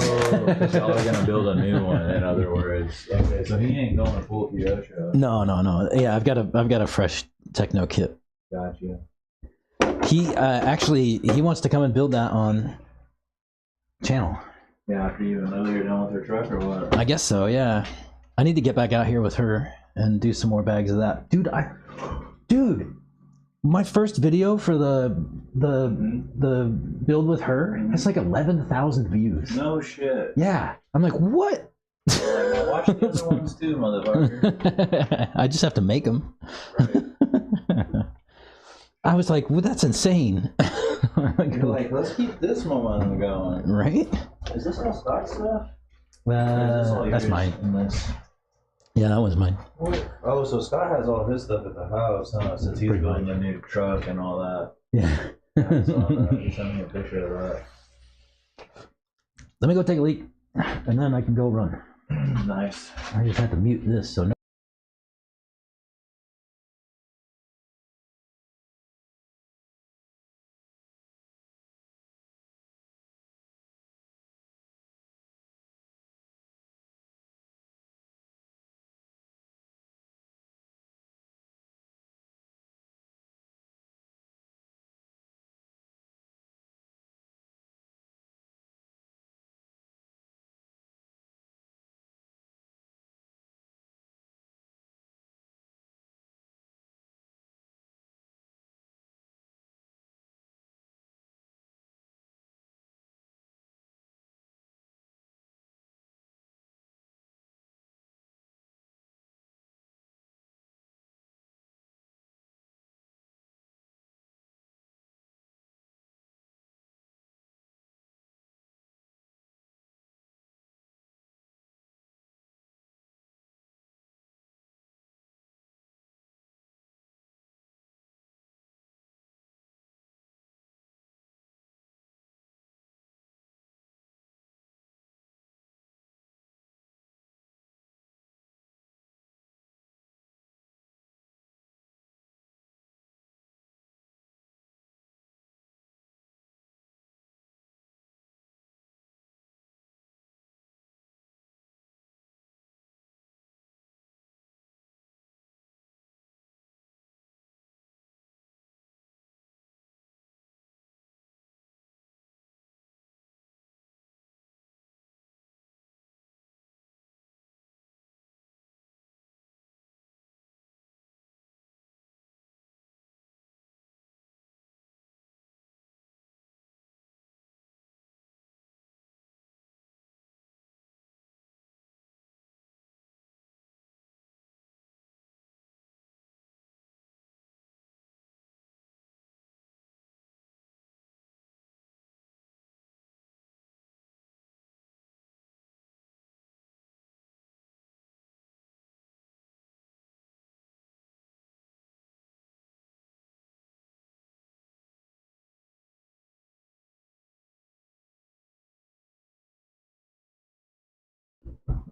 because y'all are gonna build a new one. In other words, okay, so he ain't going to full PO show. No. Yeah, I've got a fresh techno kit. Gotcha. He actually he wants to come and build that on channel. Yeah, after you know you're done with her truck or what? I guess so. Yeah, I need to get back out here with her and do some more bags of that, dude. My first video for the build with her has like 11,000 views. No shit. Yeah, I'm like, what? Well, watch the other ones too, motherfucker. I just have to make them. Right. I was like, well, that's insane. You're like, let's keep this momentum going. Right? Is this all stock stuff? Or is this all That's yours mine. in this? Yeah, that was mine. Oh, so Scott has all his stuff at the house, huh? Since he's Pretty building much. a new truck and all that. Yeah. I saw that. He sent me a picture of that. Let me go take a leak, and then I can go run. Nice. I just have to mute this so no.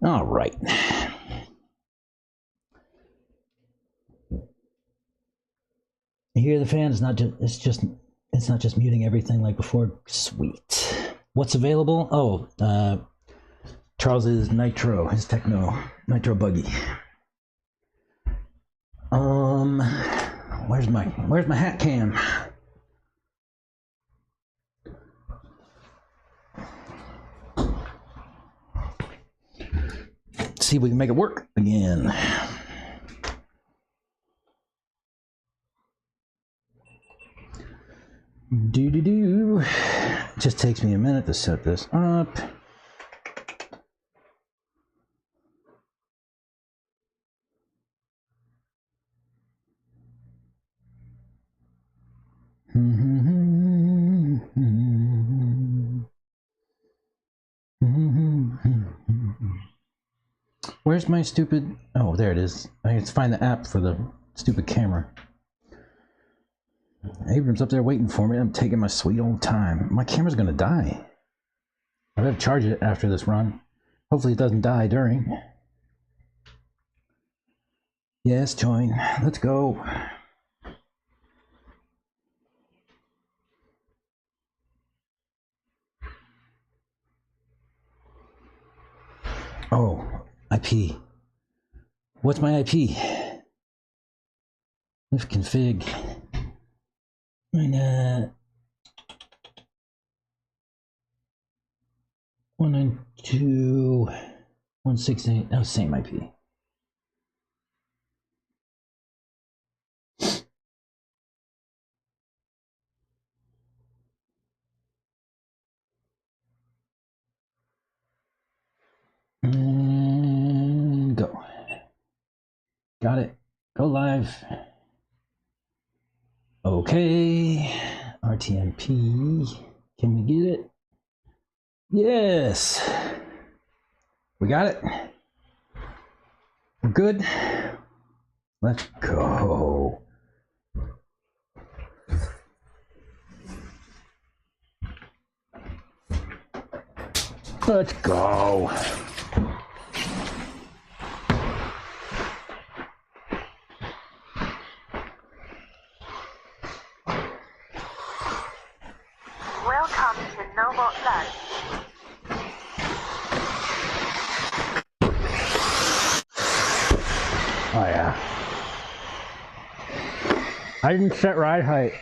All right. You hear the fan? It's not just muting everything like before. Sweet. What's available? Oh, Charles's Nitro, his Techno Nitro buggy. Where's my hat cam? See if we can make it work again. Do. Just takes me a minute to set this up. Where's my stupid... Oh, there it is. I need to find the app for the stupid camera. Abram's up there waiting for me. I'm taking my sweet old time. My camera's gonna die. I better charge it after this run. Hopefully it doesn't die during. Yes, join. Let's go. Oh, IP. What's my IP? If config. Mine, 192.168. Oh, same IP. And go. Got it. Go live. Okay. RTMP. Can we get it? Yes. We got it. We're good. Let's go. Let's go. Welcome to Noble Lunch. Oh yeah. I didn't set ride height.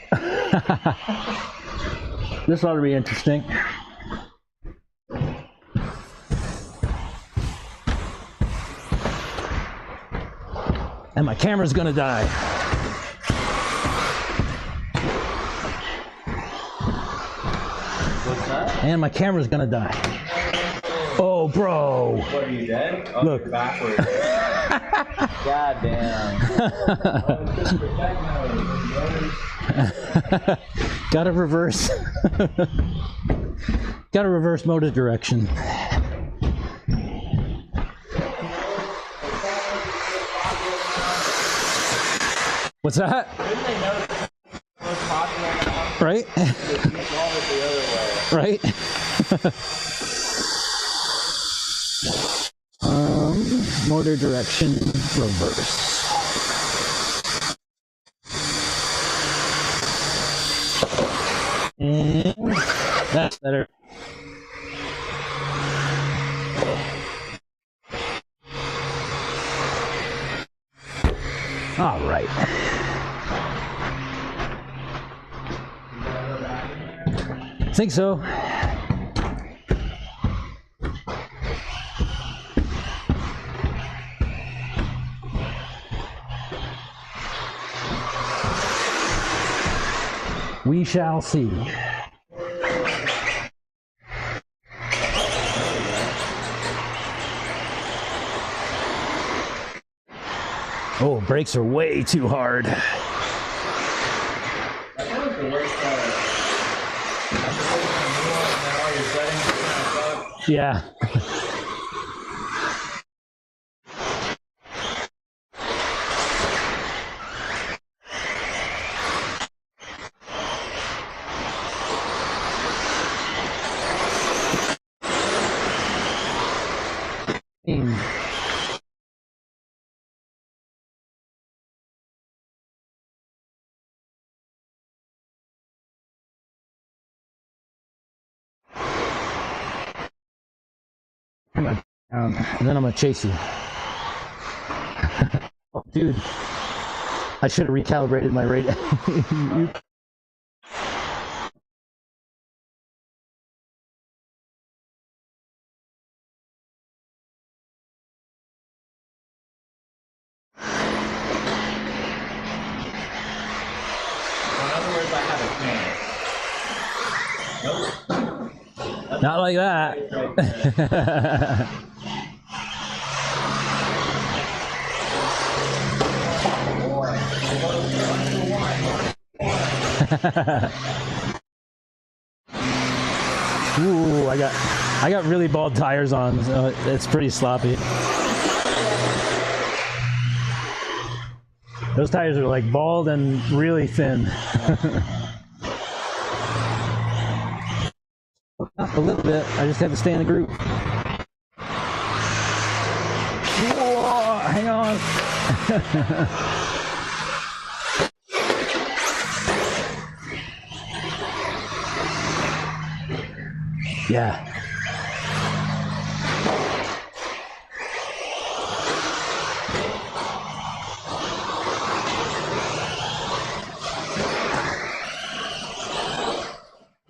This ought to be interesting. And my camera's gonna die. What's that? And my camera's gonna die. Oh, bro. What, are you dead? Oh, Look. you're backwards. God damn. Gotta reverse. Gotta reverse motor direction. What's that? Didn't they know most popular now? Right? You solve it the other way. Right? Motor direction reverse. And that's better. All right. Think so. We shall see. Oh, brakes are way too hard. That was the worst part. After putting a new one and then all your settings are kind of fucked. Yeah. And then I'm gonna chase you. Oh, dude, I should have recalibrated my radar. In other words, I have a chance. Not like that. Ooh, I got really bald tires on, so it's pretty sloppy. Those tires are like bald and really thin. A little bit. I just have to stay in the groove. Whoa, hang on. Yeah.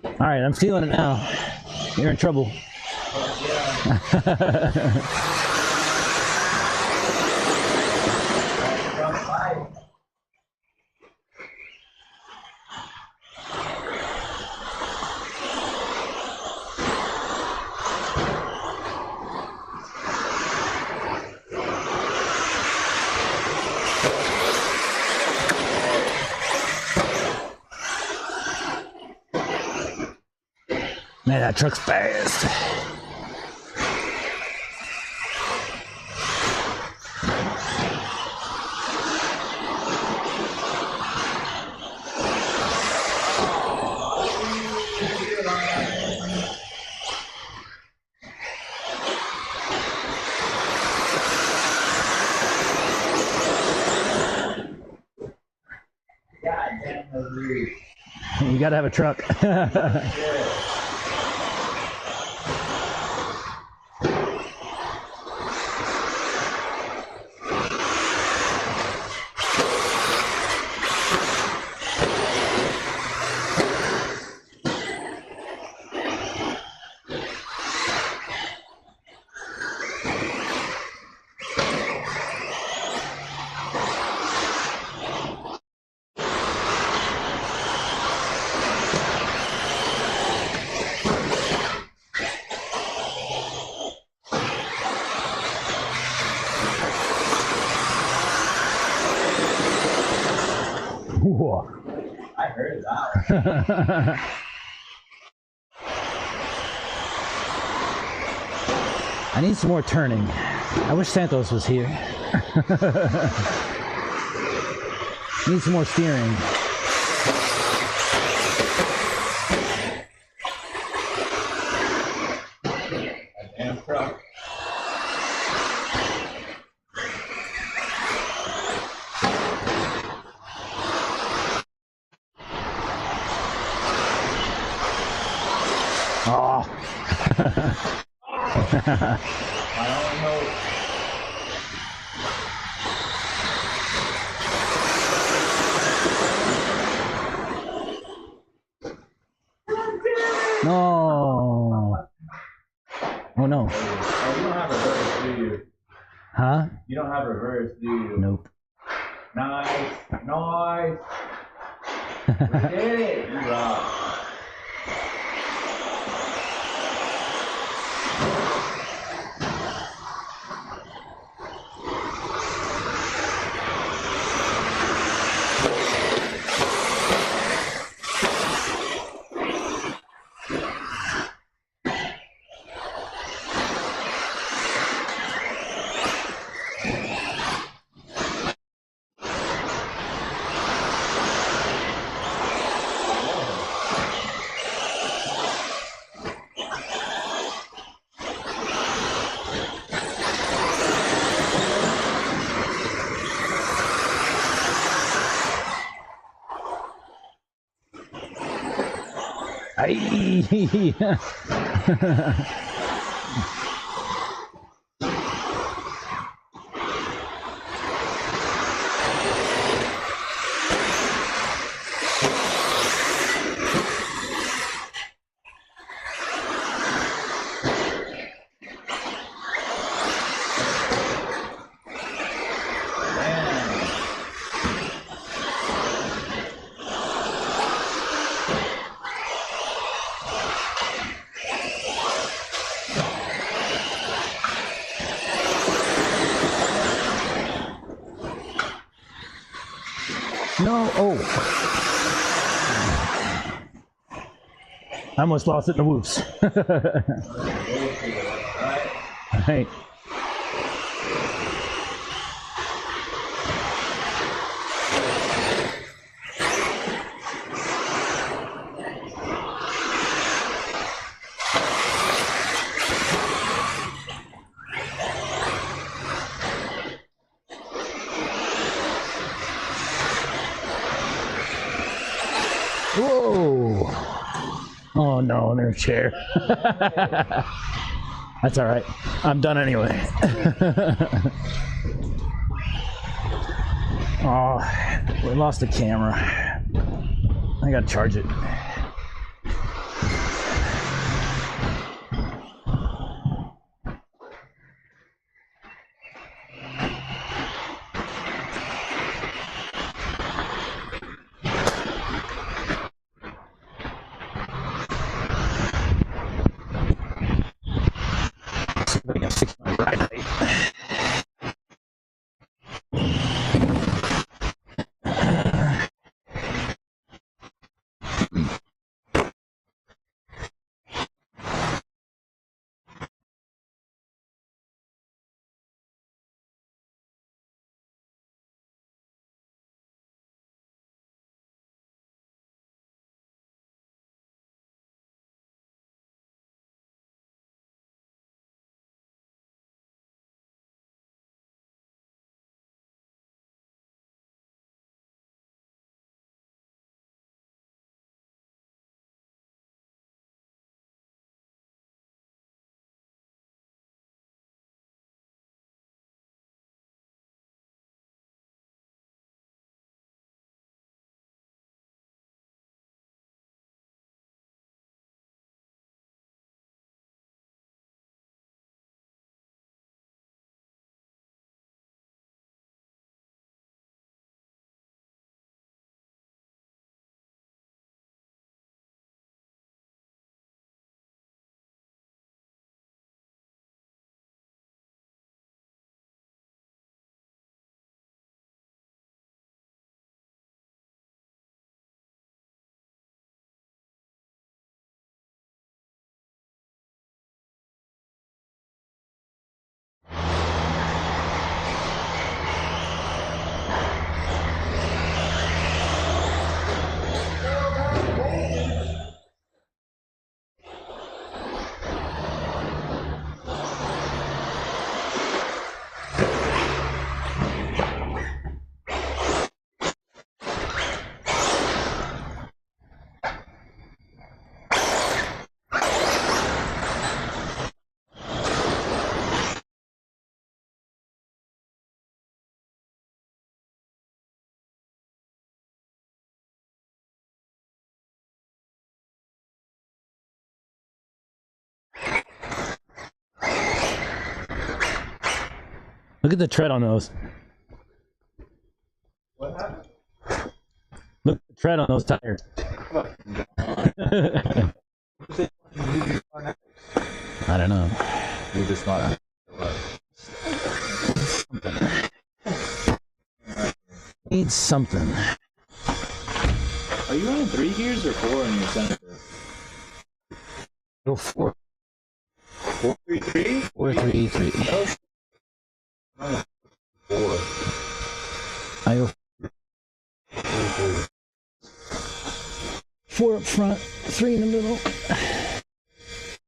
All right, I'm feeling it now. You're in trouble. Man, that truck's fast. You gotta have a truck. Whoa. I heard that. I need some more turning. I wish Santos was here. Need some more steering. Damn truck. Oh. I don't know. No. Oh no. Oh, you don't have reverse, do you? Huh? You don't have reverse, do you? Nope. Nice. Nice. We did it. You rock. Aye. Oh. I almost lost it in the whoops. All right. Whoa. Oh no, in their chair. That's all right. I'm done anyway. Oh, we lost the camera. I gotta charge it. See if I can fix my ride height. Look at the tread on those. What happened? Look at the tread on those tires. I don't know. You're just not. Needs something. Are you running 3 gears or 4 in your Senator? Go 4. 4-3-3? 4-3-3. Oh, 4. I go 4 up front, 3 in the middle. Have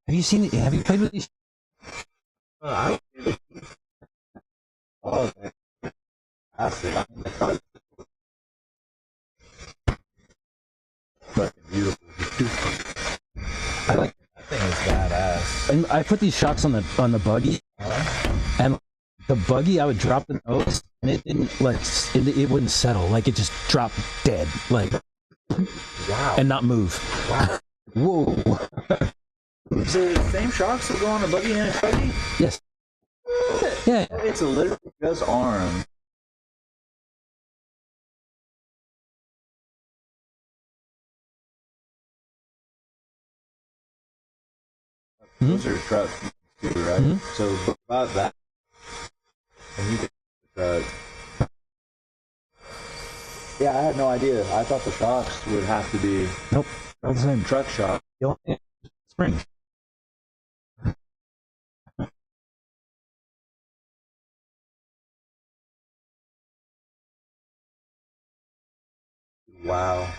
you seen it? Have you played with these? Oh, okay. I see. Fucking beautiful. I like. That thing is badass. And I put these shocks on the buggy, and the buggy I would drop the nose, and it didn't like it wouldn't settle. Like it just dropped dead, like Wow. and not move. Wow. Whoa. Is it the same shocks that go on a buggy and a buggy? Yes. Yeah. It's a literally just arm. Those are trucks too, right? Mhm. So about that, and you get the truck. Yeah, I had no idea. I thought the shocks would have to be Nope, all the same. truck shock. Spring. Wow.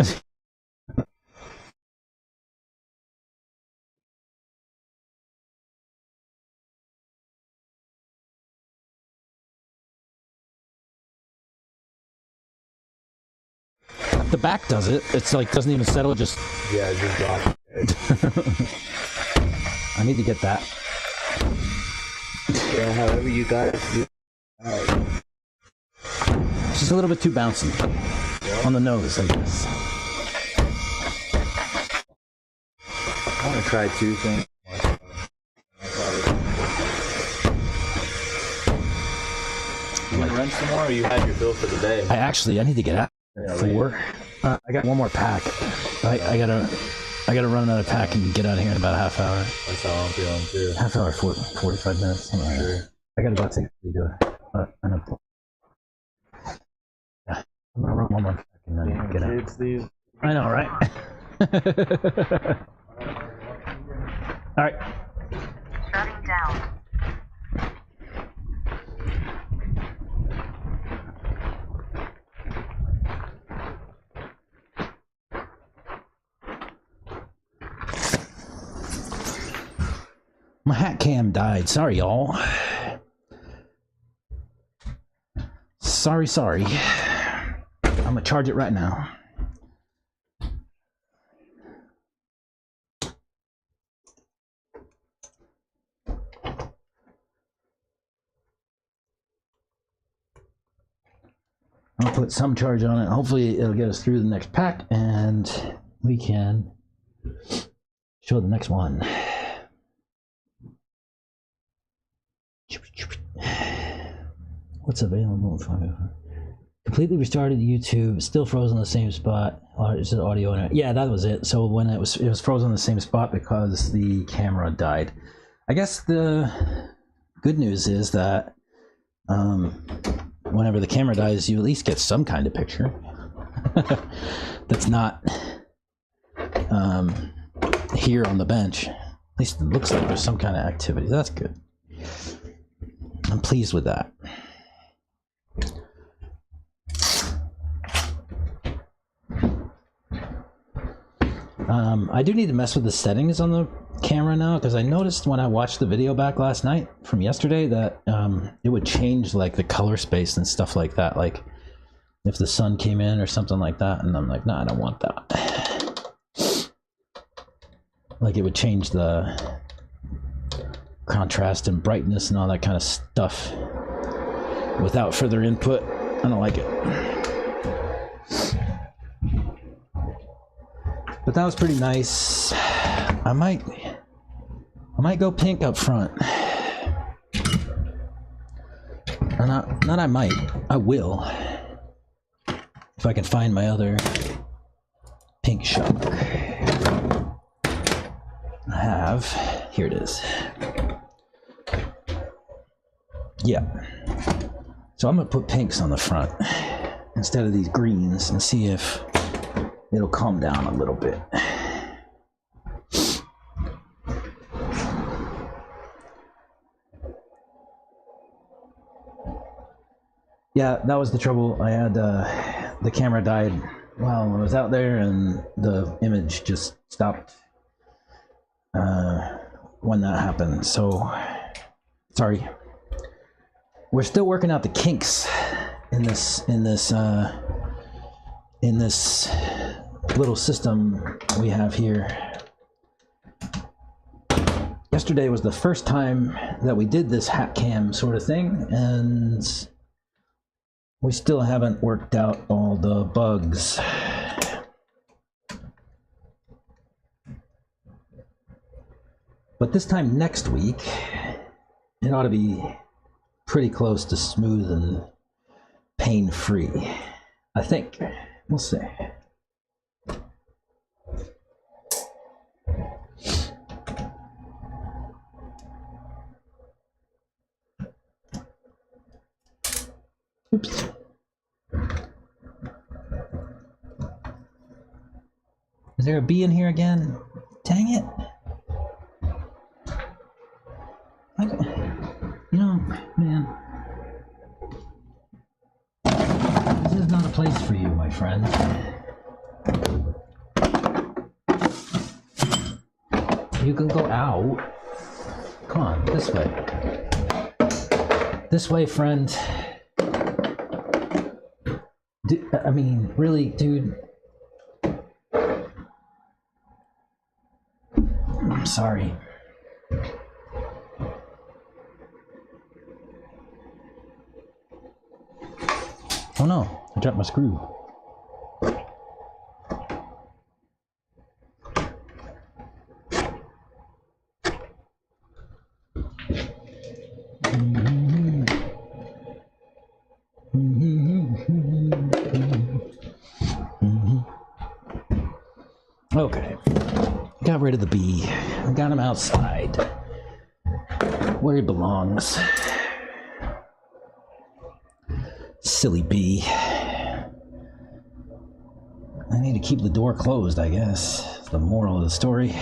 The back does it. It's like doesn't even settle. Just Yeah, just drop it. I need to get that. Yeah, however you guys do. It's just a little bit too bouncy on the nose, I guess. I want to try two things. You want to run some more, or you had your fill for the day? I need to get out. Yeah, 4. I got one more pack. I gotta run another pack and get out of here in about a half hour. That's how I'm feeling too. Half hour, 45 minutes. Something like that. I gotta go take a do it. I know. Yeah, I'm gonna run one more pack and then get out. Kids, these. I know, right? All right. Shutting down. My hat cam died. Sorry, y'all. Sorry. I'm gonna charge it right now. I'll put some charge on it. Hopefully it'll get us through the next pack and we can show the next one. What's available? Completely restarted YouTube, still frozen in the same spot. It's just audio in it. Yeah, that was it. So when it was frozen in the same spot because the camera died. I guess the good news is that whenever the camera dies, you at least get some kind of picture. That's not here on the bench. At least it looks like there's some kind of activity. That's good. I'm pleased with that. I do need to mess with the settings on the camera now, because I noticed when I watched the video back last night from yesterday that it would change like the color space and stuff like that, like if the sun came in or something like that, and I'm like, no, I don't want that. Like it would change the contrast and brightness and all that kind of stuff without further input. I don't like it. But that was pretty nice. I might go pink up front. Or not I might. I will. If I can find my other pink shock. I have. Here it is. Yeah. So I'm gonna put pinks on the front instead of these greens and see if it'll calm down a little bit. Yeah, that was the trouble. I had the camera died while I was out there, and the image just stopped when that happened. So sorry. We're still working out the kinks in this little system we have here. Yesterday was the first time that we did this hat cam sort of thing, and we still haven't worked out all the bugs. But this time next week, it ought to be pretty close to smooth and pain-free. I think. We'll see. Oops. Is there a bee in here again? Dang it. You know, man. This is not a place for you, my friend. You can go out. Come on, this way. This way, friend. I mean, really, dude. I'm sorry. Oh no, I dropped my screw. Okay, got rid of the bee. Got him outside where he belongs. Silly bee. I need to keep the door closed, I guess. That's the moral of the story.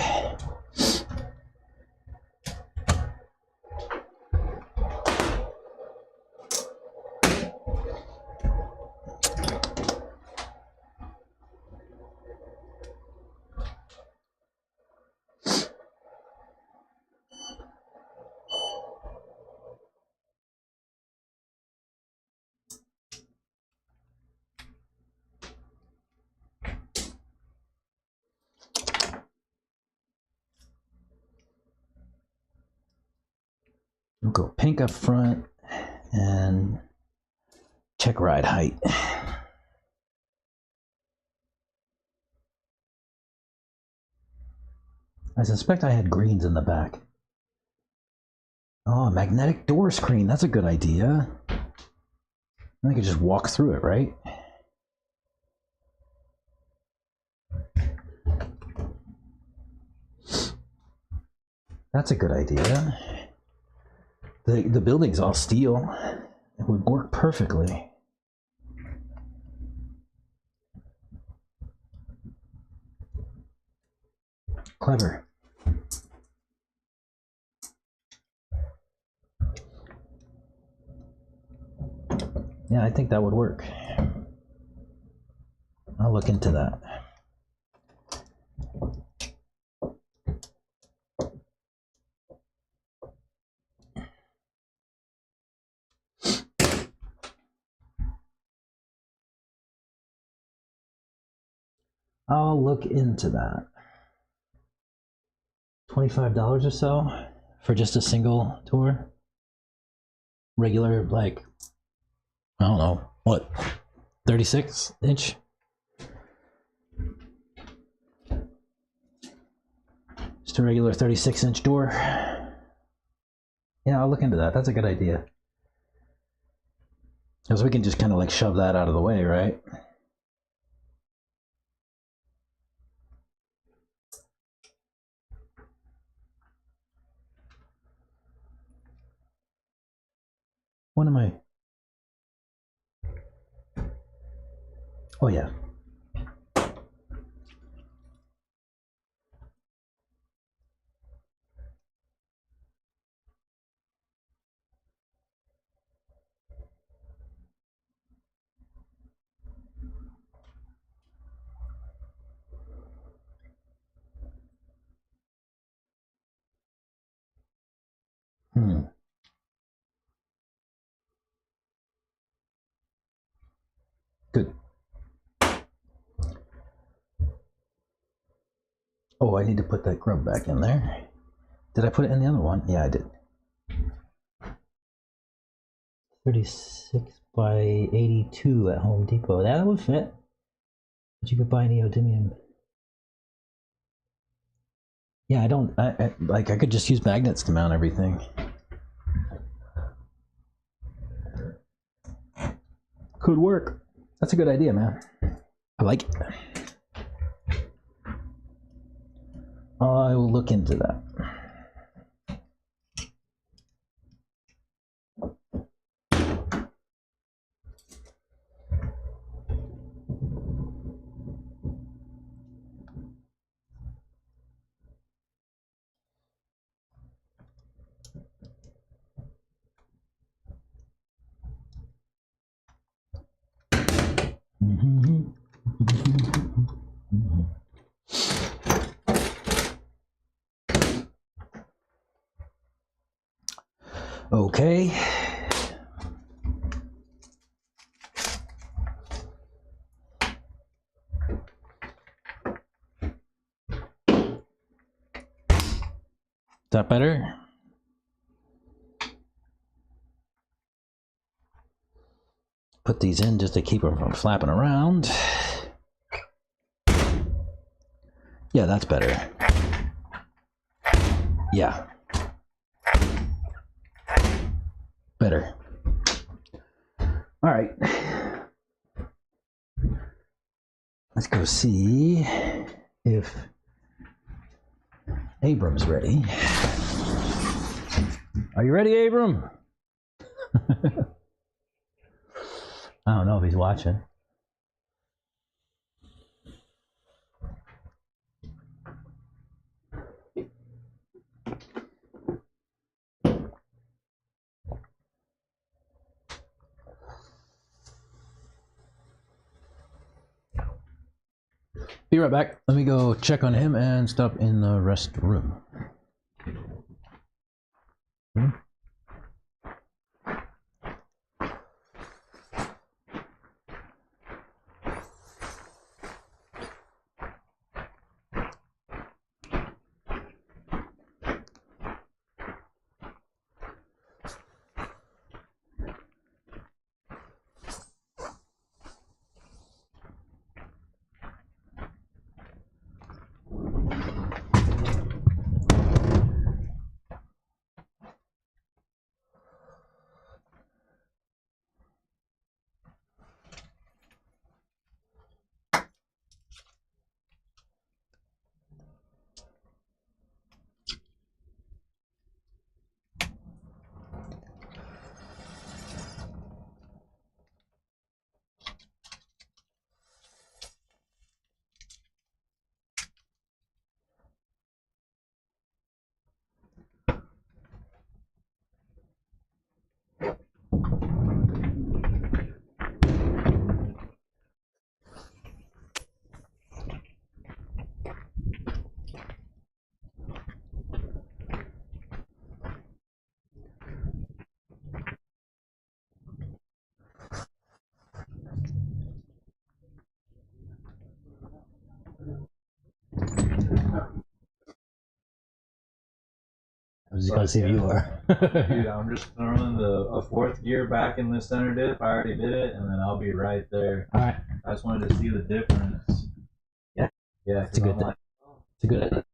We'll go pink up front and check ride height. I suspect I had greens in the back. Oh, magnetic door screen. That's a good idea. I could just walk through it, right? That's a good idea. The building's all steel. It would work perfectly. Clever. Yeah, I think that would work. I'll look into that. I'll look into that. $25 or so for just a single tour. Regular, like, I don't know, what, 36 inch? Just a regular 36-inch door. Yeah, I'll look into that. That's a good idea. Because we can just kind of like shove that out of the way, right? What am I? Oh, yeah. Good. Oh, I need to put that grub back in there. Did I put it in the other one? Yeah, I did. 36 by 82 at Home Depot. That would fit. But you could buy neodymium. Yeah, I could just use magnets to mount everything. Could work. That's a good idea, man. I like it. I will look into that. Okay. Is that better? Put these in just to keep them from flapping around. Yeah, that's better. Yeah. Better. All right. Let's go see if Abram's ready. Are you ready, Abram? I don't know if he's watching. Be right back. Let me go check on him and stop in the restroom. I was just gonna see if you are. Dude, I'm just throwing a fourth gear back in the center diff. I already did it, and then I'll be right there. All right. I just wanted to see the difference. Yeah. Yeah, It's a good thing. It's a good idea.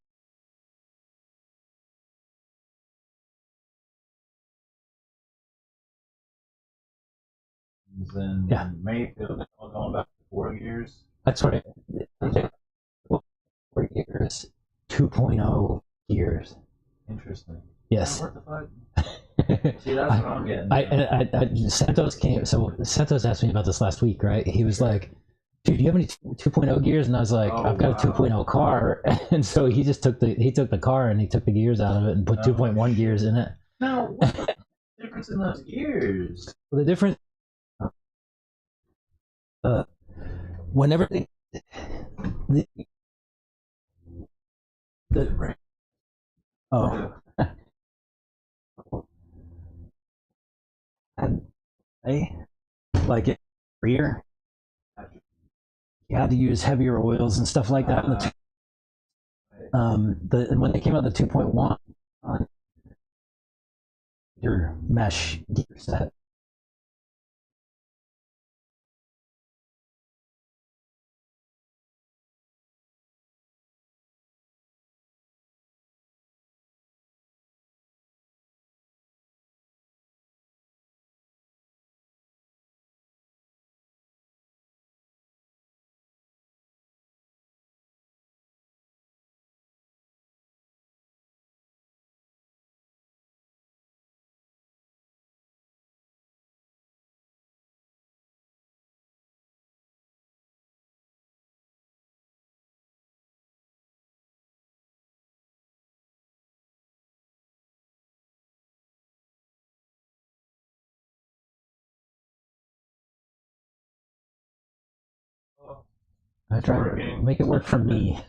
Then Yeah. Mayfield all going back to 4 gears. That's what it is. 4 years. 2.0 years. Interesting. Yes. What the fuck? See, that's what I'm getting. Santos came. So Santos asked me about this last week, right? He was like, "Dude, do you have any 2.0 gears?" And I was like, Oh, "I've got a 2.0 car." And so he just took the car and he took the gears out of it and put 2.1 gears in it. Now, what's the difference in those gears? Well, the difference, whenever the oh, and I like it rear. You had to use heavier oils and stuff like that. When they came out the 2.1 on your mesh gear set, I try to make it work for me.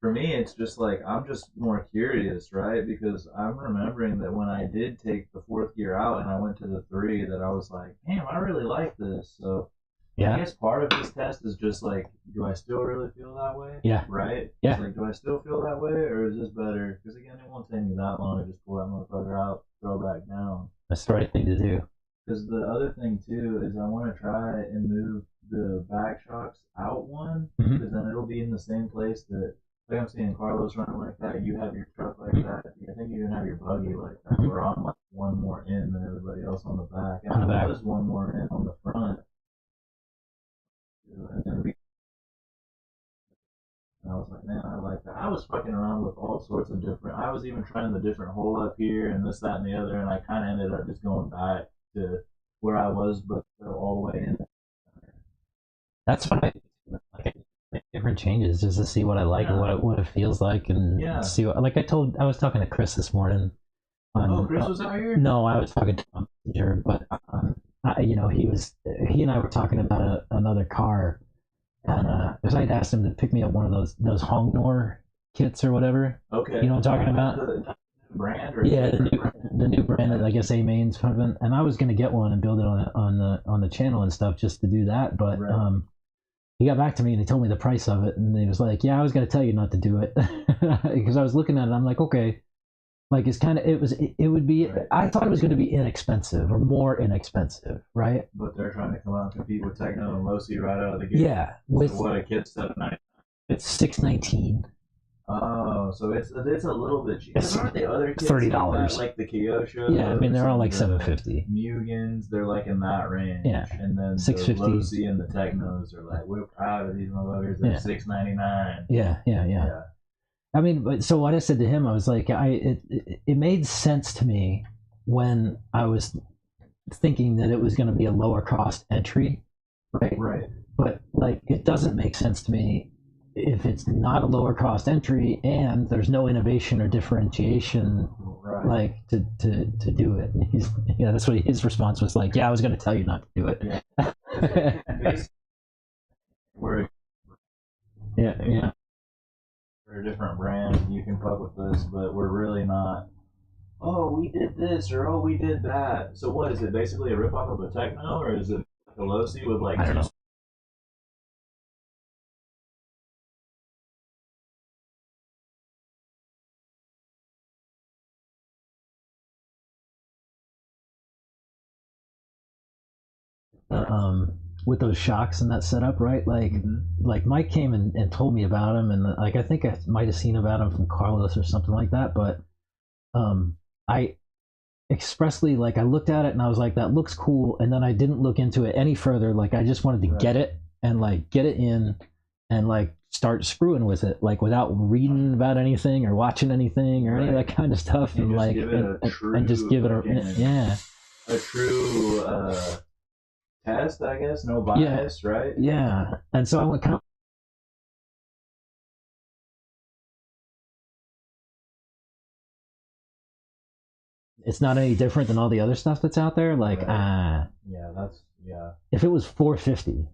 For me, it's just like I'm just more curious, right? Because I'm remembering that when I did take the fourth gear out and I went to the three, that I was like, damn, I really like this. So I guess part of this test is just like, do I still really feel that way? Yeah. Right? Yeah. It's like, do I still feel that way, or is this better? Because again, it won't take me that long to just pull that motherfucker out, throw back down. That's the right thing to do. Because the other thing too is I want to try and move the back shocks out one, because then it'll be in the same place that, like I'm seeing Carlos running like that. You have your truck like that. I think you even have your buggy like that. Where I'm like one more in than everybody else on the back, and I was one more in on the front. And I was like, man, I like that. I was fucking around with all sorts of different. I was even trying the different hole up here and this, that, and the other, and I kind of ended up just going back to where I was, but all the way in. That's what I like. Different changes just to see what I like and what it feels like, and see what. Like I was talking to Chris this morning. Chris was out here. No, I was talking to him, but he and I were talking about another car. And because I'd asked him to pick me up one of those Hongnor kits or whatever. Okay. You know what I'm talking about? The brand or yeah, the new brand that I guess A-Main's pumping. And I was gonna get one and build it on the channel and stuff just to do that. But he got back to me and he told me the price of it, and he was like, "Yeah, I was gonna tell you not to do it," because I was looking at it. I'm like, okay, like it would be. Right. I thought it was going to be inexpensive or more inexpensive, right? But they're trying to come out and compete with Techno and Losi right out of the gate. Yeah, with so what a kid's $7.99. It's $6.19. Oh, so it's a little bit cheaper. Aren't the other kids $30, like the Kyosho? Yeah, I mean they're all like $7.50. Mugans, they're like in that range. Yeah, and then $6.50. The Losi and the Technos are like, we're proud of these motherfuckers. They're $6.99. Yeah. I mean, but so what I said to him, I was like, it made sense to me when I was thinking that it was going to be a lower cost entry, right? Right. But like, it doesn't make sense to me if it's not a lower cost entry and there's no innovation or differentiation, right. Like to do it. That's what his response was like. Yeah, I was going to tell you not to do it. Yeah. We're a different brand. You can fuck with this, but we're really not. Oh, we did this, or oh, we did that. So what is it? Basically a ripoff of a Techno, or is it a Losi with like? I don't know. With those shocks and that setup, right? Like, like Mike came and told me about him, and like I think I might have seen about him from Carlos or something like that. But I expressly like I looked at it and I was like, that looks cool, and then I didn't look into it any further. Like I just wanted to get it and like get it in and like start screwing with it, like without reading about anything or watching anything or any of that kind of stuff, and like and just give it a true test, I guess, no bias, right? Yeah, and so I went kind of. It's not any different than all the other stuff that's out there. Like, yeah. If it was 450,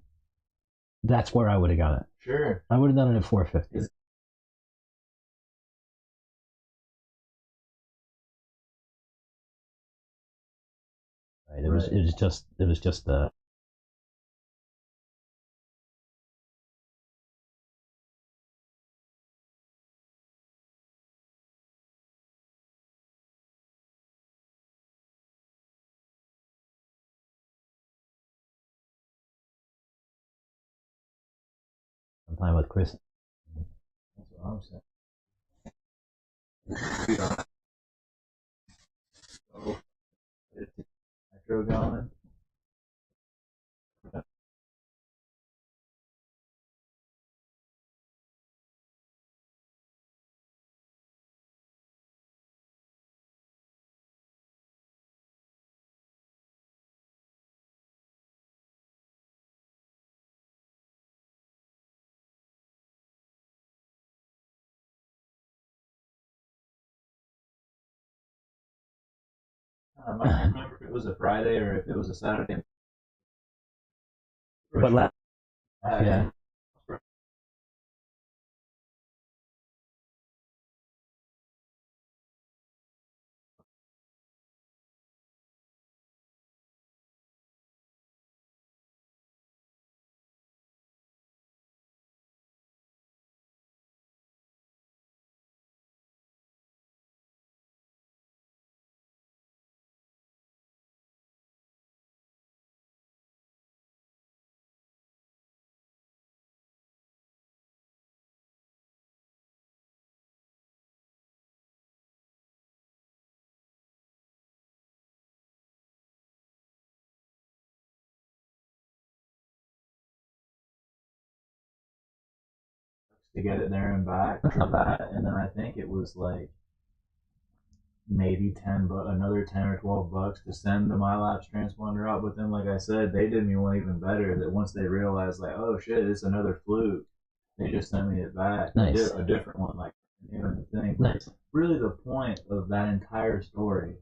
that's where I would have got it. Sure. I would have done it at 450. Right. It was just sometime with Chris. That's what I'm saying. Nitro going. I might remember if it was a Friday or if it was a Saturday. But Yeah. To get it there and back for that, and then I think it was like maybe 10, but another 10 or 12 bucks to send the MyLapse transponder out. But then, like I said, they did me one even better. That once they realized, like, oh shit, it's another fluke, they just sent me it back. Nice. A different one, like the thing. Nice. Really, the point of that entire story.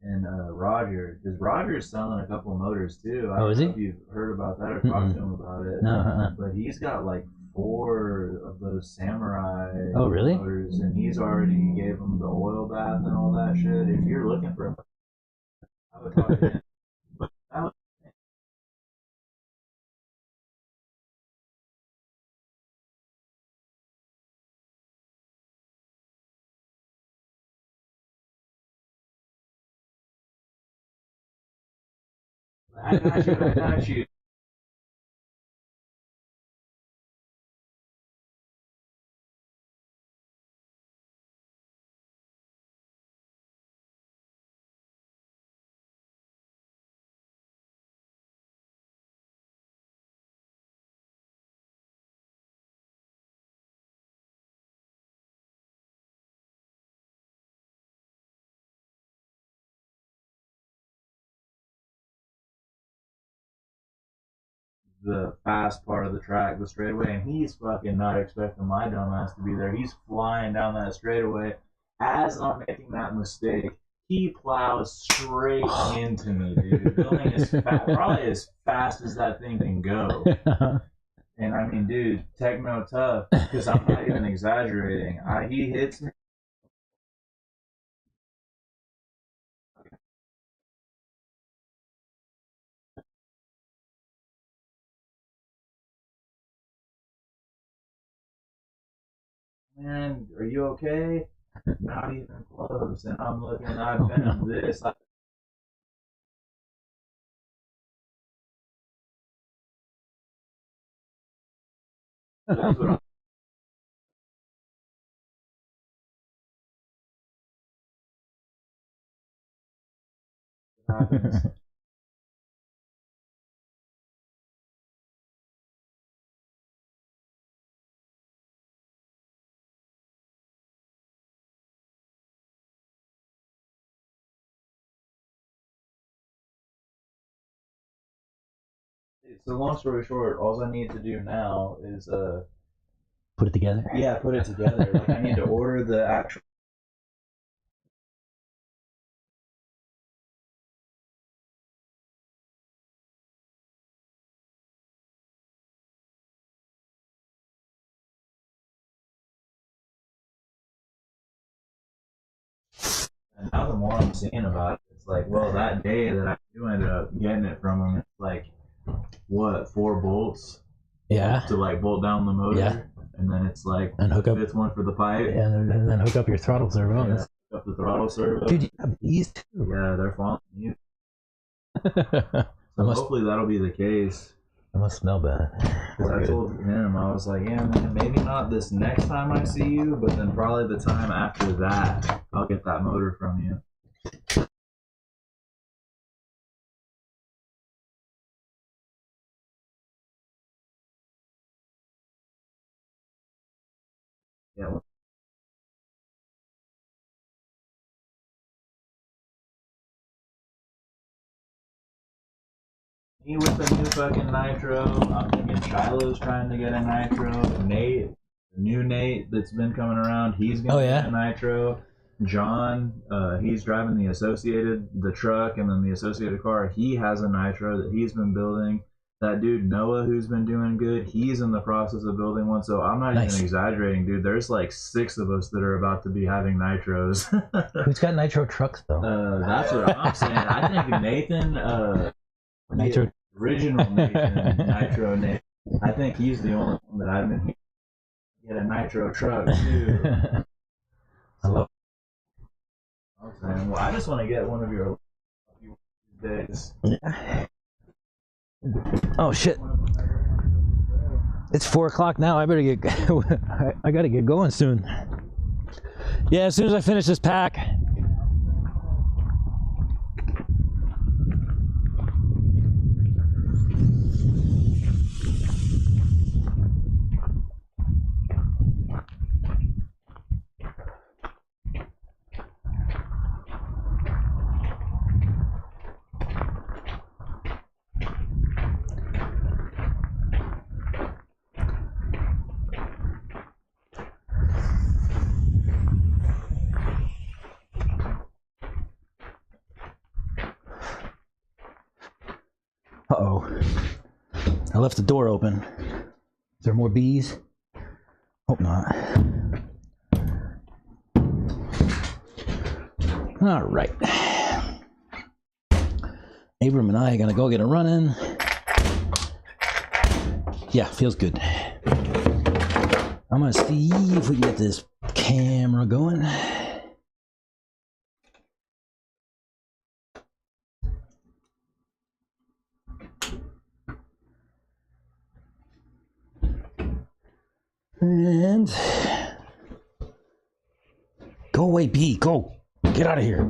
And Roger, because Roger's selling a couple motors too. I Oh, don't is know he? if you've heard about that or talked to him about it. No. But he's got like 4 of those Samurai Oh, really? motors, and he's already gave them the oil bath and all that shit. If you're looking for him, I would talk to him. But that was, I got you, I got you. The fast part of the track, the straightaway, and he's fucking not expecting my dumbass to be there. He's flying down that straightaway. As I'm making that mistake, he plows straight into me, dude. Going probably as fast as that thing can go. And I mean, dude, techno tough, because I'm not even exaggerating. He hits me. Man, are you okay? Not even close. And I'm looking, I've been this. That's what happens. So long story short, all I need to do now is Put it together. yeah, put it together. Like I need to order the actual. And now the more I'm seeing about it, it's like, well, that day that I do ended up getting it from him, it's like what 4 bolts Yeah. to like bolt down the motor, Yeah. and then it's like And hook up. 5th one for the pipe, And then hook up your throttle servo. yeah, hook up the throttle servo. Dude, you have these too. Yeah, they're following you. I So must, hopefully that'll be the case. I must smell bad. Because I told him, I was like, yeah, man, maybe not this next time I see you, but then probably the time after that, I'll get that motor from you. Yeah, Me with the new fucking nitro. I'm thinking Shiloh's trying to get a nitro. Nate, the new Nate that's been coming around, he's gonna get a nitro. John, he's driving the truck, and then the Associated car. He has a nitro that he's been building. That dude Noah, who's been doing good, he's in the process of building one. So I'm not even exaggerating, dude. There's like 6 of us that are about to be having nitros. Who's got nitro trucks though? That's what I'm saying. I think Nathan, Nitro. original Nathan, Nitro Nathan. I think he's the only one that I've been get a nitro truck too. I love. I'm saying, well, I just want to get one of your days. Oh shit! It's 4 o'clock now. I better get. I gotta get going soon. Yeah, as soon as I finish this pack. Uh-oh. I left the door open. Is there more bees? Hope not. All right. Abram and I are gonna go get a run in. Yeah, feels good. I'm gonna see if we can get this camera going. And go away, bee. Go. Get out of here.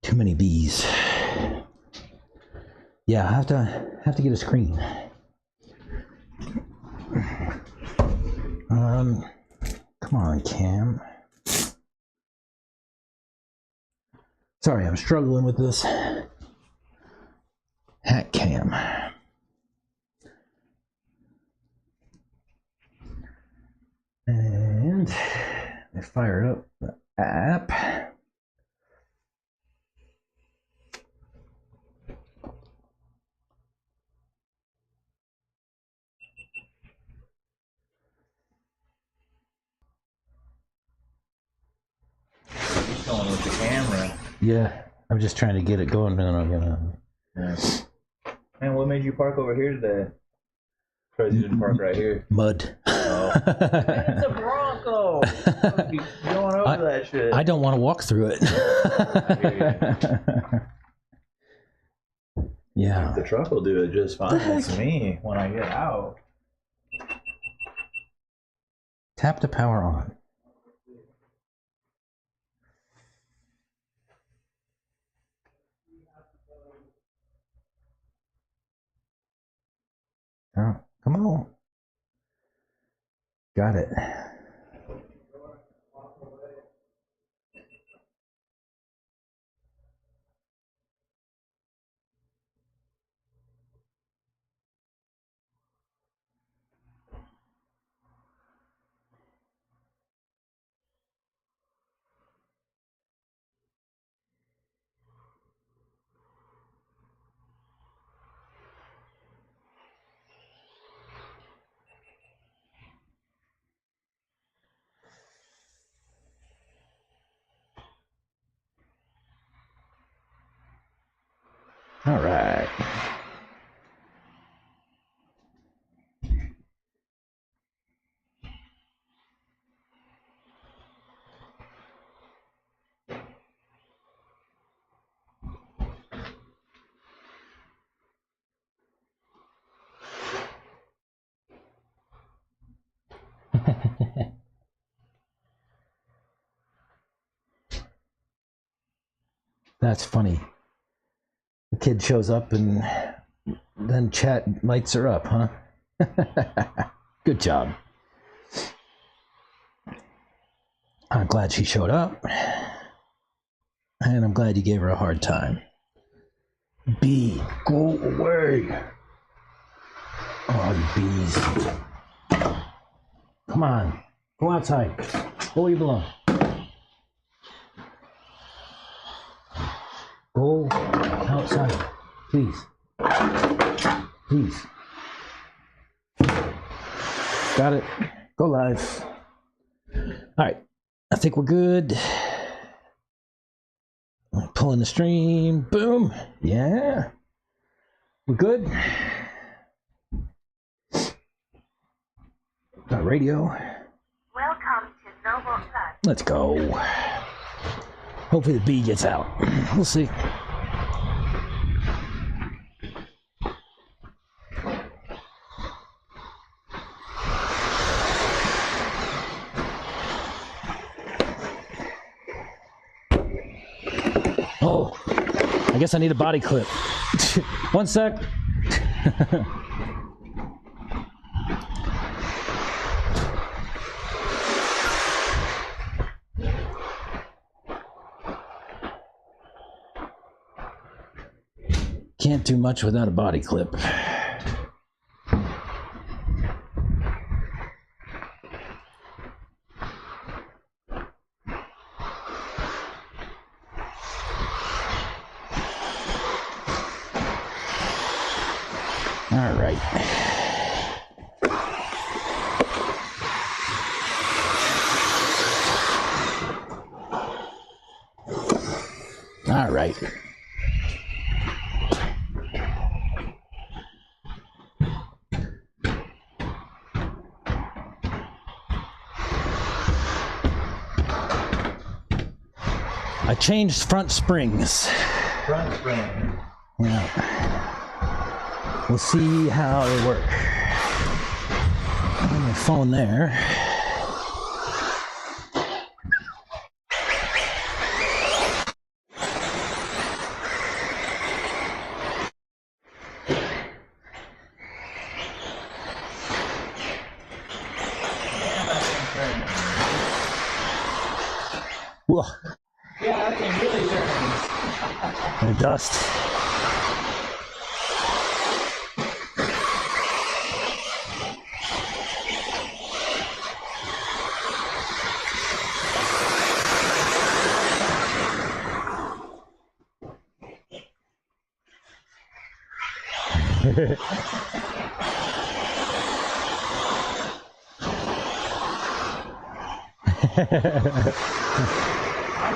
Too many bees. Yeah, I have to get a screen. Come on, Cam. Sorry, I'm struggling with this. Hat cam. And I fired up the app. He's going with the camera. Yeah, I'm just trying to get it going. Yeah. Man, what made you park over here today? Because you didn't park right here. Mud. Oh. Man, it's a Bronco. You're going over that shit. I don't want to walk through it. Yeah. The truck will do it just fine. It's me when I get out. Tap the power on. Oh, come on. Got it. All right. That's funny. The kid shows up and then chat lights her up, huh? Good job. I'm glad she showed up. And I'm glad you gave her a hard time. Bee, go away. Oh, you bees. Come on. Go outside. Go where you belong. Go outside. Please. Please. Got it. Go live. All right. I think we're good. Pulling the stream. Boom. Yeah. We're good. Got radio. Welcome to Noble Plus. Let's go. Hopefully the bee gets out. We'll see. Oh, I guess I need a body clip. 1 sec. Can't do much without a body clip. All right. All right. I changed front springs. Front spring. Yeah. We'll see how they work. On my phone there. Whoa. Yeah, that thing really turns. The dust. I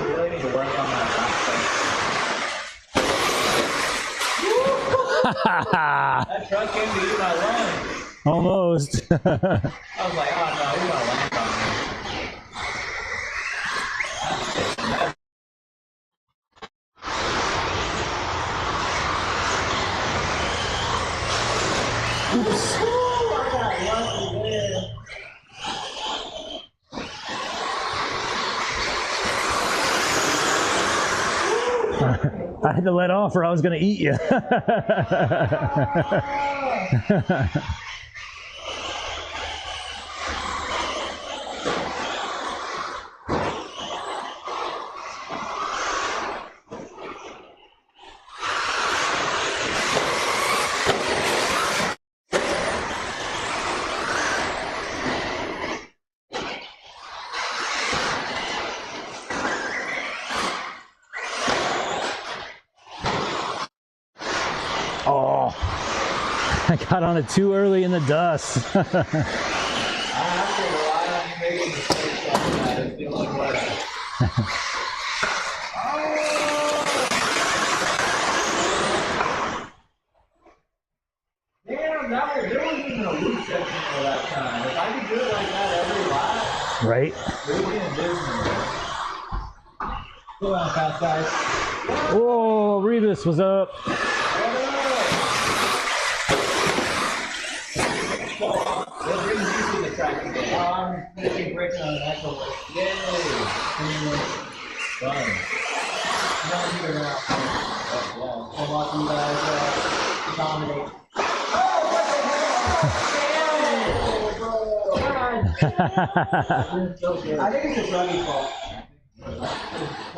really need to work on my That truck came to eat my lunch. Almost. I was like, oh no, he's gonna land on me. Oops. Ooh, I got lucky there. I had to let off or I was going to eat you. Oh, I got on it too early in the dust. I have to rely on you making mistakes like that. It's the only way. Damn, there wasn't even a loop section for that time. If I could do it like that every lap, Right? we'd be in business. Go on, fast guys. Oh, Rebus was up. What brings you to the track today? I'm making bricks on an echo lift. Yay! Done. Not here now. Yeah, so watching you guys dominate. Oh, what the hell? Damn! Bro! God. I think it's a buggy fault.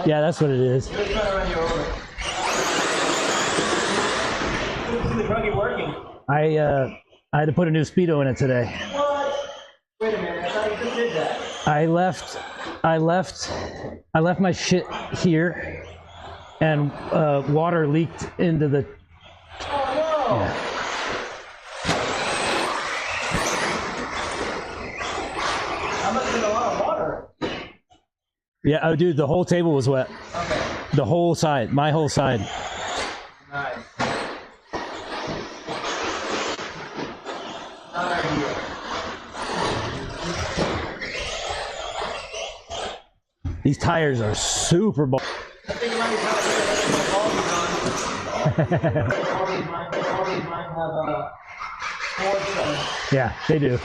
Yeah, that's what it is. Let's try to run you over. Good to see the buggy working. I had to put a new speedo in it today. What? Wait a minute, I thought you just did that. I left my shit here, and water leaked into the. Oh no! Yeah. That must have been a lot of water. Yeah, oh, dude, the whole table was wet. Okay. The whole side, my whole side. Nice. Not ideal. These tires are super ball. I think it might be time to get all these mine have sports on. Yeah, they do. There's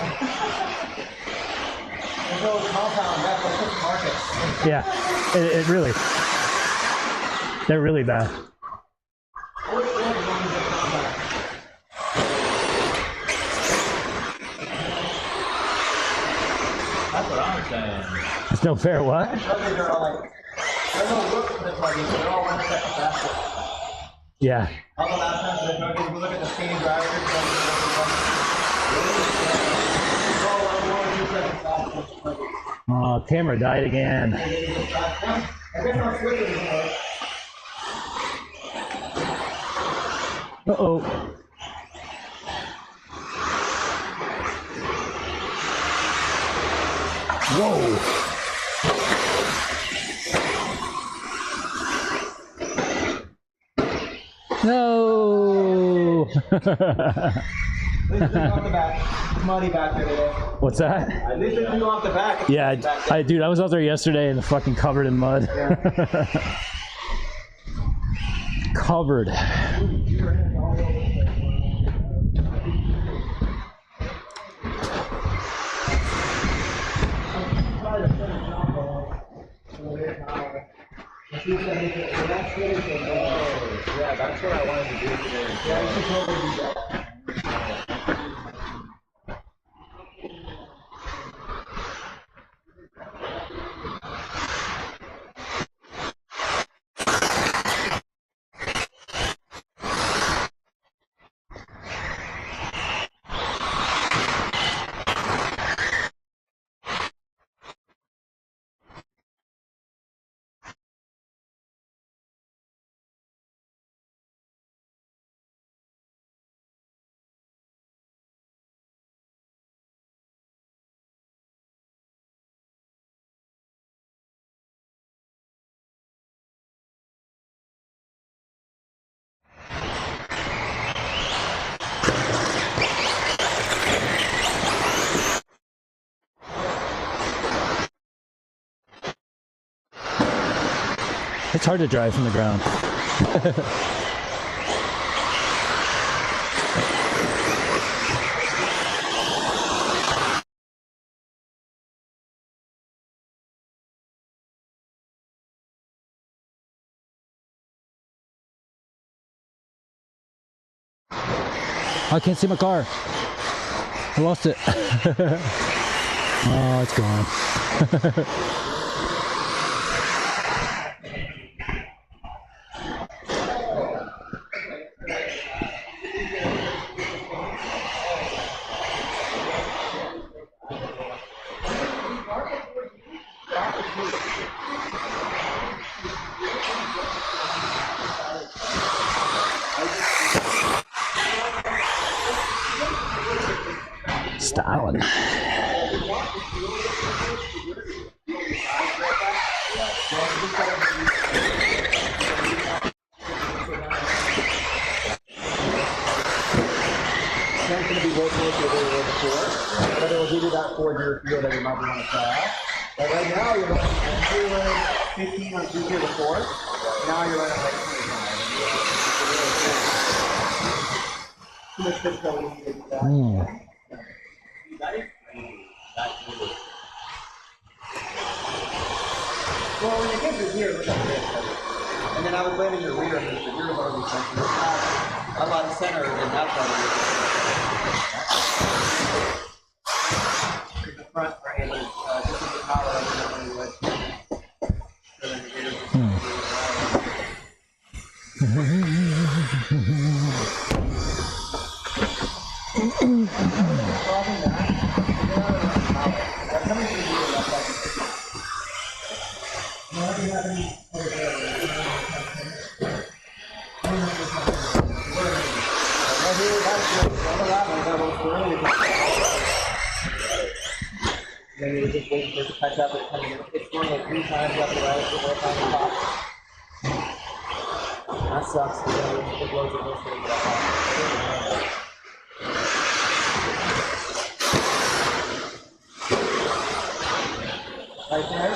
no compound, that's like just market. Yeah, it really. They're really bad. Which one is the compound? That's what I'm saying. It's no fair what? Buggies are all like, there's no look for the buggies, they're all one step faster. Yeah. All the last times the buggies, we look at the same driver, Oh, camera died again. Uh-oh. Whoa. No. At least it didn't go off the back. It's muddy back there today. What's that? At least it didn't go off the back. It's Yeah, muddy back there. dude, I was out there yesterday and fucking covered in mud. Covered. Yeah, that's what I wanted to do today. Yeah, you should totally do that. It's hard to drive from the ground. I can't see my car. I lost it. Oh, it's gone. Styling. It's going to be working with you a little before, but it will give you that 4-gear feel that you might want to try out. But right now you're running 15 on 2-gear before. Now you're running like 25. Too much pit going into that. Well, when you get to here, look at this. And then I was blaming your rear because the rear is already centered. It's not a lot of center in that part of it. The front frame is just as the power of it normally would. So then Then you're just waiting for it to catch up. It's going like 3 times left to right before it finally pops. That sucks. It blows it most of it. Right there,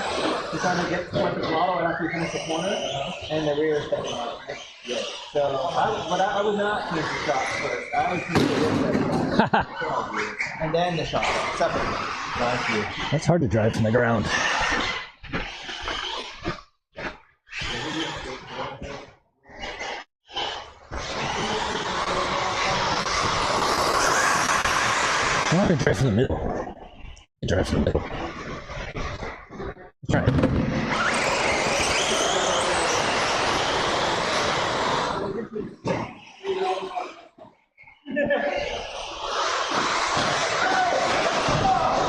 you're trying to get towards the throttle and after you finish the corner, and the rear is stepping out. Yeah. So, I would not change the shocks first. I would change the rear and then the shocks separately. That's hard to drive from the ground. I want to drive from the middle. Drive from the middle. Try it.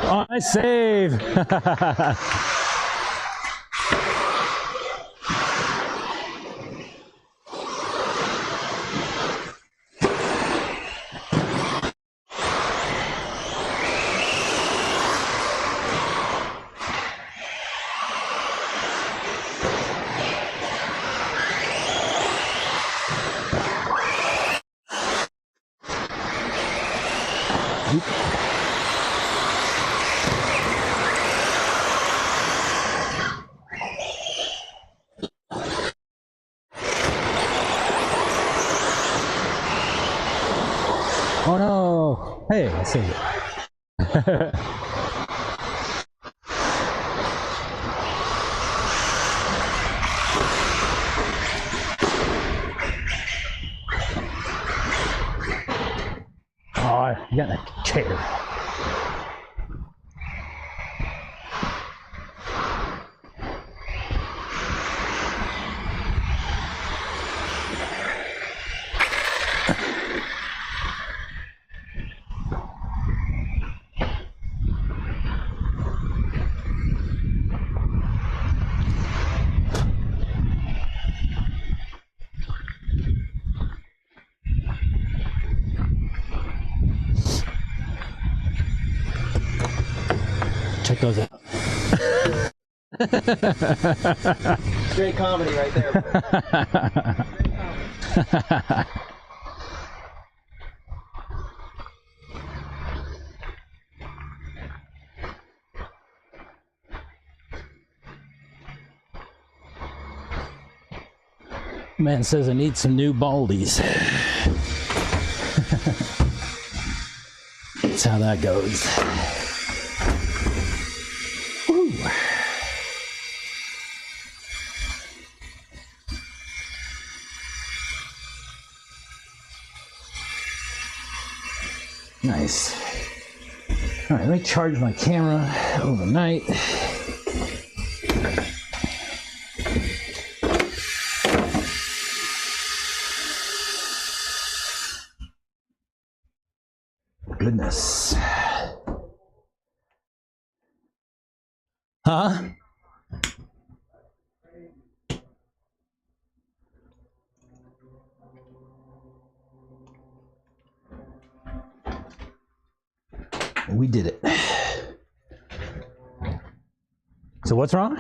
Oh, nice save. Oh no! Hey, I see it. Oh, you got in a chair. Check those out. Straight comedy right there. Man says I need some new baldies. That's how that goes. Woo. Nice. All right, let me charge my camera overnight. Goodness. Huh? We did it. So what's wrong?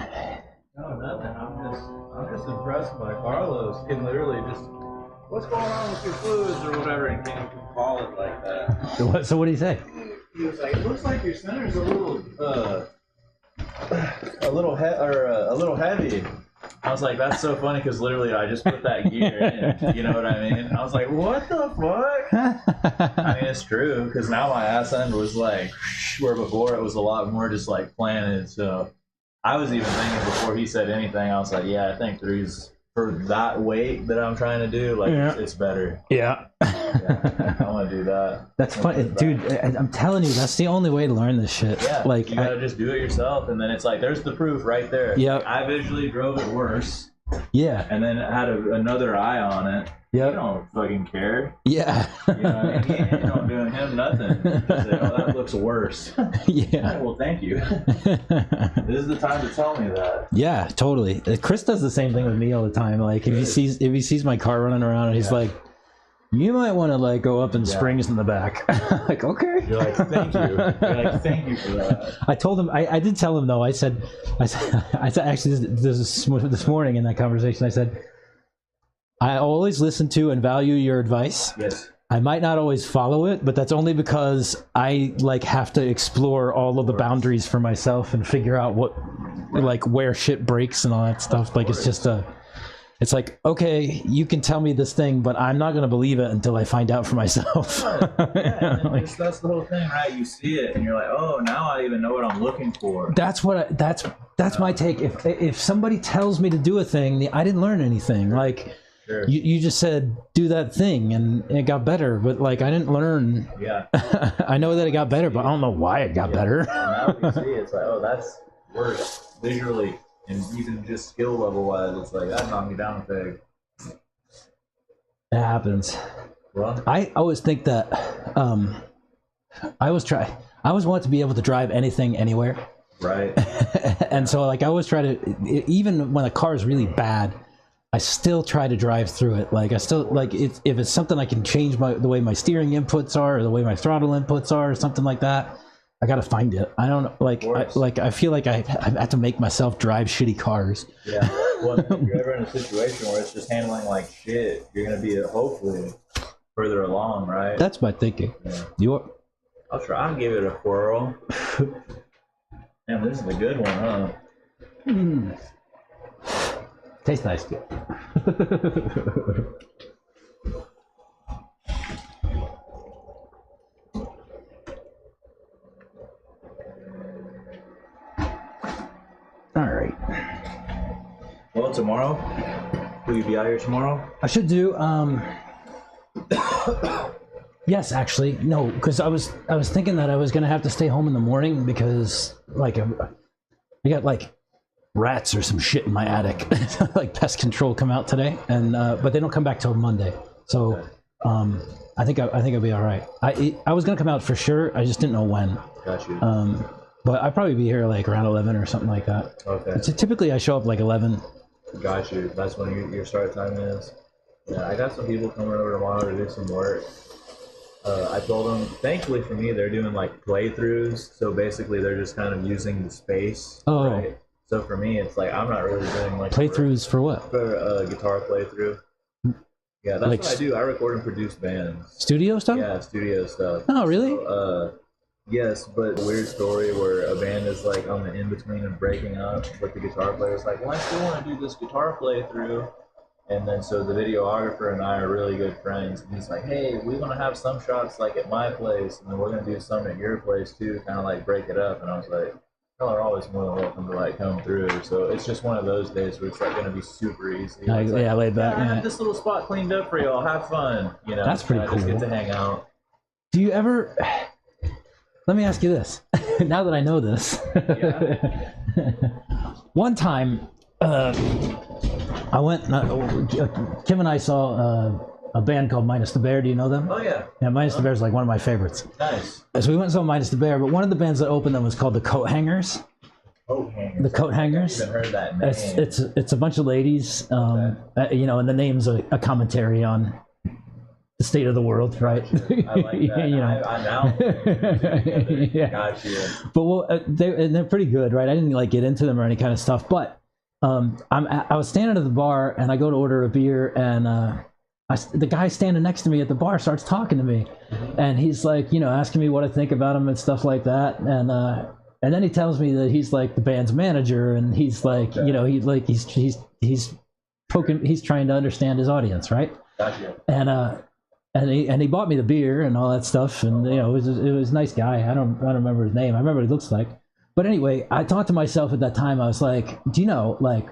No, nothing. I'm just impressed by Carlos. Can literally just, what's going on with your fluids or whatever, and can't even call it like that. So what did he say? He was like, it looks like your center's a little heavy. I was like, that's so funny because literally I just put that gear in. You know what I mean? I was like, what the fuck? I mean, it's true because now my ass end was like, where before it was a lot more just like planted. So I was even thinking before he said anything, I was like, yeah, I think 3's for that weight that I'm trying to do, like it's better. Yeah. Yeah, I want to do that. That's funny, dude. I'm telling you, that's the only way to learn this shit. Yeah, like you gotta just do it yourself, and then it's like there's the proof right there. Yep. I visually drove it worse, Yeah. and then had another eye on it. Yep. You don't fucking care. Yeah. You know what I mean? You don't doing him nothing. Just say, oh, that looks worse. Yeah. Well, thank you. This is the time to tell me that. Yeah, totally. Chris does the same thing with me all the time. Like if he sees my car running around, and he's like, "You might want to like go up and springs in the back." Like, okay. You're like, thank you. You're like, thank you for that. I told him. I did tell him though. I said actually this morning in that conversation. I said, I always listen to and value your advice. Yes. I might not always follow it, but that's only because I like have to explore all of the boundaries for myself and figure out what, like where shit breaks and all that stuff. Like it's like, okay, you can tell me this thing, but I'm not going to believe it until I find out for myself. Yeah, like, that's the whole thing, right? You see it and you're like, oh, now I even know what I'm looking for. That's my take. If somebody tells me to do a thing, I didn't learn anything. Like, Sure. You just said do that thing and it got better, but like I didn't learn. Yeah. I know that it got better, but I don't know why it got better. And now we see it's like, oh, that's worse visually and even just skill level wise. It's like that knocked me down a peg. It happens. Well, I always think that I always want to be able to drive anything anywhere. right. And so like I always try to, even when a car is really bad, I still try to drive through it. Like I still like if it's something I can change the way my steering inputs are or the way my throttle inputs are or something like that, I gotta find it. I don't I feel like I have to make myself drive shitty cars. Yeah. Well, if you're ever in a situation where it's just handling like shit, you're gonna be hopefully further along, right? That's my thinking. Yeah. I'll try. I'll give it a whirl. Damn, this is a good one, huh? Tastes nice too. All right. Well, tomorrow, will you be out here tomorrow? I should do. Yes, actually, no, because I was thinking that I was gonna have to stay home in the morning because like I got like rats or some shit in my attic. Like pest control come out today, and but they don't come back till Monday. So I think I'll be all right. I was gonna come out for sure. I just didn't know when. Got you. But I'd probably be here like around 11 or something like that. Okay. So typically I show up like 11. Got you. That's when your start time is. Yeah, I got some people coming over tomorrow to do some work. I told them, thankfully for me, they're doing like playthroughs. So basically, they're just kind of using the space. Oh. Right? So for me, it's like I'm not really doing like Playthroughs for what? for a guitar playthrough. Yeah, that's Like what I do. I record and produce bands. Studio stuff? Yeah, studio stuff. Oh, really? So, yes, but weird story where a band is like on the in between and breaking up, but the guitar player is like, well, I still want to do this guitar playthrough. And then so the videographer and I are really good friends. And he's like, hey, we want to have some shots like at my place, and then we're going to do some at your place too, kind of like break it up. And I was like, y'all are always more than welcome to like come through. So it's just one of those days where it's like going to be super easy. It's like, Yeah, laid back. I Yeah. have this little spot cleaned up for y'all. Have fun. You know, That's pretty I just cool. get to hang out. Do you ever? Let me ask you this. Now that I know this, one time I went. Kim and I saw a band called Minus the Bear. Do you know them? Oh yeah. Yeah, Minus the Bear is like one of my favorites. Nice. So we went and saw Minus the Bear, but one of the bands that opened them was called the Coat Hangers. Coat hangers. The Coat Hangers. I've even heard that name. It's a bunch of ladies, you know, and the name's a commentary on the state of the world, right? I like that. You know. I now. Yeah. Got you. But well, they're pretty good, right? I didn't like get into them or any kind of stuff, but I was standing at the bar and I go to order a beer and the guy standing next to me at the bar starts talking to me, and he's like, you know, asking me what I think about him and stuff like that, and then he tells me that he's like the band's manager, and he's like, you know, he's poking, he's trying to understand his audience, right? Gotcha. And he bought me the beer and all that stuff, and you know, it was a nice guy. I don't remember his name. I remember what he looks like. But anyway, I thought to myself at that time, I was like, do you know, like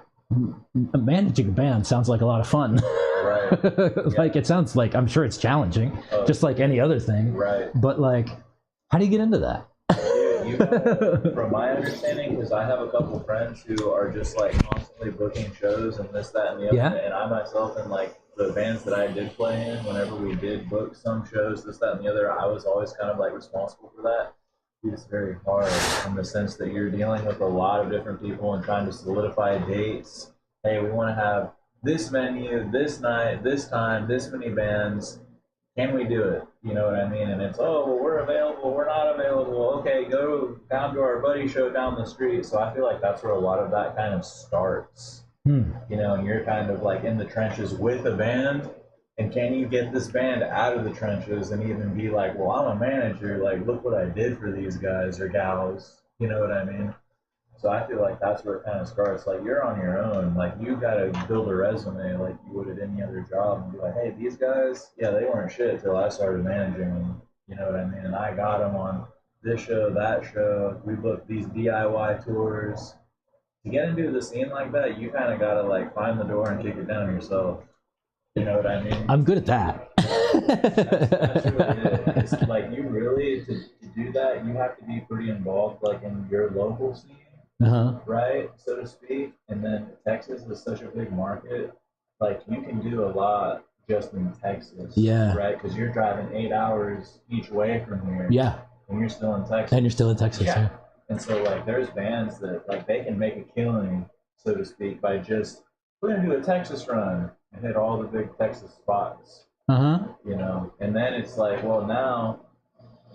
managing a band sounds like a lot of fun. Right. Like it sounds like, I'm sure it's challenging, just like any other thing. Right. But like, how do you get into that? You gotta, from my understanding, because I have a couple friends who are just like constantly booking shows and this, that, and the other. Yeah. And I myself, and like the bands that I did play in, whenever we did book some shows, this, that, and the other, I was always kind of like responsible for that. It's very hard in the sense that you're dealing with a lot of different people and trying to solidify dates. Hey, we want to have this venue, this night, this time, this many bands. Can we do it? You know what I mean? And it's, oh, well, we're available, we're not available. Okay, go down to our buddy show down the street. So I feel like that's where a lot of that kind of starts. You know, and you're kind of like in the trenches with a band. And can you get this band out of the trenches and even be like, well, I'm a manager, like, look what I did for these guys or gals. You know what I mean? So I feel like that's where it kind of starts. Like, you're on your own. Like, you got to build a resume like you would at any other job and be like, hey, these guys, yeah, they weren't shit until I started managing them. You know what I mean? And I got them on this show, that show. We booked these DIY tours. To get into the scene like that, you kind of got to, like, find the door and kick it down yourself. You know what I mean? I'm good at that. That's what it is. It's like, you really, to do that, you have to be pretty involved, like, in your local scene. Right, so to speak. And then Texas is such a big market. Like, you can do a lot just in Texas. Yeah. Right, because you're driving 8 hours each way from here. Yeah. And you're still in Texas. And you're still in Texas. Yeah. And so, like, there's bands that, like, they can make a killing, so to speak, by just, we're gonna do a Texas run and hit all the big Texas spots. You know, and then it's like, well, now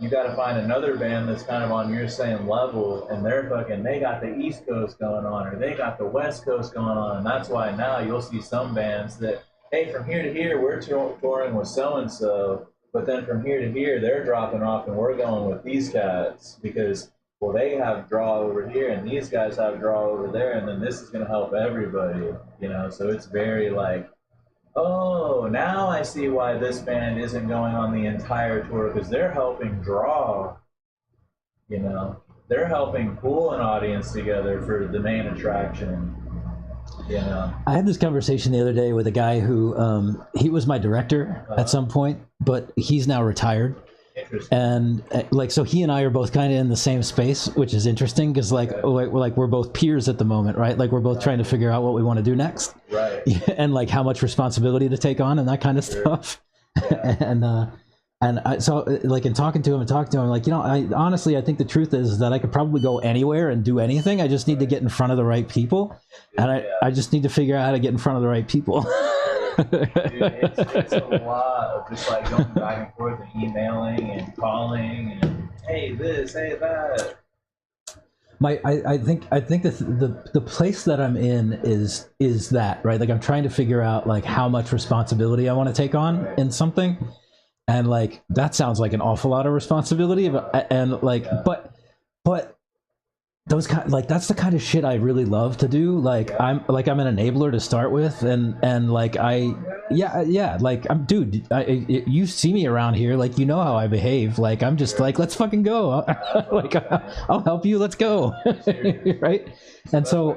you got to find another band that's kind of on your same level, and they got the East Coast going on, or they got the West Coast going on, and that's why now you'll see some bands that, hey, from here to here, we're touring with so-and-so, but then from here to here, they're dropping off, and we're going with these cats, because, well, they have draw over here, and these guys have draw over there, and then this is going to help everybody, you know, so it's very like, oh, now I see why this band isn't going on the entire tour, because they're helping draw, you know. They're helping pull an audience together for the main attraction, you know. I had this conversation the other day with a guy who, he was my director at some point, but he's now retired. And like, so he and I are both kind of in the same space, which is interesting because we're both peers at the moment, right? Like, we're both trying to figure out what we want to do next, right? And like how much responsibility to take on and that kind of stuff. So like in talking to him, like, you know, I think the truth is that I could probably go anywhere and do anything. I just need to get in front of the right people, and I just need to figure out how to get in front of the right people. Dude, it's a lot of just like going back and forth and emailing and calling and hey this, hey that. I think the place that I'm in is that, right? Like, I'm trying to figure out like how much responsibility I want to take on in something, and like that sounds like an awful lot of responsibility, but those kind, like, that's the kind of shit I really love to do. Like, I'm an enabler to start with, and like like you see me around here, like, you know how I behave. Like, I'm just like, let's fucking go. Like, I'll help you. Let's go. Right. And so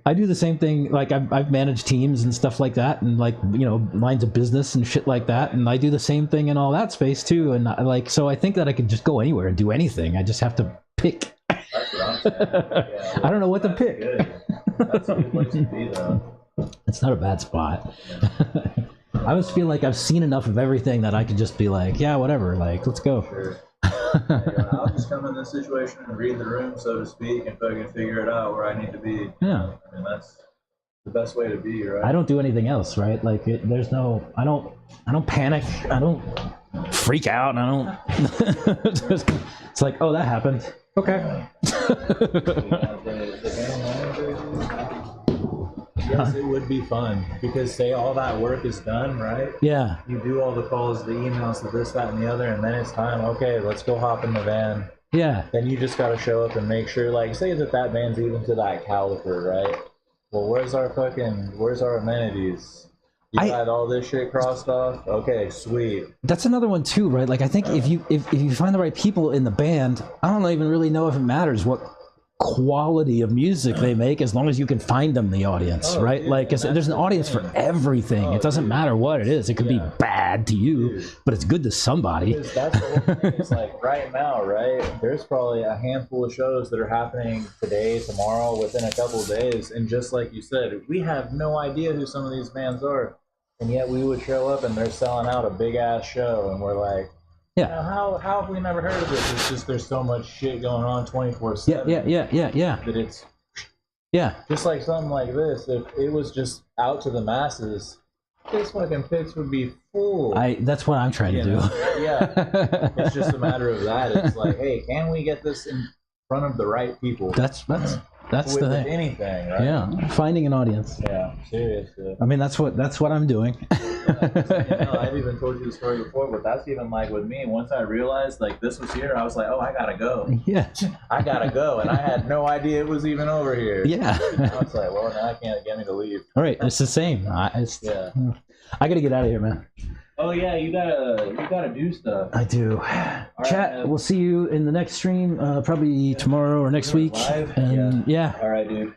I do the same thing. Like, I've managed teams and stuff like that, and like, you know, lines of business and shit like that. And I do the same thing in all that space too. And like, so I think that I could just go anywhere and do anything. I just have to pick. That's what I'm saying. Yeah, I don't know what to pick. Good. That's a good place to be, though. It's not a bad spot. I always feel like I've seen enough of everything that I could just be like, yeah, whatever, like, let's go. Sure. Yeah, I'll just come in this situation and read the room, so to speak, and fucking figure it out where I need to be. Yeah. I mean, that's the best way to be, right? I don't do anything else, right? Like, there's no, I don't panic. I don't freak out. I don't. It's like, oh, that happened. Okay. Yes, it would be fun because say all that work is done, right? Yeah. You do all the calls, the emails, the this, that, and the other, and then it's time. Okay, let's go hop in the van. Yeah. Then you just got to show up and make sure, like, say that van's even to that caliber, right? Well, where's our amenities? You had all this shit crossed off? Okay, sweet. That's another one too, right? Like, I think if you find the right people in the band, I don't even really know if it matters what quality of music they make as long as you can find them the audience, right? Dude, like there's an audience for everything. It doesn't matter what it is. It could be bad to you, but it's good to somebody. Because that's the whole thing. It's like right now, right? There's probably a handful of shows that are happening today, tomorrow, within a couple of days, and just like you said, we have no idea who some of these bands are, and yet we would show up and they're selling out a big ass show, and we're like, Yeah. you know, how have we never heard of this? It's just there's so much shit going on 24/7. Yeah. That it's Yeah. just like something like this. If it was just out to the masses, this fucking pits would be full. That's what I'm trying to do. Yeah. It's just a matter of that. It's like, hey, can we get this in front of the right people? That's with the thing. anything, right? Yeah, finding an audience. Yeah, seriously. I mean, that's what I'm doing. I've even told you the story before, but that's even like with me. Once I realized like this was here, I was like, oh, I gotta go. Yeah. I gotta go, and I had no idea it was even over here. Yeah. Now it's like, well, now I can't get me to leave. All right, it's the same. I got to get out of here, man. Oh yeah, you gotta do stuff. I do. Chat. man. We'll see you in the next stream, probably tomorrow or next week. Live? And yeah. All right, dude.